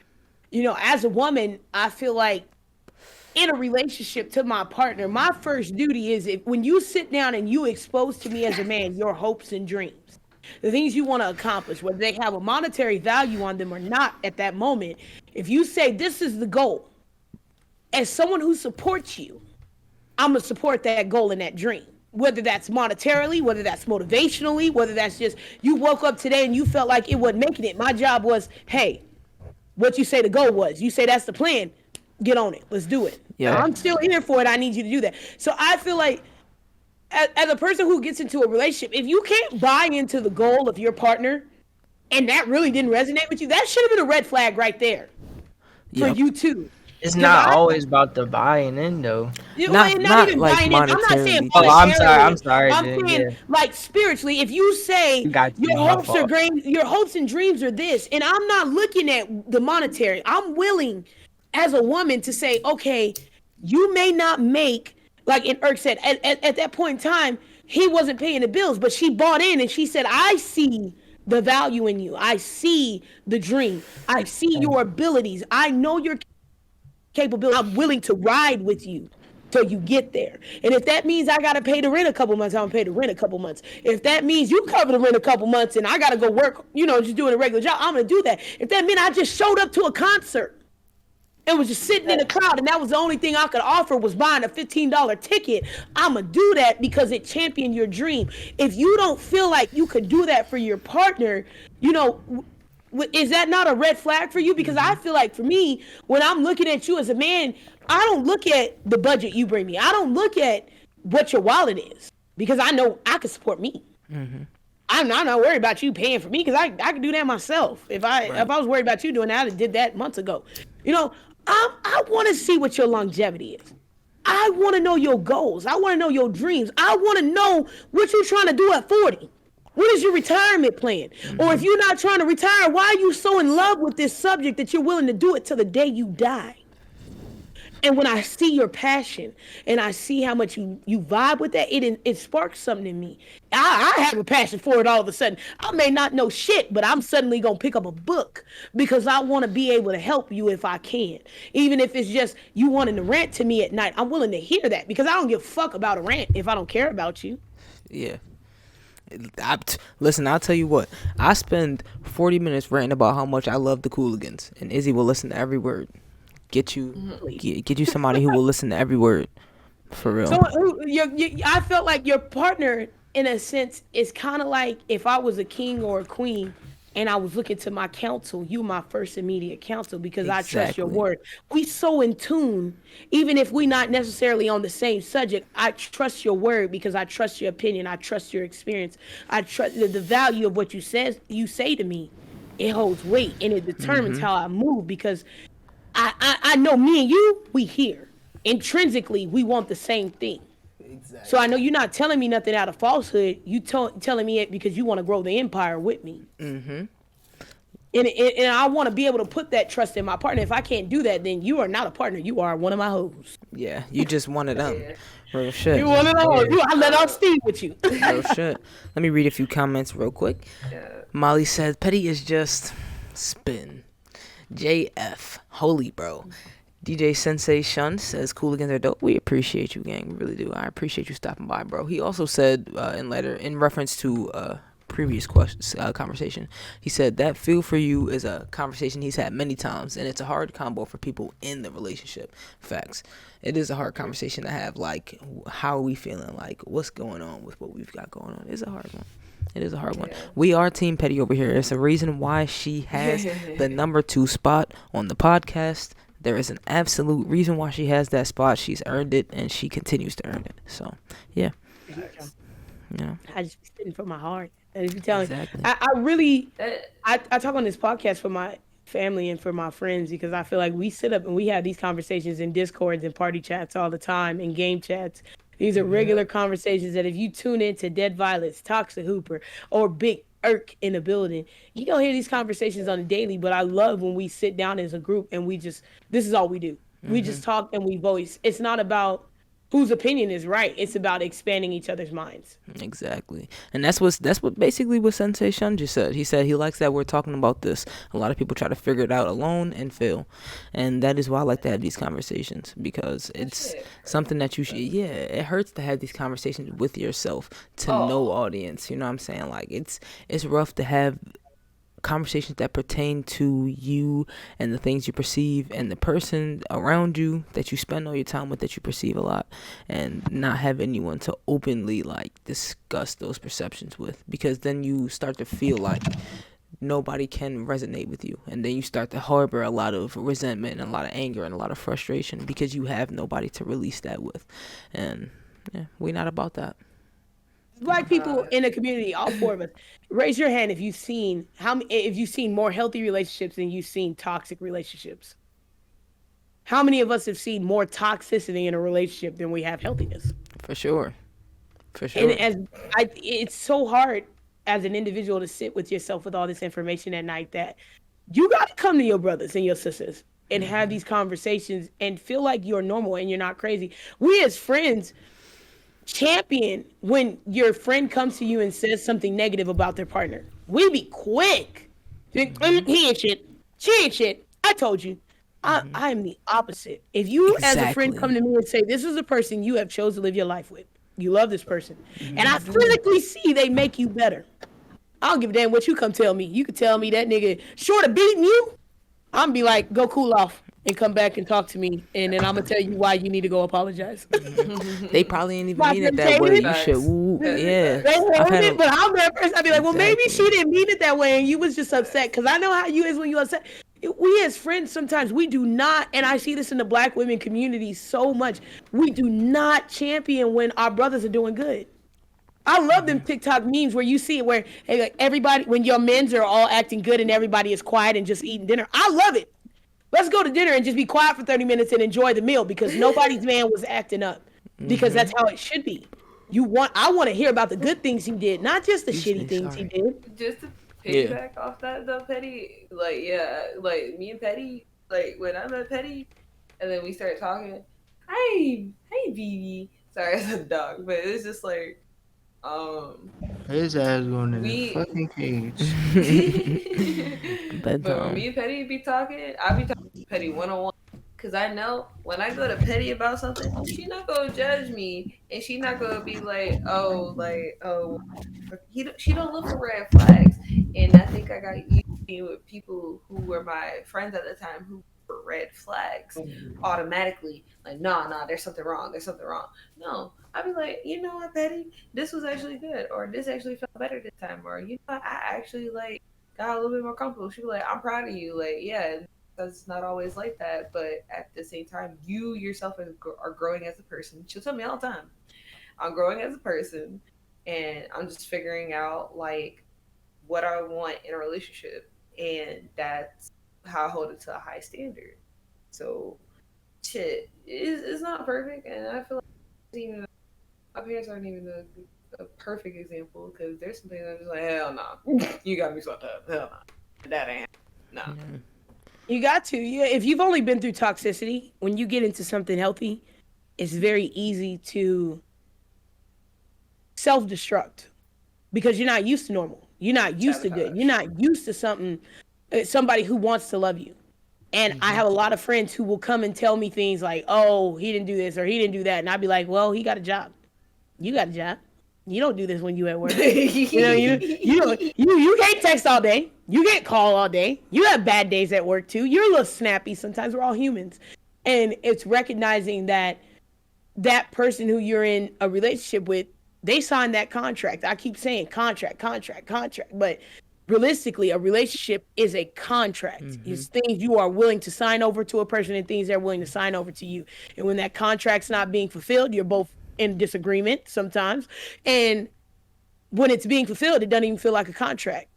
As a woman, I feel like in a relationship to my partner, my first duty is if when you sit down and you expose to me as a man your hopes and dreams, the things you want to accomplish, whether they have a monetary value on them or not at that moment, if you say this is the goal, as someone who supports you, I'm gonna support that goal and that dream. Whether that's monetarily, whether that's motivationally, whether that's just you woke up today and you felt like it wasn't making it. My job was, hey, what you say the goal was. You say that's the plan. Get on it. Let's do it. Yep. I'm facts. still here for it. I need you to do that. So I feel like as a person who gets into a relationship, if you can't buy into the goal of your partner and that really didn't resonate with you, that should have been a red flag right there for Yep. you too. It's Because not always about the buying in though. Not not not even like buying in. I'm not saying monetarily, Oh, I'm just sorry. I'm monetarily. sorry. I'm Then saying yeah, like spiritually. If you say I got you. My fault. your hopes and dreams are this, and I'm not looking at the monetary. I'm willing, as a woman, to say, okay, you may not make like in Irk said at that point in time, he wasn't paying the bills, but she bought in and she said, I see the value in you. I see the dream. I see your abilities. I know your capability. I'm willing to ride with you till you get there. And if that means I gotta pay the rent a couple months, I'm gonna pay the rent a couple months. If that means you cover the rent a couple months and I gotta go work, just doing a regular job, I'm gonna do that. If that meant I just showed up to a concert and was just sitting in the crowd and that was the only thing I could offer was buying a $15 ticket, I'ma do that because it championed your dream. If you don't feel like you could do that for your partner, you know, is that not a red flag for you? Because I feel like for me, when I'm looking at you as a man, I don't look at the budget you bring me. I don't look at what your wallet is because I know I can support me. I'm not worried about you paying for me because I can do that myself. If right. I was worried about you doing that, I did that months ago. You know, I want to see what your longevity is. I want to know your goals. I want to know your dreams. I want to know what you're trying to do at 40. What is your retirement plan? Or if you're not trying to retire, why are you so in love with this subject that you're willing to do it till the day you die? And when I see your passion and I see how much you vibe with that, it sparks something in me. I have a passion for it all of a sudden. I may not know shit, but I'm suddenly going to pick up a book because I want to be able to help you if I can. Even if it's just you wanting to rant to me at night, I'm willing to hear that because I don't give a fuck about a rant if I don't care about you. Yeah. Listen, I'll tell you what. I spend 40 minutes ranting about how much I love the Cooligans, and Izzy will listen to every word. Get you, get you somebody who will listen to every word, for real. So I felt like your partner, in a sense, is kind of like if I was a king or a queen and I was looking to my counsel, you my first immediate counsel because I trust your Exactly. word. We so in tune, even if we not necessarily on the same subject, I trust your word because I trust your opinion. I trust your experience. I trust the value of what you say to me. It holds weight and it determines how I move because I know me and you, we here. Intrinsically, we want the same thing. So I know you're not telling me nothing out of falsehood. You telling me it because you want to grow the empire with me. And I want to be able to put that trust in my partner. If I can't do that, then you are not a partner. You are one of my hoes. Yeah, you just one of them. Yeah. Real shit. You one of those. I let off steam with you. Real shit. Let me read a few comments real quick. Yeah. Molly said, Petty is just spin. JF, holy bro. DJ Sensei Shun says Cooligans are dope. We appreciate you, gang. We really do. I appreciate you stopping by, bro. He also said in reference to previous conversation, he said that feel for you is a conversation he's had many times, and it's a hard combo for people in the relationship. Facts. It is a hard conversation to have. Like, how are we feeling? Like, what's going on with what we've got going on? It's a hard one. It is a hard one. We are Team Petty over here. It's a reason why she has the number 2 spot on the podcast. There is an absolute reason why she has that spot. She's earned it, and she continues to earn it. So, yeah. I just be sitting from my heart. And if you tell Exactly. me, I really, I talk on this podcast for my family and for my friends because I feel like we sit up and we have these conversations in Discords and party chats all the time and game chats. These are regular conversations that if you tune into DeadViolets, Toxic Hooper, or Big Irk in the building, you don't hear these conversations on a daily. But I love when we sit down as a group and this is all we do. We just talk and we voice. It's not about whose opinion is right. It's about expanding each other's minds. Exactly. And that's what basically what Sensei Shun just said. He said he likes that we're talking about this. A lot of people try to figure it out alone and fail. And that is why I like to have these conversations, because it's something that you should, it hurts to have these conversations with yourself to no audience. You know what I'm saying? Like, it's rough to have conversations that pertain to you and the things you perceive and the person around you that you spend all your time with, that you perceive a lot, and not have anyone to openly like discuss those perceptions with, because then you start to feel like nobody can resonate with you, and then you start to harbor a lot of resentment and a lot of anger and a lot of frustration because you have nobody to release that with. And we're not about that. Black people in the community, all 4 of us, raise your hand if you've seen more healthy relationships than you've seen toxic relationships. How many of us have seen more toxicity in a relationship than we have healthiness? For sure. And it's so hard as an individual to sit with yourself with all this information at night that you got to come to your brothers and your sisters and have these conversations and feel like you're normal and you're not crazy. We as friends champion when your friend comes to you and says something negative about their partner. We be quick. He ain't shit. She ain't shit. I told you. I am the opposite. If you as a friend come to me and say, this is the person you have chosen to live your life with, you love this person, and I physically see they make you better, I don't give a damn what you come tell me. You could tell me that nigga short of beating you, I'm be like, go cool off and come back and talk to me, and then I'm gonna tell you why you need to go apologize. They probably ain't even mean it that way. You should, yeah. They heard it, but I'm that person. I'd be like, well, maybe she didn't mean it that way, and you was just upset. Because I know how you is when you upset. We as friends, sometimes we do not, and I see this in the Black women community so much, we do not champion when our brothers are doing good. I love them TikTok memes where you see it where hey, like everybody, when your men's are all acting good and everybody is quiet and just eating dinner. I love it. Let's go to dinner and just be quiet for 30 minutes and enjoy the meal because nobody's man was acting up. Because that's how it should be. I want to hear about the good things he did, not just the shitty things he did. Just to piggyback off that though, Petty, like like me and Petty, like when I met Petty, and then we started talking. Hey, BB. Sorry, it's a dog, but it's just like, his ass going in the fucking cage. But when me and Petty be talking, I be talking to Petty one-on-one. Cause I know when I go to Petty about something, she not gonna judge me, and she not gonna be like, she don't look for red flags. And I think I got used with people who were my friends at the time who were red flags automatically. Like, nah, there's something wrong. No, I'd be like, you know what, Petty, this was actually good, or this actually felt better this time, or you know, I actually like got a little bit more comfortable. She be like, I'm proud of you, like, yeah. That's not always like that, but at the same time, you yourself are growing as a person. She'll tell me all the time, I'm growing as a person, and I'm just figuring out like what I want in a relationship, and that's how I hold it to a high standard. So, shit, it's not perfect, and I feel like my parents aren't even a perfect example because there's some things I'm just like, hell no, you got me swept up, hell no, that ain't no. Mm-hmm. You got to. Yeah, if you've only been through toxicity, when you get into something healthy, it's very easy to self-destruct because you're not used to normal. You're not used to good. You're not used to somebody who wants to love you. And I have a lot of friends who will come and tell me things like, oh, he didn't do this or he didn't do that. And I'd be like, well, he got a job. You got a job. You don't do this when you at work. You can't text all day. You can't call all day. You have bad days at work too. You're a little snappy. Sometimes we're all humans. And it's recognizing that that person who you're in a relationship with, they signed that contract. I keep saying contract. But realistically, a relationship is a contract. It's things you are willing to sign over to a person and things they're willing to sign over to you. And when that contract's not being fulfilled, you're both in disagreement sometimes. And when it's being fulfilled, it doesn't even feel like a contract.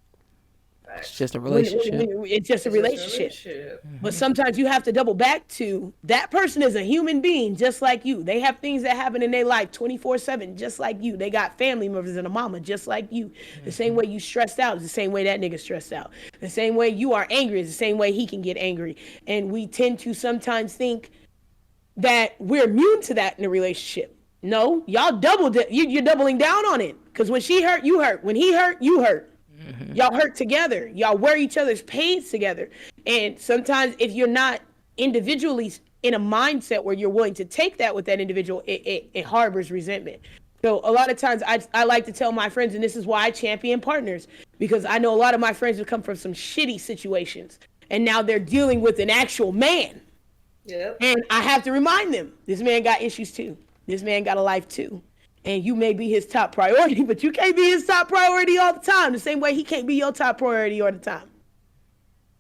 It's just a relationship. It's just a relationship. But sometimes you have to double back to that person is a human being just like you. They have things that happen in their life 24/7 just like you. They got family members and a mama just like you. The same way you stressed out is the same way that nigga stressed out. The same way you are angry is the same way he can get angry. And we tend to sometimes think that we're immune to that in a relationship. No, y'all you're doubling down on it. Because when she hurt, you hurt. When he hurt, you hurt. Y'all hurt together. Y'all wear each other's pains together. And sometimes if you're not individually in a mindset where you're willing to take that with that individual, it harbors resentment. So a lot of times I like to tell my friends, and this is why I champion partners, because I know a lot of my friends have come from some shitty situations. And now they're dealing with an actual man. Yep. And I have to remind them, this man got issues too. This man got a life too. And you may be his top priority, but you can't be his top priority all the time. The same way he can't be your top priority all the time.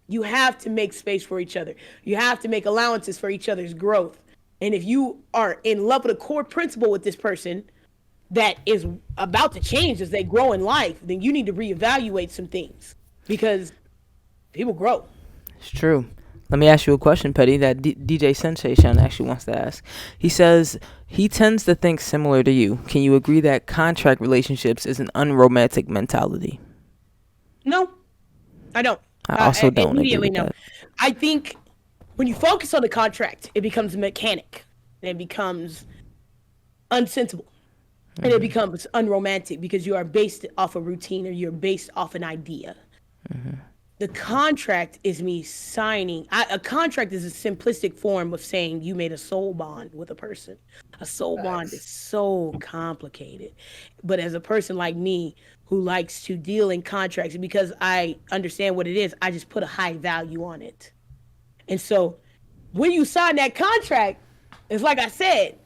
You have to make space for each other. You have to make allowances for each other's growth. And if you are in love with a core principle with this person that is about to change as they grow in life, then you need to reevaluate some things because people grow. It's true. Let me ask you a question, Petty, that DJ Sensation actually wants to ask. He says he tends to think similar to you. Can you agree that contract relationships is an unromantic mentality? No, I don't. I also don't immediately agree with no. that. I think when you focus on the contract, it becomes mechanic. It becomes unsensible. And it becomes unromantic because you are based off a routine or you're based off an idea. The contract is me signing. A contract is a simplistic form of saying you made a soul bond with a person. A soul bond is so complicated. But as a person like me who likes to deal in contracts, because I understand what it is, I just put a high value on it. And so when you sign that contract, it's like I said,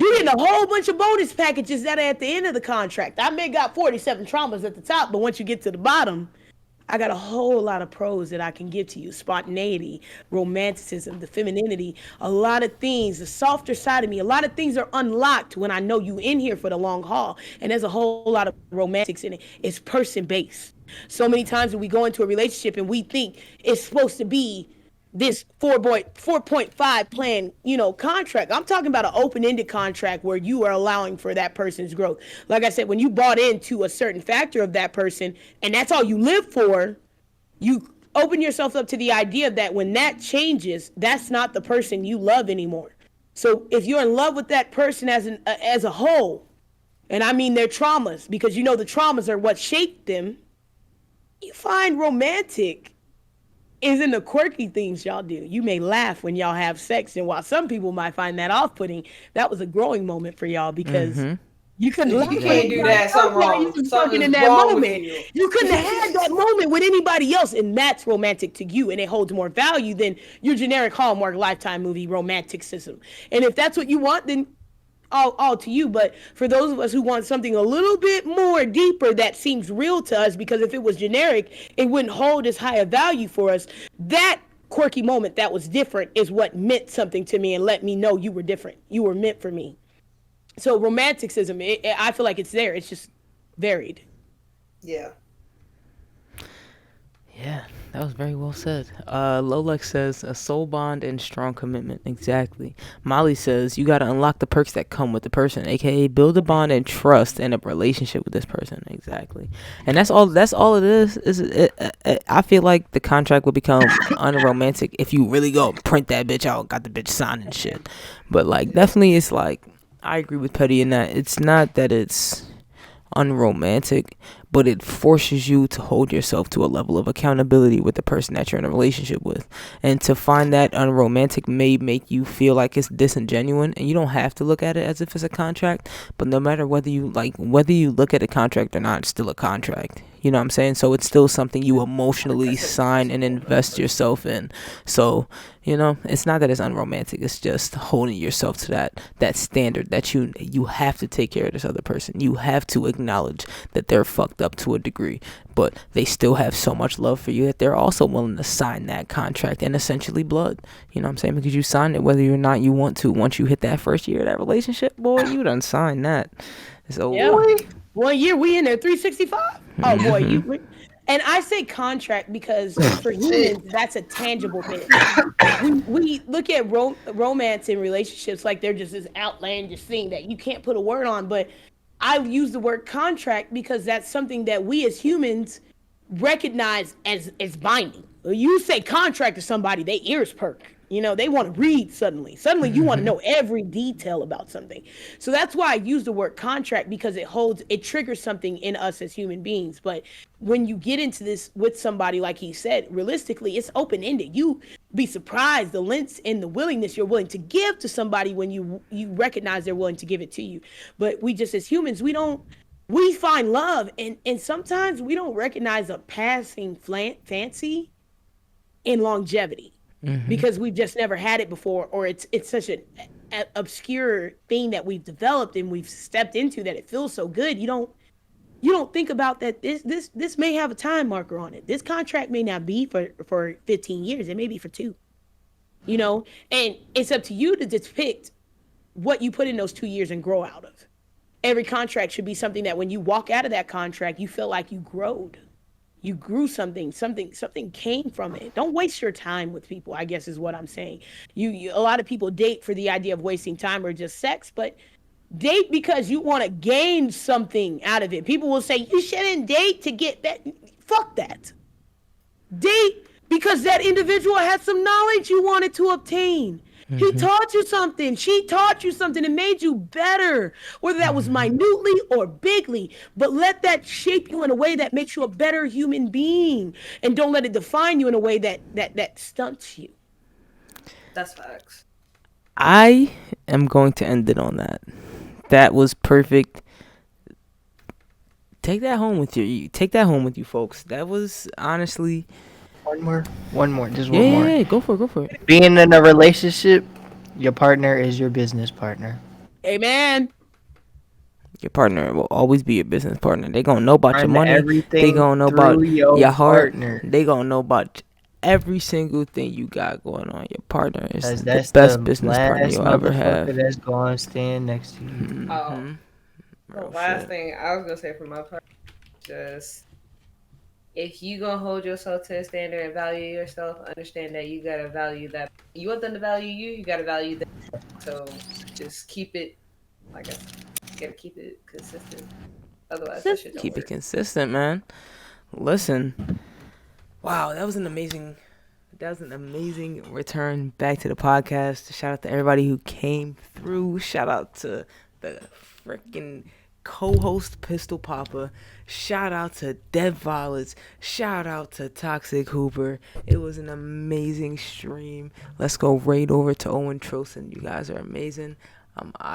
you're getting a whole bunch of bonus packages that are at the end of the contract. I may got 47 traumas at the top, but once you get to the bottom, I got a whole lot of pros that I can give to you. Spontaneity, romanticism, the femininity, a lot of things, the softer side of me, a lot of things are unlocked when I know you in here for the long haul. And there's a whole lot of romantics in it. It's person-based. So many times when we go into a relationship and we think it's supposed to be this 4.5 plan, contract. I'm talking about an open-ended contract where you are allowing for that person's growth. Like I said, when you bought into a certain factor of that person and that's all you live for, you open yourself up to the idea that when that changes, that's not the person you love anymore. So if you're in love with that person as a whole, and I mean their traumas, because the traumas are what shaped them, you find romantic is in the quirky things y'all do. You may laugh when y'all have sex, and while some people might find that off-putting, that was a growing moment for y'all because you couldn't laugh. You can't do that. Something wrong. Something in that moment. You couldn't have had that moment with anybody else, and that's romantic to you, and it holds more value than your generic Hallmark Lifetime movie romanticism. And if that's what you want, then all to you. But for those of us who want something a little bit more deeper that seems real to us, because if it was generic, it wouldn't hold as high a value for us. That quirky moment that was different is what meant something to me and let me know you were different. You were meant for me. So romanticism, I feel like it's there. It's just varied. Yeah. Yeah, that was very well said. Lolex says a soul bond and strong commitment. Exactly. Molly says you got to unlock the perks that come with the person, aka build a bond and trust in a relationship with this person. Exactly. And that's all it is. I feel like the contract will become unromantic if you really go print that bitch out, got the bitch signed and shit. But like definitely it's like I agree with Petty in that it's not that it's unromantic, but it forces you to hold yourself to a level of accountability with the person that you're in a relationship with. And to find that unromantic may make you feel like it's disingenuous, and you don't have to look at it as if it's a contract, but no matter whether you look at a contract or not, it's still a contract. You know what I'm saying? So it's still something you emotionally sign and invest yourself in. So, it's not that it's unromantic. It's just holding yourself to that standard that you have to take care of this other person. You have to acknowledge that they're fucked up to a degree, but they still have so much love for you that they're also willing to sign that contract and essentially blood. You know what I'm saying? Because you signed it whether or not you want to. Once you hit that first year of that relationship, boy, you done signed that. So Yeah. 1 year we in there 365. Oh boy, and I say contract because for humans that's a tangible thing. We look at romance and relationships like they're just this outlandish thing that you can't put a word on, but I use the word contract because that's something that we as humans recognize as binding. When you say contract to somebody, they ears perk. They want to read suddenly. Suddenly you want to know every detail about something. So that's why I use the word contract, because it triggers something in us as human beings. But when you get into this with somebody, like he said, realistically, it's open-ended. You be surprised the lengths and the willingness you're willing to give to somebody when you recognize they're willing to give it to you. But we just, as humans, we find love, and sometimes we don't recognize a passing fancy in longevity. Because we've just never had it before, or it's such an obscure thing that we've developed and we've stepped into that it feels so good. You don't think about that this may have a time marker on it. This contract may not be for 15 years. It may be for 2. And it's up to you to depict what you put in those 2 years and grow out of. Every contract should be something that when you walk out of that contract, you feel like you growed. You grew something came from it. Don't waste your time with people, I guess is what I'm saying. A lot of people date for the idea of wasting time or just sex, but date because you want to gain something out of it. People will say you shouldn't date to get that. Fuck that. Date because that individual had some knowledge you wanted to obtain. He taught you something. She taught you something and made you better, whether that was minutely or bigly. But let that shape you in a way that makes you a better human being, and don't let it define you in a way that stunts you. That's facts. I am going to end it on that. That was perfect. Take that home with you. Take that home with you, folks. That was honestly. One more, just one more. Yeah, go for it. Being in a relationship, your partner is your business partner. Amen. Your partner will always be your business partner. They gonna know about your money. Everything They gonna know about your your heart. partner. They gonna know about every single thing you got going on. Your partner is the That's best business partner last you'll ever have. motherfucker that's gonna stand next to you. Mhm. The Real last shit. thing I was gonna say for my part, just if you gonna hold yourself to a standard and value yourself, understand that you gotta value that. You want them to value you, you gotta value them. So just keep it, like I said, you gotta keep it consistent. Otherwise, that shit don't Keep it work. consistent, man. Listen, wow, that was an amazing return back to the podcast. Shout out to everybody who came through. Shout out to the freaking co-host Pistol Papa. Shout out to DeadViolets. Shout out to Toxic Hooper. It was an amazing stream. Let's go right over to Owen Troson. You guys are amazing. I'm